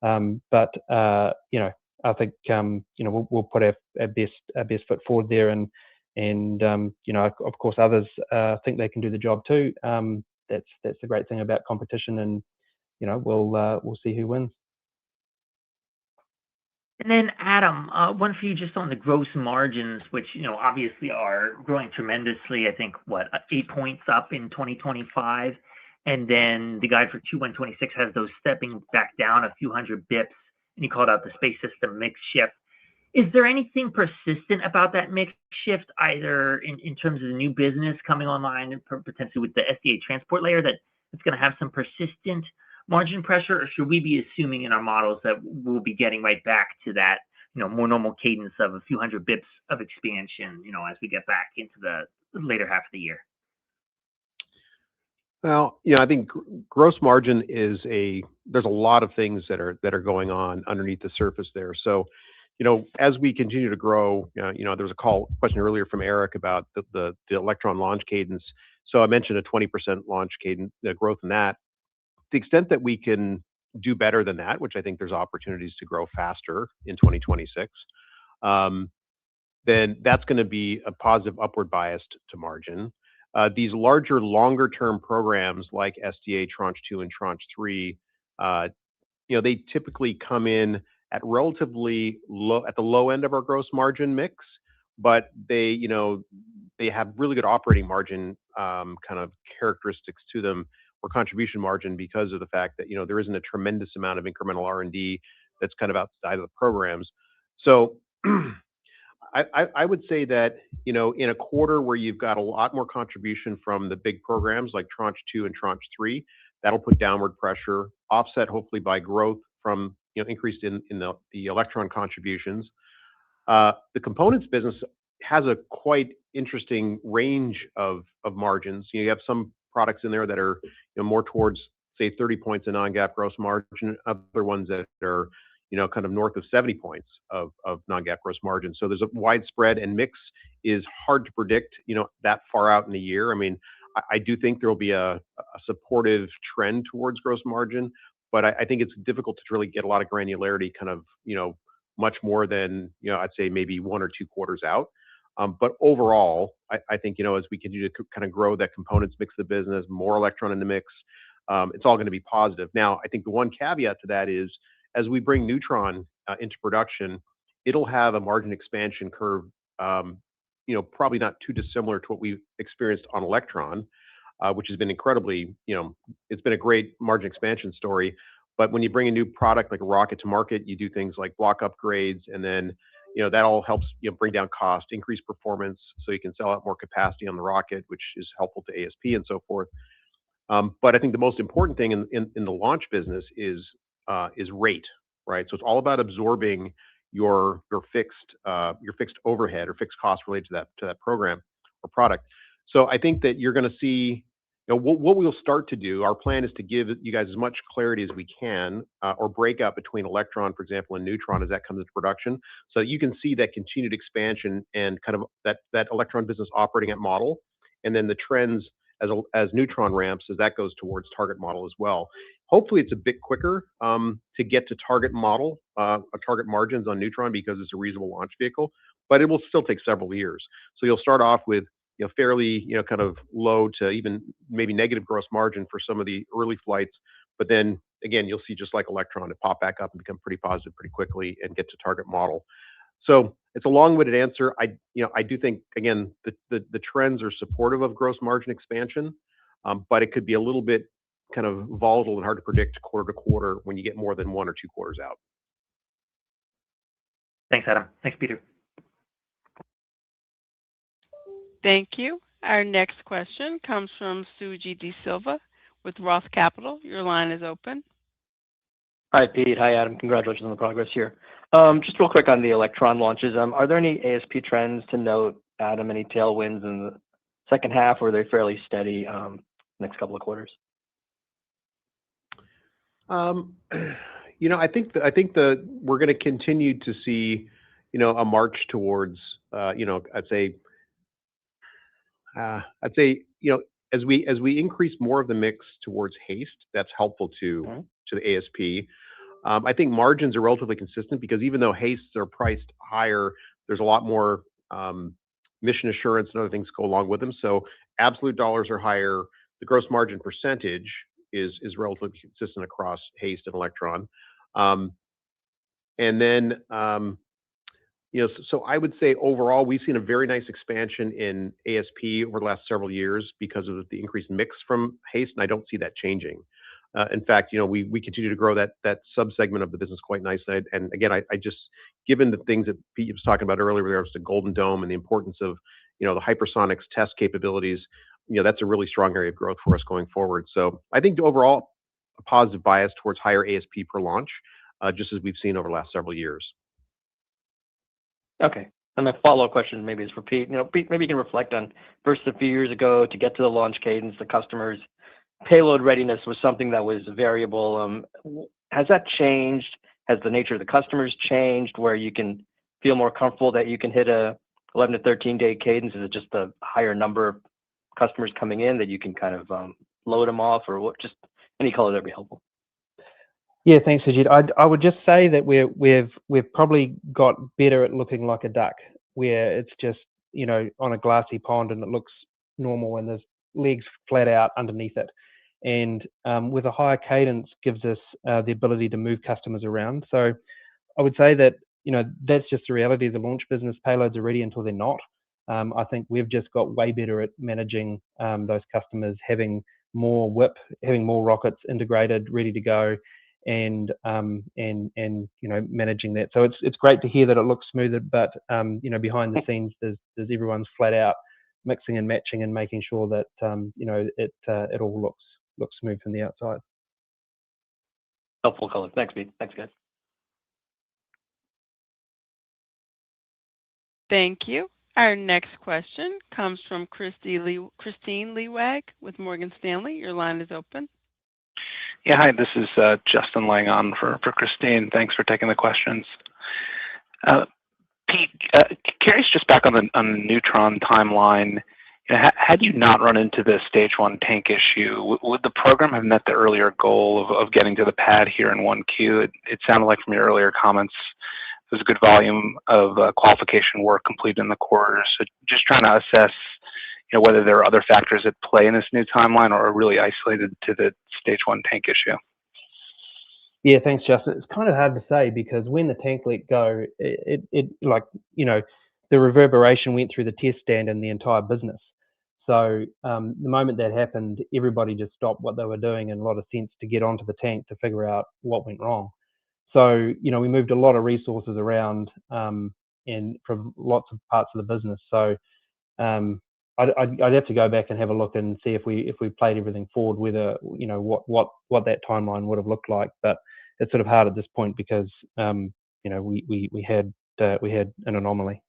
But I think we'll put our best foot forward there, and of course others think they can do the job too. That's the great thing about competition, and we'll see who wins. And then Adam, one for you just on the gross margins, which obviously are growing tremendously. I think 8 points up in 2025, and then the guide for Q1 26 has those stepping back down a few hundred bips. And you called out the space system mix shift. Is there anything persistent about that mix shift, either in terms of the new business coming online and potentially with the SDA transport layer, that it's going to have some persistent margin pressure, or should we be assuming in our models that we'll be getting right back to that, more normal cadence of a few hundred bips of expansion, as we get back into the later half of the year? Well, I think gross margin there's a lot of things that are going on underneath the surface there. So, as we continue to grow, there was a question earlier from Eric about the Electron launch cadence. So I mentioned a 20% launch cadence growth in that. To the extent that we can do better than that, which I think there's opportunities to grow faster in 2026, then that's going to be a positive upward bias to margin. These larger, longer-term programs like SDA Tranche 2 and Tranche 3, they typically come in at relatively low, at the low end of our gross margin mix, but they have really good operating margin kind of characteristics to them, or contribution margin, because of the fact that there isn't a tremendous amount of incremental R&D that's kind of outside of the programs. So I would say that in a quarter where you've got a lot more contribution from the big programs like Tranche 2 and Tranche 3, that'll put downward pressure, offset hopefully by growth from increased in the Electron contributions. The components business has a quite interesting range of margins. You have some products in there that are more towards, say, 30 points in non-GAAP gross margin, other ones that are kind of north of 70 points of non-GAAP gross margin. So there's a wide spread, and mix is hard to predict that far out in the year. I mean, I do think there will be a supportive trend towards gross margin, but I think it's difficult to really get a lot of granularity kind of much more than I'd say maybe 1 or 2 quarters out. But overall, I think as we continue to kind of grow that components mix of the business, more Electron in the mix, it's all going to be positive. Now, I think the one caveat to that is, as we bring Neutron into production, it'll have a margin expansion curve, probably not too dissimilar to what we've experienced on Electron, which has been incredibly, it's been a great margin expansion story. But when you bring a new product like a rocket to market, you do things like block upgrades, and then that all helps bring down cost, increase performance, so you can sell out more capacity on the rocket, which is helpful to ASP and so forth. But I think the most important thing in the launch business is rate, right? So it's all about absorbing your fixed overhead or fixed cost related to that program or product. So I think that you're going to see what we'll start to do. Our plan is to give you guys as much clarity as we can, or break out between Electron, for example, and Neutron as that comes into production, so you can see that continued expansion and kind of that Electron business operating at model, and then the trends as Neutron ramps, as that goes towards target model as well. Hopefully, it's a bit quicker to get to target model, target margins on Neutron, because it's a reasonable launch vehicle, but it will still take several years. So you'll start off with fairly kind of low to even maybe negative gross margin for some of the early flights, but then again you'll see, just like Electron, it pop back up and become pretty positive pretty quickly and get to target model. So it's a long-winded answer. I do think, again, the trends are supportive of gross margin expansion, but it could be a little bit kind of volatile and hard to predict quarter to quarter when you get more than 1 or 2 quarters out. Thanks, Adam. Thanks, Peter. Thank you. Our next question comes from Suji Desilva with Roth Capital. Your line is open. Hi, Pete. Hi, Adam. Congratulations on the progress here. Just real quick on the Electron launches. Are there any ASP trends to note, Adam? Any tailwinds in the second half, or are they fairly steady next couple of quarters? I think we're going to continue to see a march towards I'd say as we increase more of the mix towards HASTE, that's helpful to the ASP. I think margins are relatively consistent, because even though HASTEs are priced higher, there's a lot more mission assurance and other things go along with them. So absolute dollars are higher. The gross margin percentage is relatively consistent across HASTE and Electron. And then so I would say overall, we've seen a very nice expansion in ASP over the last several years because of the increased mix from HASTE, and I don't see that changing. In fact, we continue to grow that subsegment of the business quite nicely. And again, I just, given the things that Pete was talking about earlier, regards to Golden Dome and the importance of the hypersonics test capabilities, that's a really strong area of growth for us going forward. So I think overall, a positive bias towards higher ASP per launch, just as we've seen over the last several years. Okay. And my follow-up question maybe is for Pete. Pete, maybe you can reflect on versus a few years ago, to get to the launch cadence, the customers' payload readiness was something that was variable. Has that changed? Has the nature of the customers changed where you can feel more comfortable that you can hit a 11 to 13-day cadence? Is it just a higher number of customers coming in that you can kind of load them off, or what? Just any color that'd be helpful. Yeah, thanks, Ajit. I would just say that we've probably got better at looking like a duck, where it's just, you know, on a glassy pond and it looks normal and there's legs flat out underneath it. And with a higher cadence gives us the ability to move customers around. So I would say that, you know, that's just the reality of the launch business. Payloads are ready until they're not. I think we've just got way better at managing those customers, having more whip, having more rockets integrated, ready to go, and you know, managing that. So it's great to hear that it looks smoother, but you know, behind the scenes, there's everyone's flat out mixing and matching and making sure that you know, it all looks smooth from the outside. Helpful color. Thanks, Pete. Thanks, guys. Thank you. Our next question comes from Kristine Liwag with Morgan Stanley. Your line is open. Yeah, hi, this is Justin Lang on for Christine. Thanks for taking the questions. Pete, curious just back on the Neutron timeline. You know, had you not run into the stage 1 tank issue, would the program have met the earlier goal of getting to the pad here in 1Q? It sounded like from your earlier comments, there's a good volume of qualification work completed in the quarter. So just trying to assess, you know, whether there are other factors at play in this new timeline or are really isolated to the stage 1 tank issue. Yeah, thanks, Justin. It's kind of hard to say because when the tank let go, it like, you know, the reverberation went through the test stand and the entire business. So the moment that happened, everybody just stopped what they were doing in a lot of sense to get onto the tank to figure out what went wrong. So, you know, we moved a lot of resources around and from lots of parts of the business. So I'd have to go back and have a look and see if we played everything forward, whether, you know, what that timeline would have looked like. But it's sort of hard at this point because you know, we had an anomaly.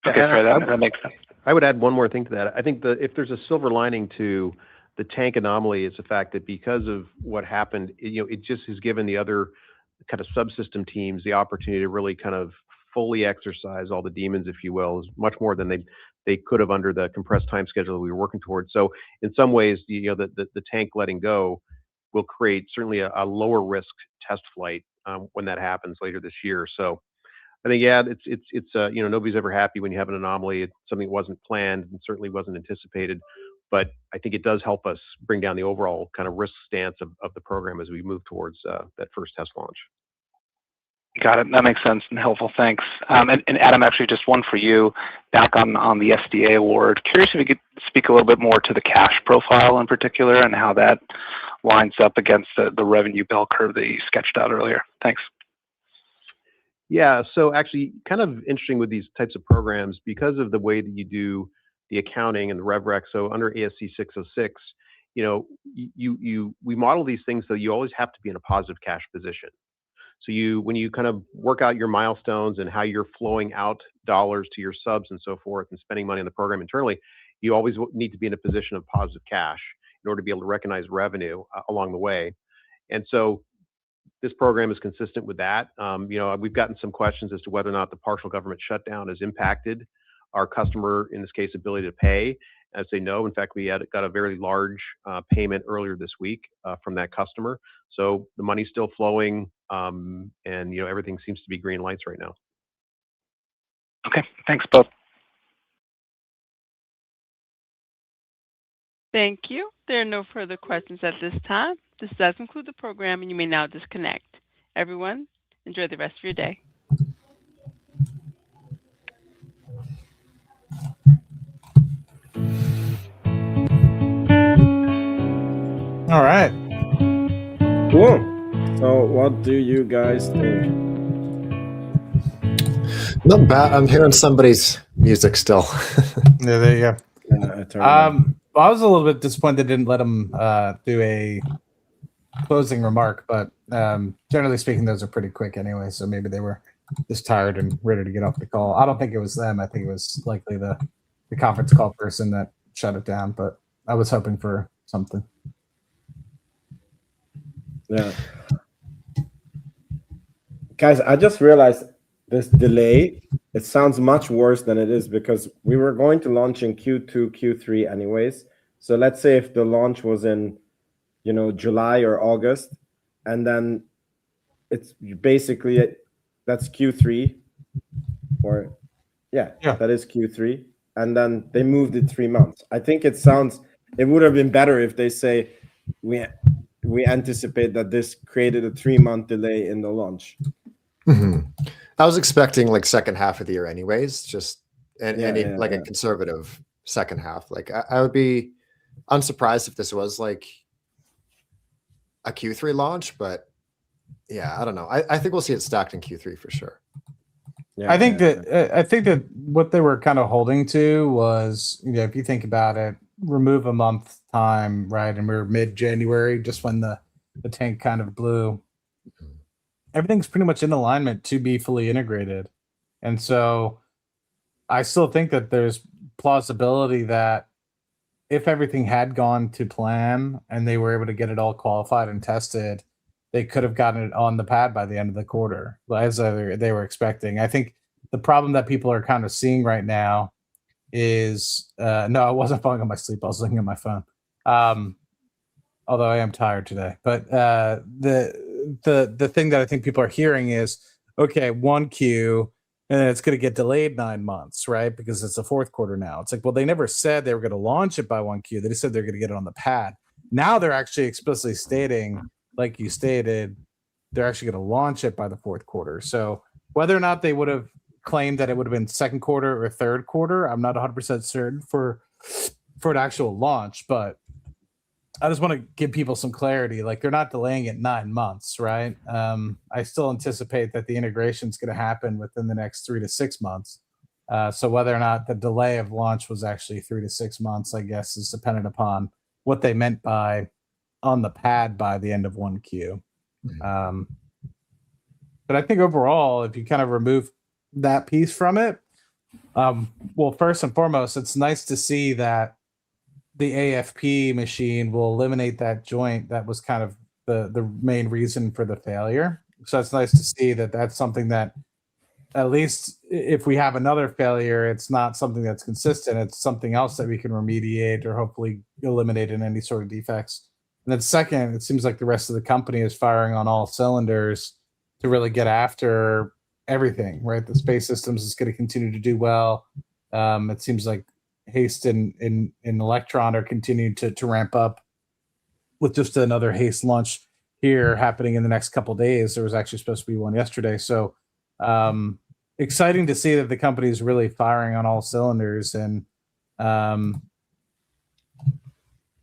Okay, fair. That makes sense. I would add one more thing to that. I think if there's a silver lining to the tank anomaly, is the fact that because of what happened, you know, it just has given the other kind of subsystem teams the opportunity to really kind of fully exercise all the demons, if you will, is much more than they could have under the compressed time schedule that we were working towards. So in some ways, you know, the tank letting go will create certainly a lower risk test flight when that happens later this year. So I think, yeah, it's you know, nobody's ever happy when you have an anomaly. It's something that wasn't planned and certainly wasn't anticipated. But I think it does help us bring down the overall kind of risk stance of the program as we move towards that first test launch. Got it. That makes sense and helpful. Thanks. And Adam, actually, just one for you. Back on the SDA award. Curious if you could speak a little bit more to the cash profile in particular and how that lines up against the revenue bell curve that you sketched out earlier. Thanks. Yeah. So actually, kind of interesting with these types of programs because of the way that you do the accounting and the rev rec. So under ASC 606, you know, we model these things so you always have to be in a positive cash position. So when you kind of work out your milestones and how you're flowing out dollars to your subs and so forth and spending money on the program internally, you always need to be in a position of positive cash in order to be able to recognize revenue along the way. And so this program is consistent with that. You know, we've gotten some questions as to whether or not the partial government shutdown has impacted our customer, in this case, ability to pay. I'd say no. In fact, we got a very large payment earlier this week from that customer. So the money's still flowing, and you know, everything seems to be green lights right now. Okay, thanks both. Thank you. There are no further questions at this time. This does conclude the program, and you may now disconnect. Everyone, enjoy the rest of your day. All right. Cool. So what do you guys think? Not bad. I'm hearing somebody's music still. Yeah, there you go. Well, I was a little bit disappointed they didn't let him do a closing remark, but generally speaking, those are pretty quick anyway. So maybe they were just tired and ready to get off the call. I don't think it was them. I think it was likely the conference call person that shut it down. But I was hoping for something. Yeah. Guys, I just realized this delay, it sounds much worse than it is because we were going to launch in Q2, Q3 anyways. So let's say if the launch was in, July or August, and then it's basically that's Q3, or that is Q3, and then they moved it 3 months. I think it would have been better if they say we anticipate that this created a 3-month delay in the launch. I was expecting like second half of the year anyways, just a conservative second half. Like I would be unsurprised if this was like a Q3 launch, but yeah, I don't know. I think we'll see it stacked in Q3 for sure. Yeah, I think that what they were kind of holding to was, if you think about it, remove a month time, right? And we're mid-January, just when the tank kind of blew. Everything's pretty much in alignment to be fully integrated. And so I still think that there's plausibility that if everything had gone to plan and they were able to get it all qualified and tested, they could have gotten it on the pad by the end of the quarter, as they were expecting. I think the problem that people are kind of seeing right now is, no, I wasn't falling on my sleep. I was looking at my phone. Although I am tired today. But the thing that I think people are hearing is, okay, 1Q, and then it's going to get delayed 9 months, right? Because it's the fourth quarter now. It's like, well, they never said they were going to launch it by 1Q. They just said they're going to get it on the pad. Now they're actually explicitly stating, like you stated, they're actually going to launch it by the fourth quarter. So whether or not they would have claimed that it would have been second quarter or third quarter, I'm not 100% certain for an actual launch, but I just want to give people some clarity. Like, they're not delaying it 9 months, right? I still anticipate that the integration is going to happen within the next 3 to 6 months. So whether or not the delay of launch was actually 3 to 6 months, I guess, is dependent upon what they meant by on the pad by the end of 1Q. But I think overall, if you kind of remove that piece from it, well, first and foremost, it's nice to see that the AFP machine will eliminate that joint that was kind of the main reason for the failure. So it's nice to see that that's something that, at least if we have another failure, it's not something that's consistent. It's something else that we can remediate or hopefully eliminate in any sort of defects. And then second, it seems like the rest of the company is firing on all cylinders to really get after everything, right? The space systems is going to continue to do well. It seems like Haste and Electron are continuing to ramp up with just another Haste launch here happening in the next couple of days. There was actually supposed to be one yesterday. So exciting to see that the company is really firing on all cylinders, and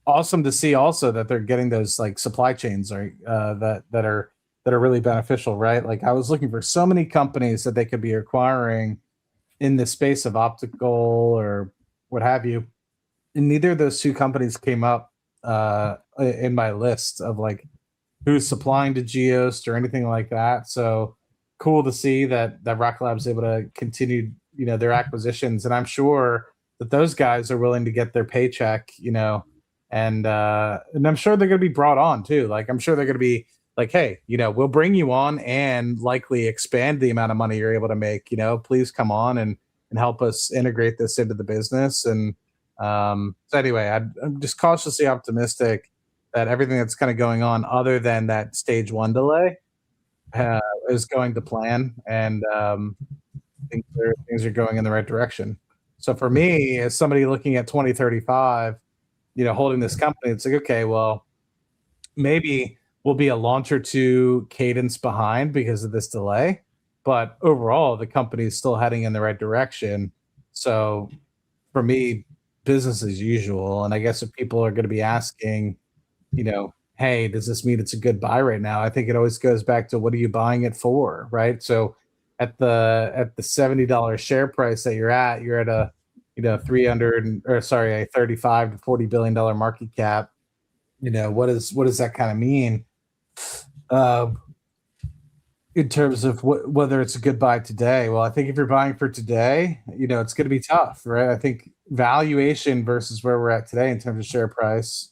awesome to see also that they're getting those like supply chains, right? That are really beneficial, right? Like, I was looking for so many companies that they could be acquiring in the space of optical or what have you, and neither of those two companies came up in my list of like who's supplying to Geost or anything like that. So cool to see that Rocket Lab's able to continue, their acquisitions, and I'm sure that those guys are willing to get their paycheck, and I'm sure they're going to be brought on too. Like, I'm sure they're going to be like, hey, we'll bring you on and likely expand the amount of money you're able to make. Please come on and help us integrate this into the business. And so anyway, I'm just cautiously optimistic that everything that's kind of going on, other than that stage 1 delay, is going to plan, and things are going in the right direction. So for me, as somebody looking at 2035, holding this company, it's like, okay, well, maybe we'll be a launch or two cadence behind because of this delay, but overall, the company is still heading in the right direction. So for me, business as usual. And I guess if people are going to be asking, hey, does this mean it's a good buy right now? I think it always goes back to, what are you buying it for, right? So at the $70 share price that you're at a a 35 to $40 billion market cap. What does that kind of mean in terms of whether it's a good buy today? Well, I think if you're buying for today, it's going to be tough, right? I think valuation versus where we're at today in terms of share price,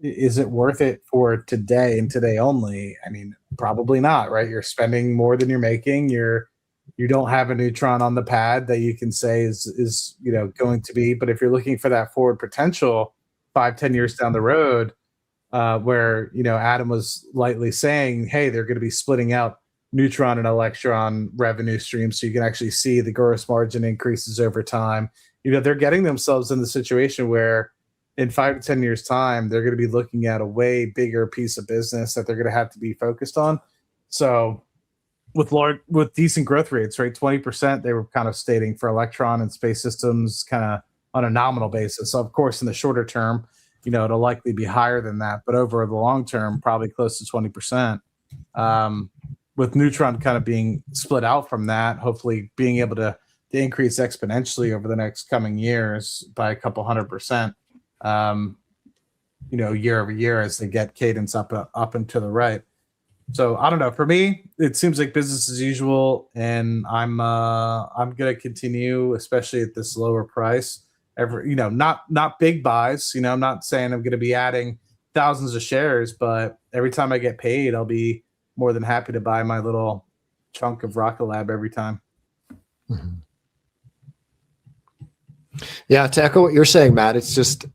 is it worth it for today and today only? I mean, Probably not, right? You're spending more than you're making. You don't have a Neutron on the pad that you can say is going to be. But if you're looking for that forward potential 5-10 years down the road, where Adam was lightly saying, hey, they're going to be splitting out Neutron and Electron revenue streams, so you can actually see the gross margin increases over time. They're getting themselves in the situation where in 5 to 10 years time, they're going to be looking at a way bigger piece of business that they're going to have to be focused on. So with decent growth rates, right? 20%, they were kind of stating for Electron and Space Systems kind of on a nominal basis. So of course, in the shorter term, it'll likely be higher than that, but over the long term, probably close to 20%. With Neutron kind of being split out from that, hopefully being able to increase exponentially over the next coming years by a couple 100%, year over year as they get cadence up and to the right. So I don't know. For me, it seems like business as usual, and I'm gonna continue, especially at this lower price. Not big buys. I'm not saying I'm gonna be adding thousands of shares, but every time I get paid, I'll be more than happy to buy my little chunk of Rocket Lab every time. Mm-hmm. Yeah, to echo what you're saying, Matt, it's just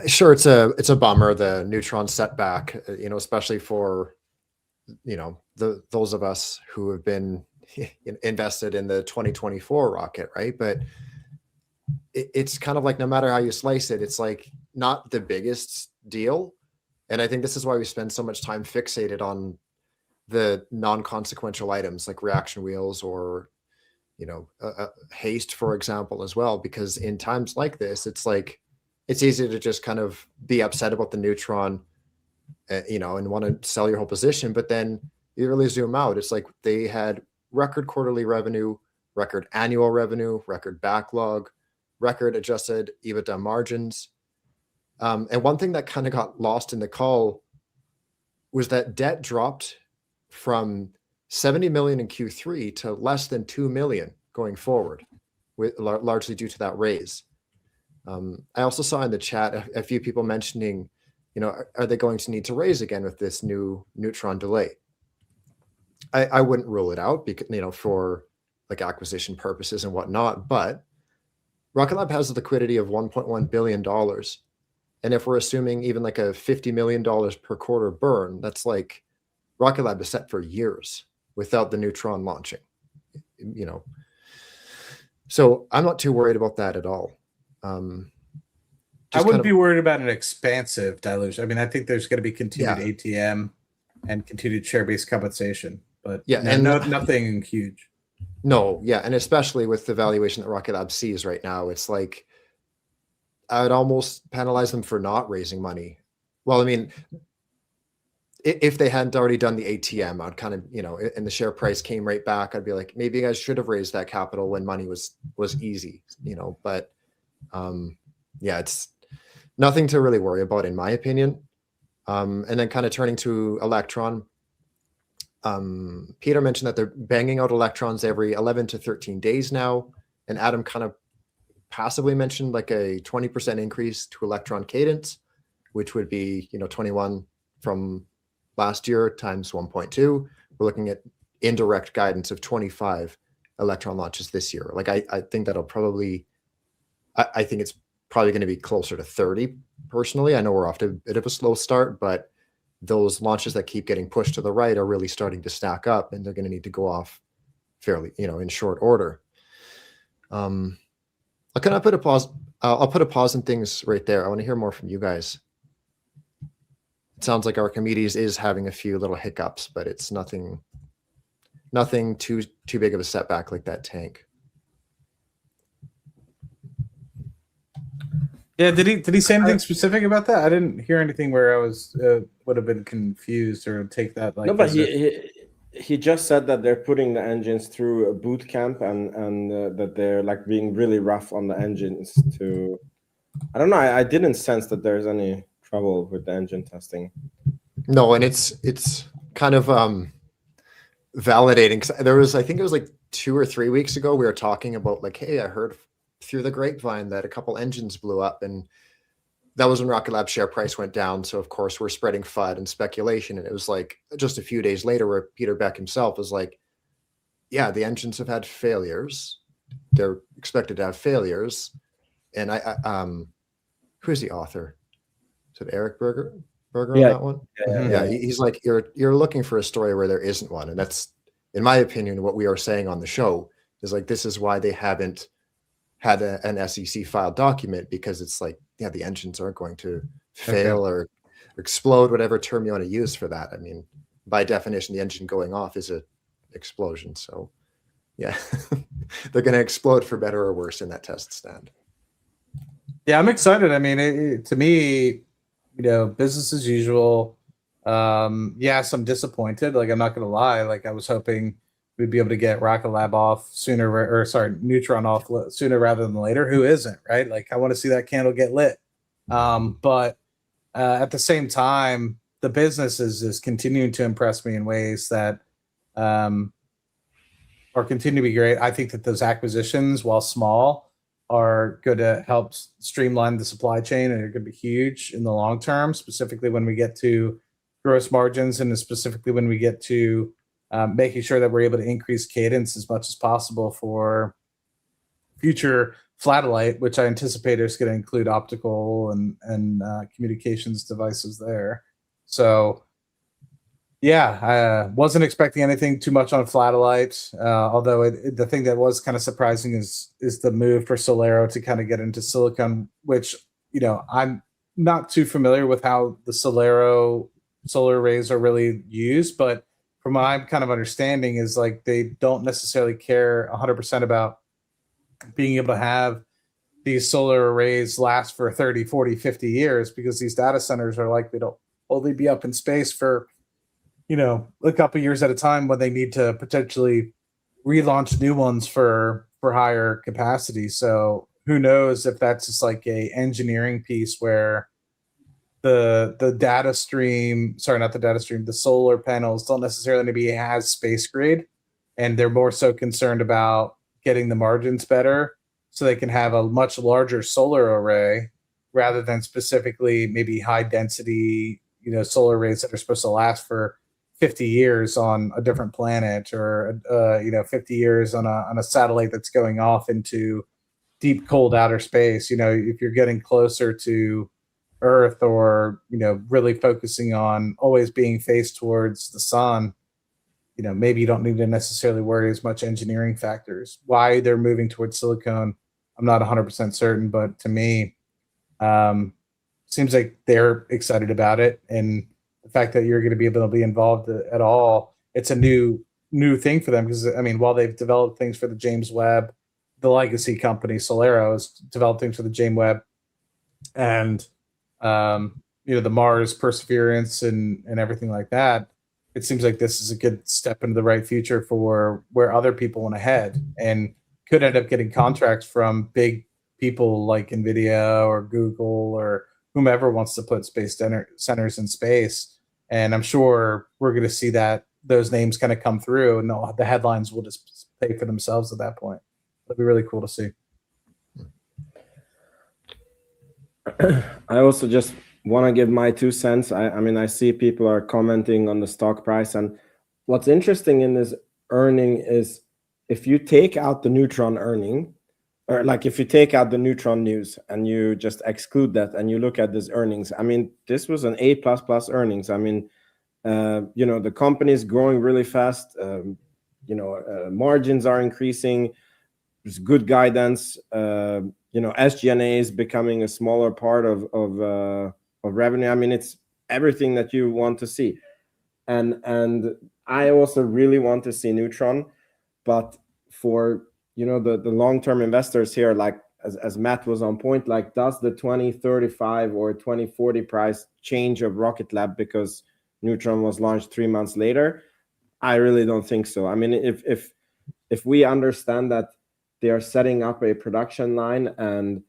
sure it's a bummer, the Neutron setback, especially for those of us who have been invested in the 2024 rocket, right? But it's kind of like no matter how you slice it, it's like not the biggest deal. And I think this is why we spend so much time fixated on the non-consequential items like reaction wheels or haste, for example, as well, because in times like this, it's like it's easy to just kind of be upset about the Neutron, and want to sell your whole position. But then you really zoom out, it's like they had record quarterly revenue, record annual revenue, record backlog, record adjusted EBITDA margins. And one thing that kind of got lost in the call was that debt dropped from 70 million in Q3 to less than 2 million going forward, largely due to that raise. I also saw in the chat a few people mentioning, are they going to need to raise again with this new Neutron delay? I wouldn't rule it out because, for like acquisition purposes and whatnot, but Rocket Lab has a liquidity of $1.1 billion. And if we're assuming even like a $50 million per quarter burn, that's like Rocket Lab is set for years without the Neutron launching, So I'm not too worried about that at all. I wouldn't be worried about an expansive dilution. I mean, I think there's going to be continued ATM and continued share-based compensation, but nothing huge. No, yeah, and especially with the valuation that Rocket Lab sees right now, it's like I would almost penalize them for not raising money. Well, I mean, if they hadn't already done the ATM, I'd kind of, and the share price came right back, I'd be like, maybe you guys should have raised that capital when money was easy, but it's nothing to really worry about in my opinion. And then kind of turning to Electron, Peter mentioned that they're banging out Electrons every 11 to 13 days now. And Adam kind of passively mentioned like a 20% increase to Electron cadence, which would be, 21 from last year times 1.2. We're looking at indirect guidance of 25 Electron launches this year. Like I think that'll probably, I think it's probably going to be closer to 30 personally. I know we're off to a bit of a slow start, but those launches that keep getting pushed to the right are really starting to stack up, and they're going to need to go off fairly, in short order. I'll put a pause. I'll put a pause in things right there. I want to hear more from you guys. It sounds like Archimedes is having a few little hiccups, but it's nothing too big of a setback like that tank. Yeah, did he say anything specific about that? I didn't hear anything where I was would have been confused or take that like. No, but he just said that they're putting the engines through a boot camp and that they're like being really rough on the engines. I don't know. I didn't sense that there's any trouble with the engine testing. No, and it's kind of validating. There was, I think it was like 2 or 3 weeks ago, we were talking about like, hey, I heard through the grapevine that a couple engines blew up, and that was when Rocket Lab share price went down. So of course we're spreading FUD and speculation. And it was like just a few days later where Peter Beck himself was like, yeah, the engines have had failures. They're expected to have failures. And who's the author? Is it Eric Berger on that one? Yeah. He's like, you're looking for a story where there isn't one. And that's, in my opinion, what we are saying on the show is like, this is why they haven't had an SEC filed document, because it's like, yeah, the engines aren't going to fail or explode, whatever term you want to use for that. I mean, by definition, the engine going off is an explosion. So yeah, they're going to explode for better or worse in that test stand. Yeah, I'm excited. I mean, to me, business as usual. Yes, I'm disappointed. Like, I'm not going to lie. Like, I was hoping we'd be able to get Rocket Lab off sooner, Neutron off sooner rather than later. Who isn't, right? Like, I want to see that candle get lit. But at the same time, the business is continuing to impress me in ways that are continue to be great. I think that those acquisitions, while small, are going to help streamline the supply chain, and are going to be huge in the long term, specifically when we get to gross margins, and specifically when we get to making sure that we're able to increase cadence as much as possible for future Flatellite, which I anticipate is going to include optical and communications devices there. So yeah, I wasn't expecting anything too much on Flatellite, although the thing that was kind of surprising is the move for Solero to kind of get into silicon, which, I'm not too familiar with how the Solero solar arrays are really used, but from what I'm kind of understanding is like they don't necessarily care 100% about being able to have these solar arrays last for 30, 40, 50 years, because these data centers are likely to only be up in space for a couple years at a time, when they need to potentially relaunch new ones for higher capacity. So who knows if that's just like a engineering piece where the solar panels don't necessarily be as space grade, and they're more so concerned about getting the margins better so they can have a much larger solar array rather than specifically maybe high density, solar arrays that are supposed to last for 50 years on a different planet, or 50 years on a satellite that's going off into deep cold outer space. If you're getting closer to Earth, or really focusing on always being faced towards the sun, maybe you don't need to necessarily worry as much engineering factors. Why they're moving towards silicone, I'm not 100% certain, but to me, seems like they're excited about it. And the fact that you're going to be able to be involved at all, it's a new thing for them, because while they've developed things for the James Webb, the legacy company Solero has developed things for the James Webb, and the Mars Perseverance and everything like that. It seems like this is a good step into the right future for where other people want to head, and could end up getting contracts from big people like NVIDIA or Google or whomever wants to put space centers in space. And I'm sure we're going to see those names kind of come through, and the headlines will just pay for themselves at that point. It'll be really cool to see. I also just want to give my 2 cents. I see people are commenting on the stock price, and what's interesting in this earning is if you take out the Neutron earning, or like if you take out the Neutron news and you just exclude that and you look at this earnings, this was an A++ earnings. The company is growing really fast. Margins are increasing. There's good guidance. SG&A is becoming a smaller part of revenue. It's everything that you want to see. And I also really want to see Neutron, but for the long-term investors here, like as Matt was on point, like does the 2035 or 2040 price change of Rocket Lab because Neutron was launched 3 months later? I really don't think so. If we understand that they are setting up a production line, and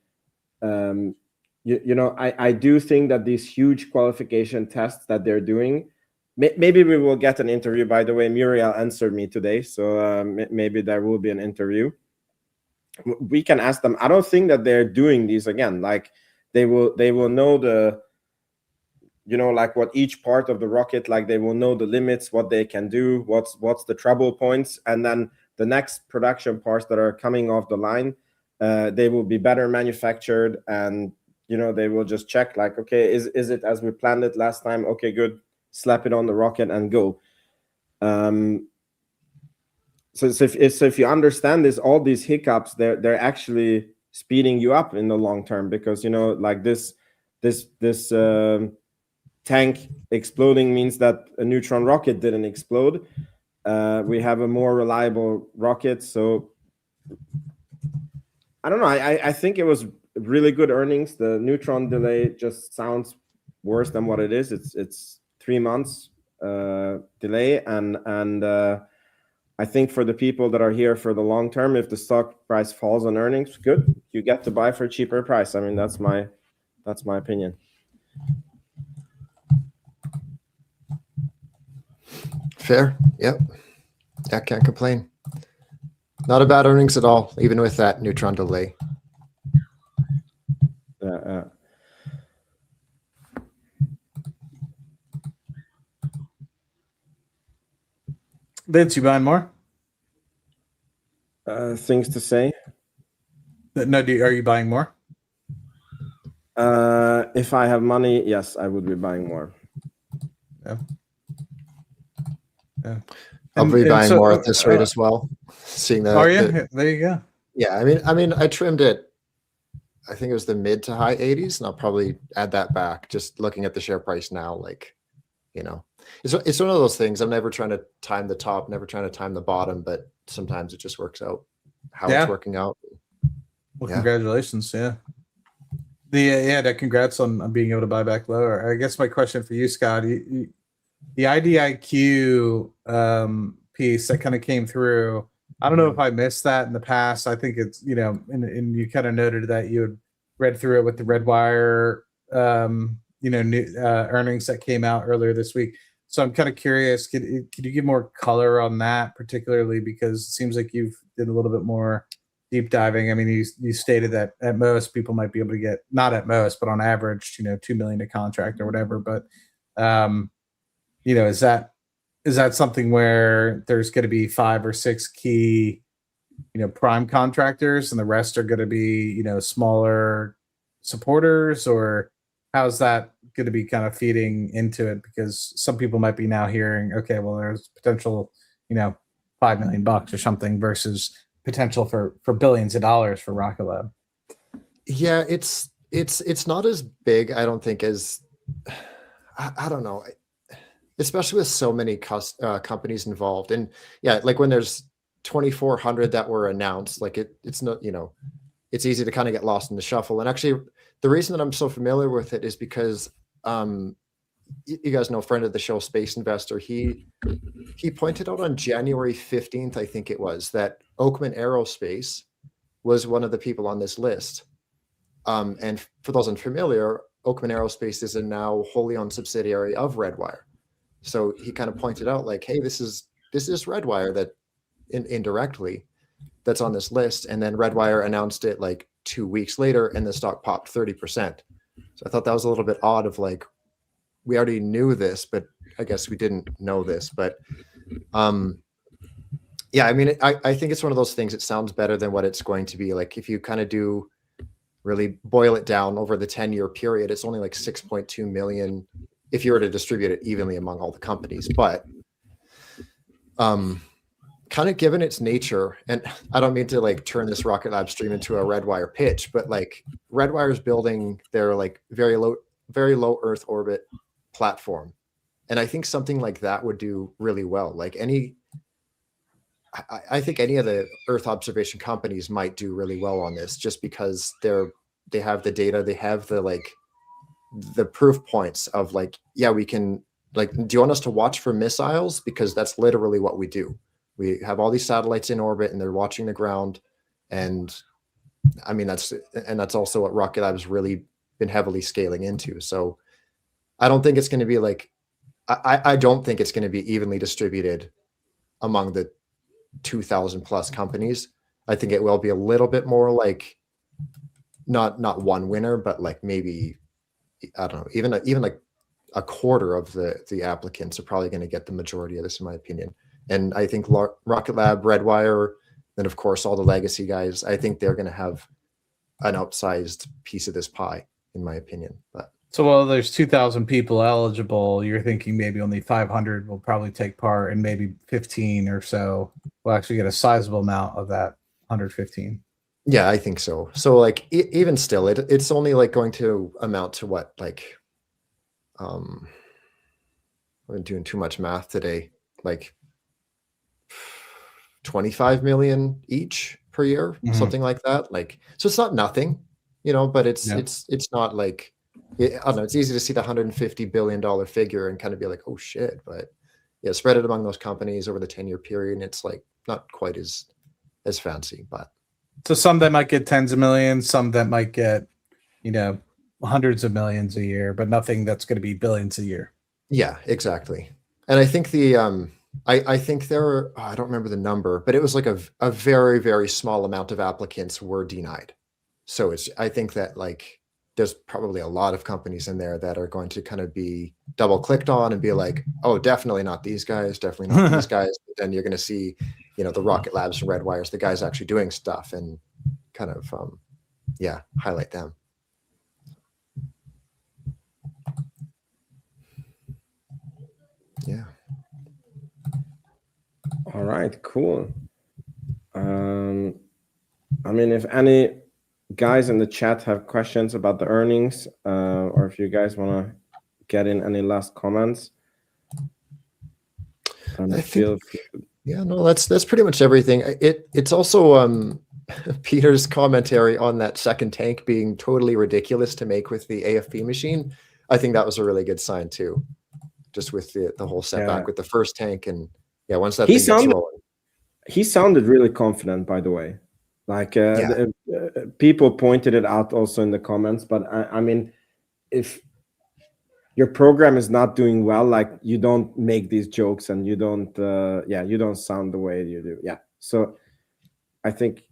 I do think that these huge qualification tests that they're doing, maybe we will get an interview. By the way, Muriel answered me today, so maybe there will be an interview. We can ask them. I don't think that they're doing these again. Like they will know the, like what each part of the rocket, like they will know the limits, what they can do, what's the trouble points, and then the next production parts that are coming off the line, they will be better manufactured, and they will just check like, okay, is it as we planned it last time? Okay, good. Slap it on the rocket and go. So if you understand this, all these hiccups, they're actually speeding you up in the long term, because like this tank exploding means that a Neutron rocket didn't explode. We have a more reliable rocket, so I don't know. I think it was really good earnings. The Neutron delay just sounds worse than what it is. It's 3 months delay, and I think for the people that are here for the long term, if the stock price falls on earnings, good. You get to buy for a cheaper price. I mean, that's my opinion. Fair. Yep. Yeah, can't complain. Not a bad earnings at all, even with that Neutron delay. Vince, you buying more? Things to say? No, are you buying more? If I have money, yes, I would be buying more. Yeah. I'll be buying more at this rate as well. Seeing that. Are you? There you go. Yeah, I mean, I trimmed it. I think it was the mid to high 80s, and I'll probably add that back. Just looking at the share price now, like, it's one of those things. I'm never trying to time the top, never trying to time the bottom, but sometimes it just works out how it's working out. Well, congratulations. Yeah. Congrats on being able to buy back lower. I guess my question for you, Scott, the IDIQ piece that kind of came through, I don't know if I missed that in the past. I think it's, and you kind of noted that you had read through it with the Redwire, new earnings that came out earlier this week. So I'm kind of curious, could you give more color on that, particularly because it seems like you've did a little bit more deep diving. I mean, you stated that at most people might be able to get, not at most, but on average, $2 million a contract or whatever. But is that something where there's going to be 5 or 6 key, prime contractors, and the rest are going to be, smaller supporters, or how's that going to be kind of feeding into it? Because some people might be now hearing, okay, well, there's potential, $5 million or something versus potential for billions of dollars for Rocket Lab. Yeah, it's not as big, I don't think, as I don't know, especially with so many companies involved. And yeah, like when there's 2,400 that were announced, like it's not, it's easy to kind of get lost in the shuffle. And actually, the reason that I'm so familiar with it is because you guys know, friend of the show, Space Investor, he pointed out on January 15th, I think it was, that Oakman Aerospace was one of the people on this list. And for those unfamiliar, Oakman Aerospace is a now wholly owned subsidiary of Redwire. So he kind of pointed out, like, hey, this is Redwire that indirectly that's on this list. And then Redwire announced it like 2 weeks later, and the stock popped 30%. So I thought that was a little bit odd of like, we already knew this, but I guess we didn't know this. But yeah, I mean, I think it's one of those things. It sounds better than what it's going to be. Like if you kind of do really boil it down over the 10-year period, it's only like 6.2 million if you were to distribute it evenly among all the companies. But kind of given its nature, and I don't mean to like turn this Rocket Lab stream into a Redwire pitch, but like Redwire is building their like very low Earth orbit platform. And I think something like that would do really well. Like I think any of the Earth observation companies might do really well on this, just because they have the data, they have the proof points of like, yeah, we can, like, do you want us to watch for missiles? Because that's literally what we do. We have all these satellites in orbit and they're watching the ground. And I mean, that's also what Rocket Lab has really been heavily scaling into. So I don't think it's going to be like, I don't think it's going to be evenly distributed among the 2,000 plus companies. I think it will be a little bit more like, not one winner, but like maybe, I don't know, even like a quarter of the applicants are probably going to get the majority of this, in my opinion. And I think Rocket Lab, Redwire, and of course all the legacy guys, I think they're going to have an outsized piece of this pie, in my opinion. But so while there's 2,000 people eligible, you're thinking maybe only 500 will probably take part, and maybe 15 or so will actually get a sizable amount of that 115. yeah, I think so. So like even still, it's only like going to amount to what, like, I'm doing too much math today, like 25 million each per year, something like that. Like, so it's not nothing, but it's not like, I don't know, it's easy to see the $150 billion figure and kind of be like, oh shit. But yeah, spread it among those companies over the 10-year period, and it's like not quite as fancy. But so some that might get tens of millions, some that might get, hundreds of millions a year, but nothing that's going to be billions a year. Yeah, exactly. And I think I think there were, I don't remember the number, but it was like a very, very small amount of applicants were denied. So I think that like there's probably a lot of companies in there that are going to kind of be double clicked on and be like, oh, definitely not these guys, definitely not these guys. But then you're going to see, the Rocket Labs and Redwires, the guys actually doing stuff, and kind of, highlight them. Yeah. All right, cool. I mean, if any guys in the chat have questions about the earnings, or if you guys want to get in any last comments, yeah, no, that's pretty much everything. It's also Peter's commentary on that second tank being totally ridiculous to make with the AFP machine. I think that was a really good sign too, just with the whole setback with the first tank. And yeah, once that thing gets rolling. He sounded really confident, by the way. Like people pointed it out also in the comments. But I mean, if your program is not doing well, like, you don't make these jokes, and you don't you don't sound the way you do. Yeah. So I think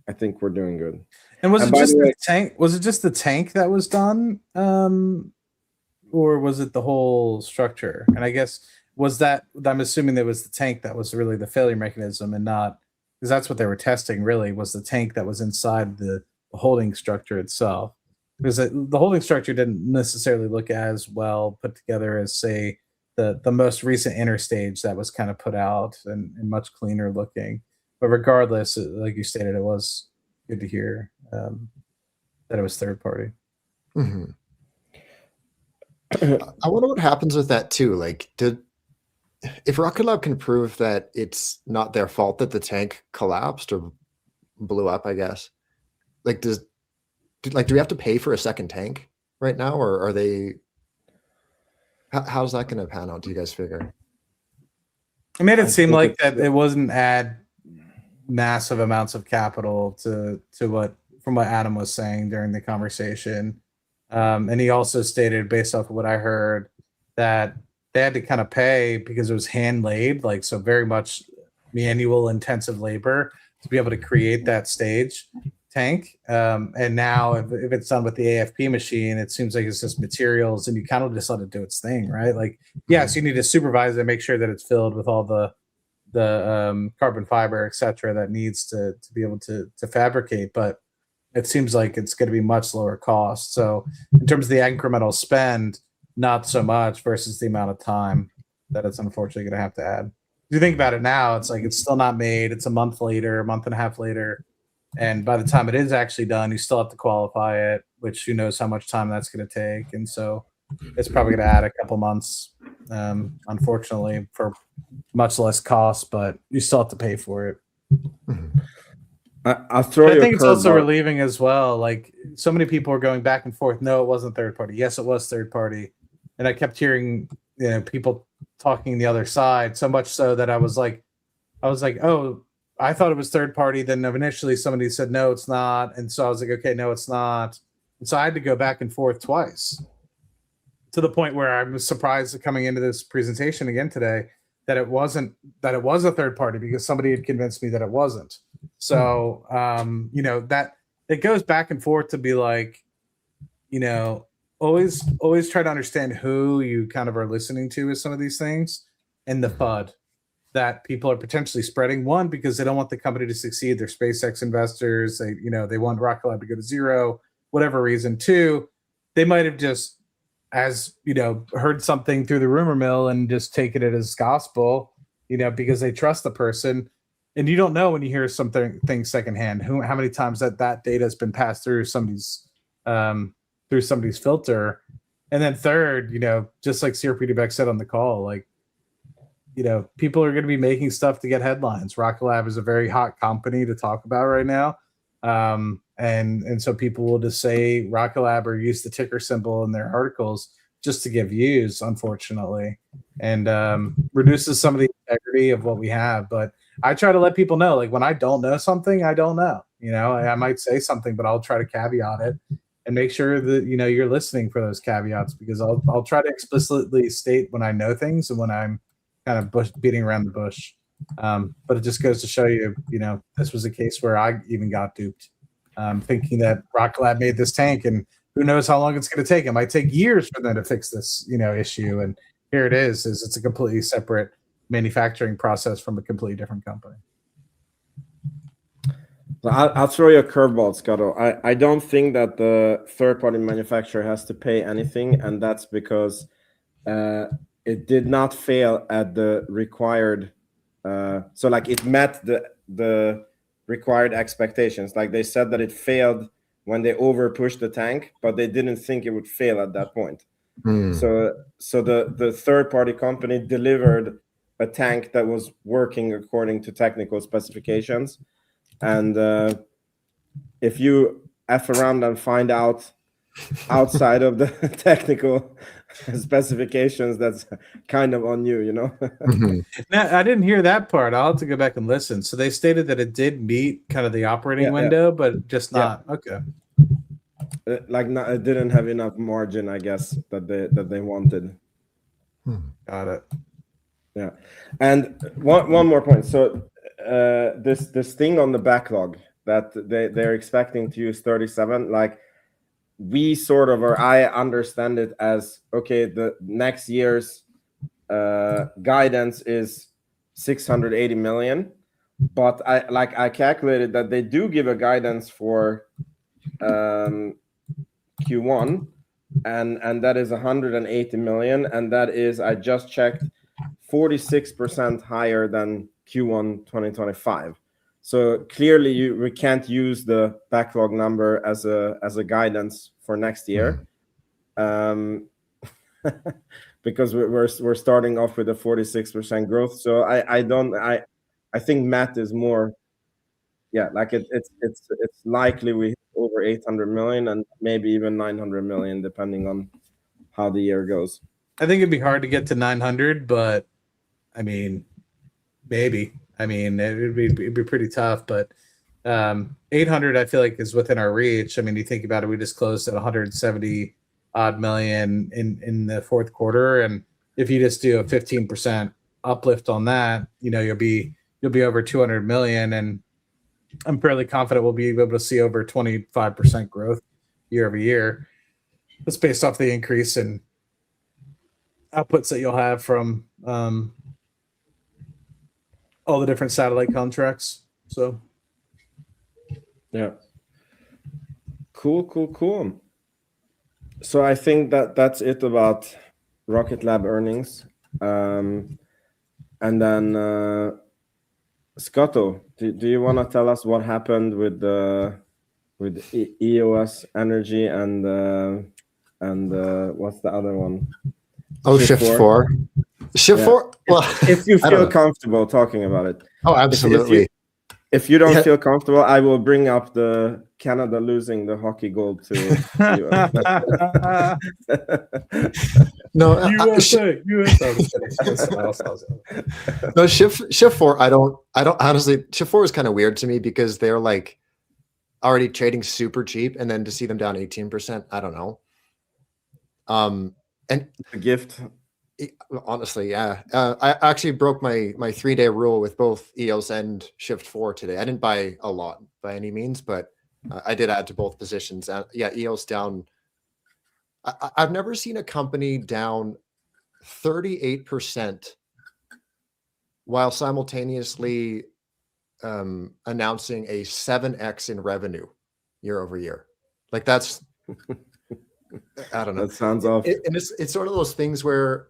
we're doing good. And was it just the tank? Was it just the tank that was done, or was it the whole structure? And I guess I'm assuming that was the tank that was really the failure mechanism, and not, because that's what they were testing. Really, was the tank that was inside the holding structure itself. Because the holding structure didn't necessarily look as well put together as, say, the most recent interstage that was kind of put out and much cleaner looking. But regardless, like you stated, it was good to hear that it was third party. Mm-hmm. I wonder what happens with that too. Like, if Rocket Lab can prove that it's not their fault that the tank collapsed or blew up, I guess, like, do we have to pay for a second tank right now, or are they? How's that going to pan out? Do you guys figure? It made it seem like that it wasn't add massive amounts of capital to what Adam was saying during the conversation, and he also stated, based off of what I heard, that they had to kind of pay because it was hand laid, like, so very much manual intensive labor to be able to create that stage tank. And now if it's done with the AFP machine, it seems like it's just materials, and you kind of just let it do its thing, right? Like, yes, you need to supervise it, make sure that it's filled with all the carbon fiber, etc., that needs to be able to fabricate, but it seems like it's going to be much lower cost. So in terms of the incremental spend, not so much, versus the amount of time that it's unfortunately going to have to add. If you think about it now, it's like it's still not made. It's a month later, a month and a half later. And by the time it is actually done, you still have to qualify it, which who knows how much time that's going to take. And so it's probably going to add a couple months, unfortunately, for much less cost, but you still have to pay for it. I'll throw you. I think it's also relieving as well. Like, so many people are going back and forth. No, it wasn't third party. Yes, it was third party. And I kept hearing, people talking the other side, so much so that I was like, oh, I thought it was third party. Then initially somebody said, no, it's not. And so I was like, okay, no, it's not. And so I had to go back and forth twice, to the point where I was surprised coming into this presentation again today that it was a third party, because somebody had convinced me that it wasn't. So, that it goes back and forth to be like, always try to understand who you kind of are listening to with some of these things and the FUD that people are potentially spreading. One, because they don't want the company to succeed. They're SpaceX investors. They want Rocket Lab to go to zero, whatever reason. Two, they might have just, heard something through the rumor mill and just taken it as gospel, because they trust the person. And you don't know when you hear something secondhand, how many times that data has been passed through somebody's filter. And then third, just like CRP Beck said on the call, people are going to be making stuff to get headlines. Rocket Lab is a very hot company to talk about right now. And so people will just say Rocket Lab or use the ticker symbol in their articles just to get views, unfortunately, and reduces some of the integrity of what we have. But I try to let people know, when I don't know something, I don't know. I might say something, but I'll try to caveat it and make sure that you're listening for those caveats, because I'll try to explicitly state when I know things and when I'm kind of beating around the bush. But it just goes to show you, this was a case where I even got duped, thinking that Rocket Lab made this tank, and who knows how long it's going to take. It might take years for them to fix this, issue. And here it is it's a completely separate manufacturing process from a completely different company. So I'll throw you a curveball, Scotto. I don't think that the third-party manufacturer has to pay anything, and that's because it did not fail at the required. It met the required expectations. They said that it failed when they over pushed the tank, but they didn't think it would fail at that point. So the third-party company delivered a tank that was working according to technical specifications. And if you F around and find out outside of the technical specifications, that's kind of on you, Now, I didn't hear that part. I'll have to go back and listen. So they stated that it did meet kind of the operating window, but just not. Okay. It didn't have enough margin, I guess, that they wanted. Got it. Yeah. And one more point. So this thing on the backlog that they're expecting to use 37, we sort of, or I understand it as, okay, the next year's guidance is 680 million, but I calculated that they do give a guidance for Q1, and that is 180 million, and that is, I just checked, 46% higher than Q1 2025. So clearly we can't use the backlog number as a guidance for next year, because we're starting off with a 46% growth. So I think math is more, it's likely we hit over 800 million and maybe even 900 million depending on how the year goes. I think it'd be hard to get to 900, but maybe. It'd be pretty tough, but 800 I feel like is within our reach. You think about it, we just closed at 170 odd million in the fourth quarter, and if you just do a 15% uplift on that, you'll be over 200 million, and I'm fairly confident we'll be able to see over 25% growth year over year. That's based off the increase in outputs that you'll have from all the different satellite contracts. So yeah, cool. So I think that's it about Rocket Lab earnings. And then Scotto, do you want to tell us what happened with EOS Energy and what's the other one? Shift 4. Shift 4. Well, if you feel comfortable talking about it. Oh, absolutely. If you don't feel comfortable, I will bring up the Canada losing the hockey gold to No, USA. No, Shift 4. I don't honestly. Shift 4 is kind of weird to me because they're already trading super cheap, and then to see them down 18%, I don't know. And a gift. Honestly, yeah. I actually broke my 3-day rule with both EOS and Shift 4 today. I didn't buy a lot by any means, but I did add to both positions. Yeah, EOS down I've never seen a company down 38% while simultaneously announcing a 7x in revenue year over year. Like that's, I don't know. That sounds off. And it's sort of those things where,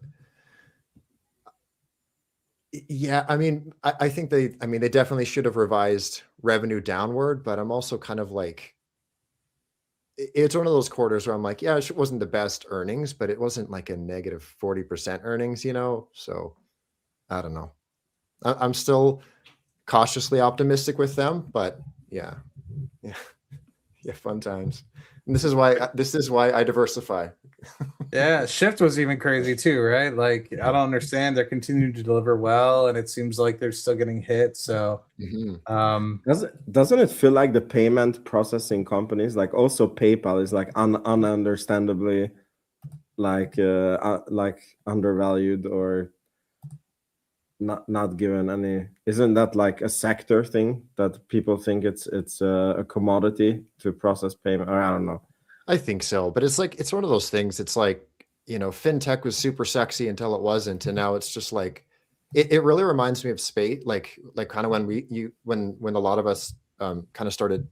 yeah, I mean, I think they definitely should have revised revenue downward, but I'm also kind of like, it's one of those quarters where I'm like, yeah, it wasn't the best earnings, but it wasn't like a negative 40% earnings, you know? So I don't know. I'm still cautiously optimistic with them, but yeah, fun times. And this is why I diversify. Yeah, Shift was even crazy too, right? Like, I don't understand. They're continuing to deliver well, and it seems like they're still getting hit. So, doesn't it feel like the payment processing companies, like also PayPal, is like ununderstandably like undervalued or not given any? Isn't that like a sector thing that people think it's a commodity to process payment? Or I don't know. I think so, but it's one of those things. It's like, you know, fintech was super sexy until it wasn't, and now it's just like, it really reminds me of space, like kind of when a lot of us kind of started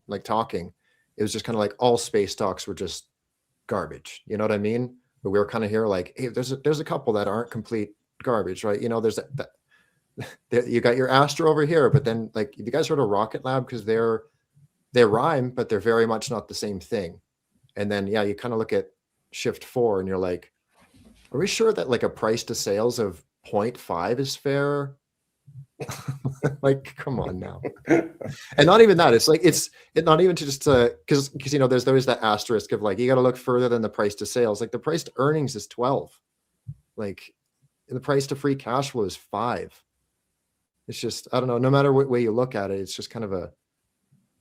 like talking, it was just kind of like all space talks were just garbage. You know what I mean? But we were kind of here like, hey, there's a couple that aren't complete garbage, right? You know, there's that you got your Astro over here, but then like, have you guys heard of Rocket Lab? Because they rhyme, but they're very much not the same thing. And then, yeah, you kind of look at Shift 4 and you're like, are we sure that like a price to sales of 0.5 is fair? Like, come on now. And not even that. It's like, it's not even to just because you know, there's always that asterisk of like, you got to look further than the price to sales. Like the price to earnings is 12. Like the price to free cash flow is 5. It's just, I don't know, no matter what way you look at it, it's just kind of a,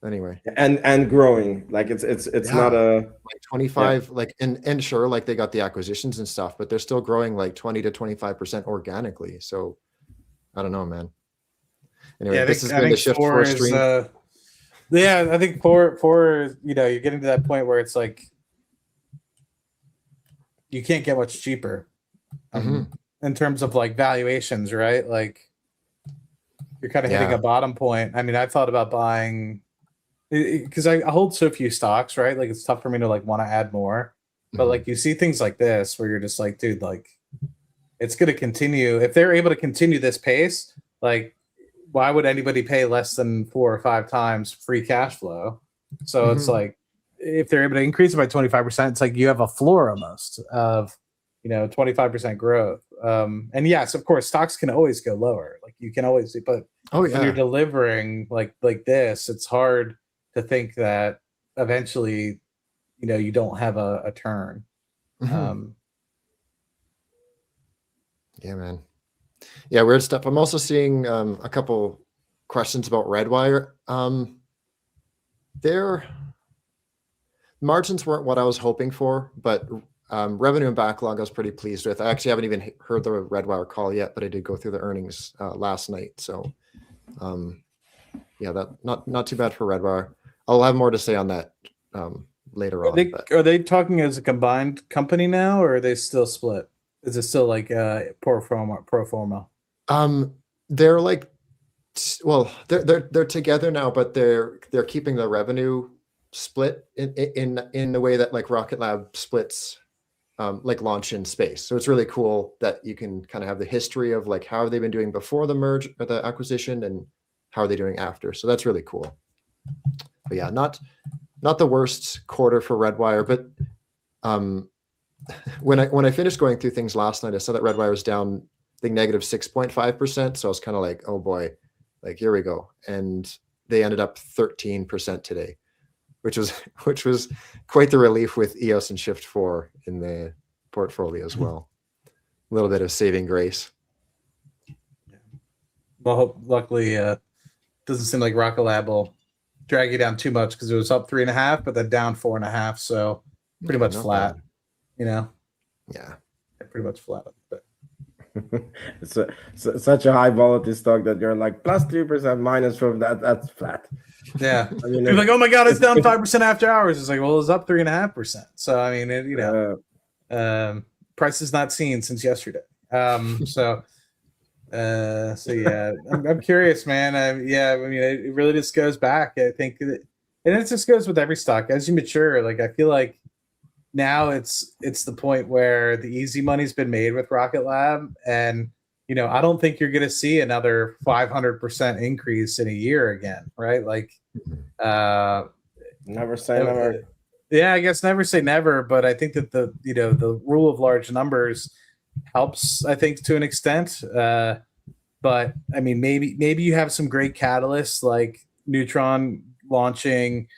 anyway, and growing, like it's not a like 25 like and sure, like they got the acquisitions and stuff, but they're still growing like 20 to 25% organically. So I don't know, man. Anyway, yeah, this has been the Shift 4 stream. Yeah, I think four, you know, you're getting to that point where it's like you can't get much cheaper in terms of like valuations, right? Like you're kind of hitting a bottom point. I mean, I thought about buying, because I hold so few stocks, right? Like it's tough for me to like want to add more, but like you see things like this where you're just like, dude, like it's going to continue. If they're able to continue this pace, like why would anybody pay less than 4 or 5 times free cash flow? So it's like, if they're able to increase it by 25%, it's like you have a floor almost of, you know, 25% growth. And yes, of course, stocks can always go lower. Like you can always, but when you're delivering like this, it's hard to think that eventually, you know, you don't have a turn. Yeah, man. Yeah, weird stuff. I'm also seeing a couple questions about Redwire. Their margins weren't what I was hoping for, but revenue and backlog I was pretty pleased with. I actually haven't even heard the Redwire call yet, but I did go through the earnings last night. So yeah, that not too bad for Redwire. I'll have more to say on that later on. Are they talking as a combined company now, or are they still split? Is it still like pro forma? They're like, well, they're together now, but they're keeping the revenue split in the way that like Rocket Lab splits like launch in space. So it's really cool that you can kind of have the history of like how have they been doing before the merge or the acquisition and how are they doing after. So that's really cool. But yeah, not the worst quarter for Redwire, but when I finished going through things last night, I saw that Redwire was down, I think, negative 6.5%. So I was kind of like, oh boy, like here we go. And they ended up 13% today, which was quite the relief with EOS and Shift 4 in the portfolio as well. A little bit of saving grace. Well, luckily, doesn't seem like Rocket Lab will drag you down too much because it was up 3.5, but then down 4.5. So pretty much flat, you know? Yeah. Pretty much flat. But it's such a high volatility stock that you're like plus 3% minus from that. That's flat. Yeah. I mean, You're like, oh my God, it's down 5% after hours. It's like, well, it's up 3.5%. So I mean, price is not seen since yesterday. So yeah, I'm curious, man. I mean, it really just goes back. I think, and it just goes with every stock as you mature. Like, I feel like now it's the point where the easy money's been made with Rocket Lab, and I don't think you're going to see another 500% increase in a year again, right? Like, never say never. Yeah, I guess never say never, but I think that the rule of large numbers helps, I think, to an extent. But I mean, maybe you have some great catalysts like Neutron launching,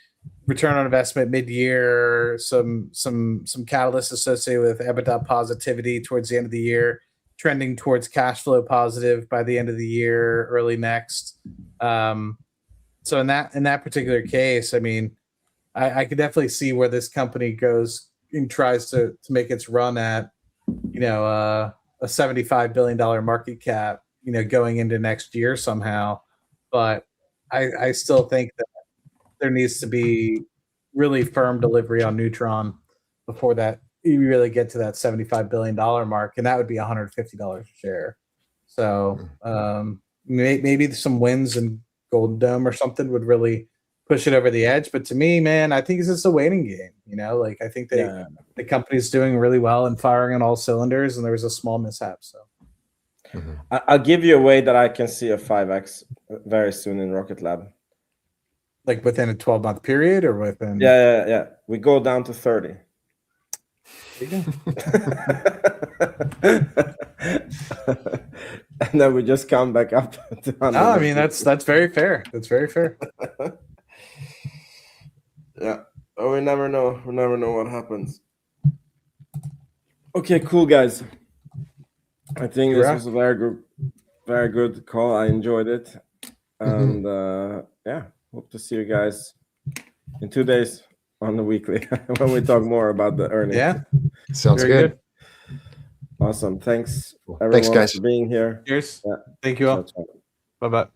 return on investment mid-year, some catalysts associated with EBITDA positivity towards the end of the year, trending towards cash flow positive by the end of the year, early next. So in that particular case, I mean, I could definitely see where this company goes and tries to make its run at, a $75 billion market cap, going into next year somehow. But I still think that there needs to be really firm delivery on Neutron before that you really get to that $75 billion mark, and that would be $150 a share. So maybe some wins in Golden Dome or something would really push it over the edge. But to me, man, I think it's just a waiting game. Like, I think the company's doing really well and firing on all cylinders, and there was a small mishap. So I'll give you a way that I can see a 5x very soon in Rocket Lab. Like within a 12-month period, or within? Yeah. We go down to 30. And then we just come back up to 100. No, I mean, that's very fair. That's very fair. Yeah. Oh, we never know. We never know what happens. Okay, cool, guys. I think this was a very good call. I enjoyed it. And hope to see you guys in 2 days on the weekly when we talk more about the earnings. Yeah. Sounds good. Awesome. Thanks, everyone, Thanks, guys, for being here. Cheers. Yeah. Thank you all. Bye-bye.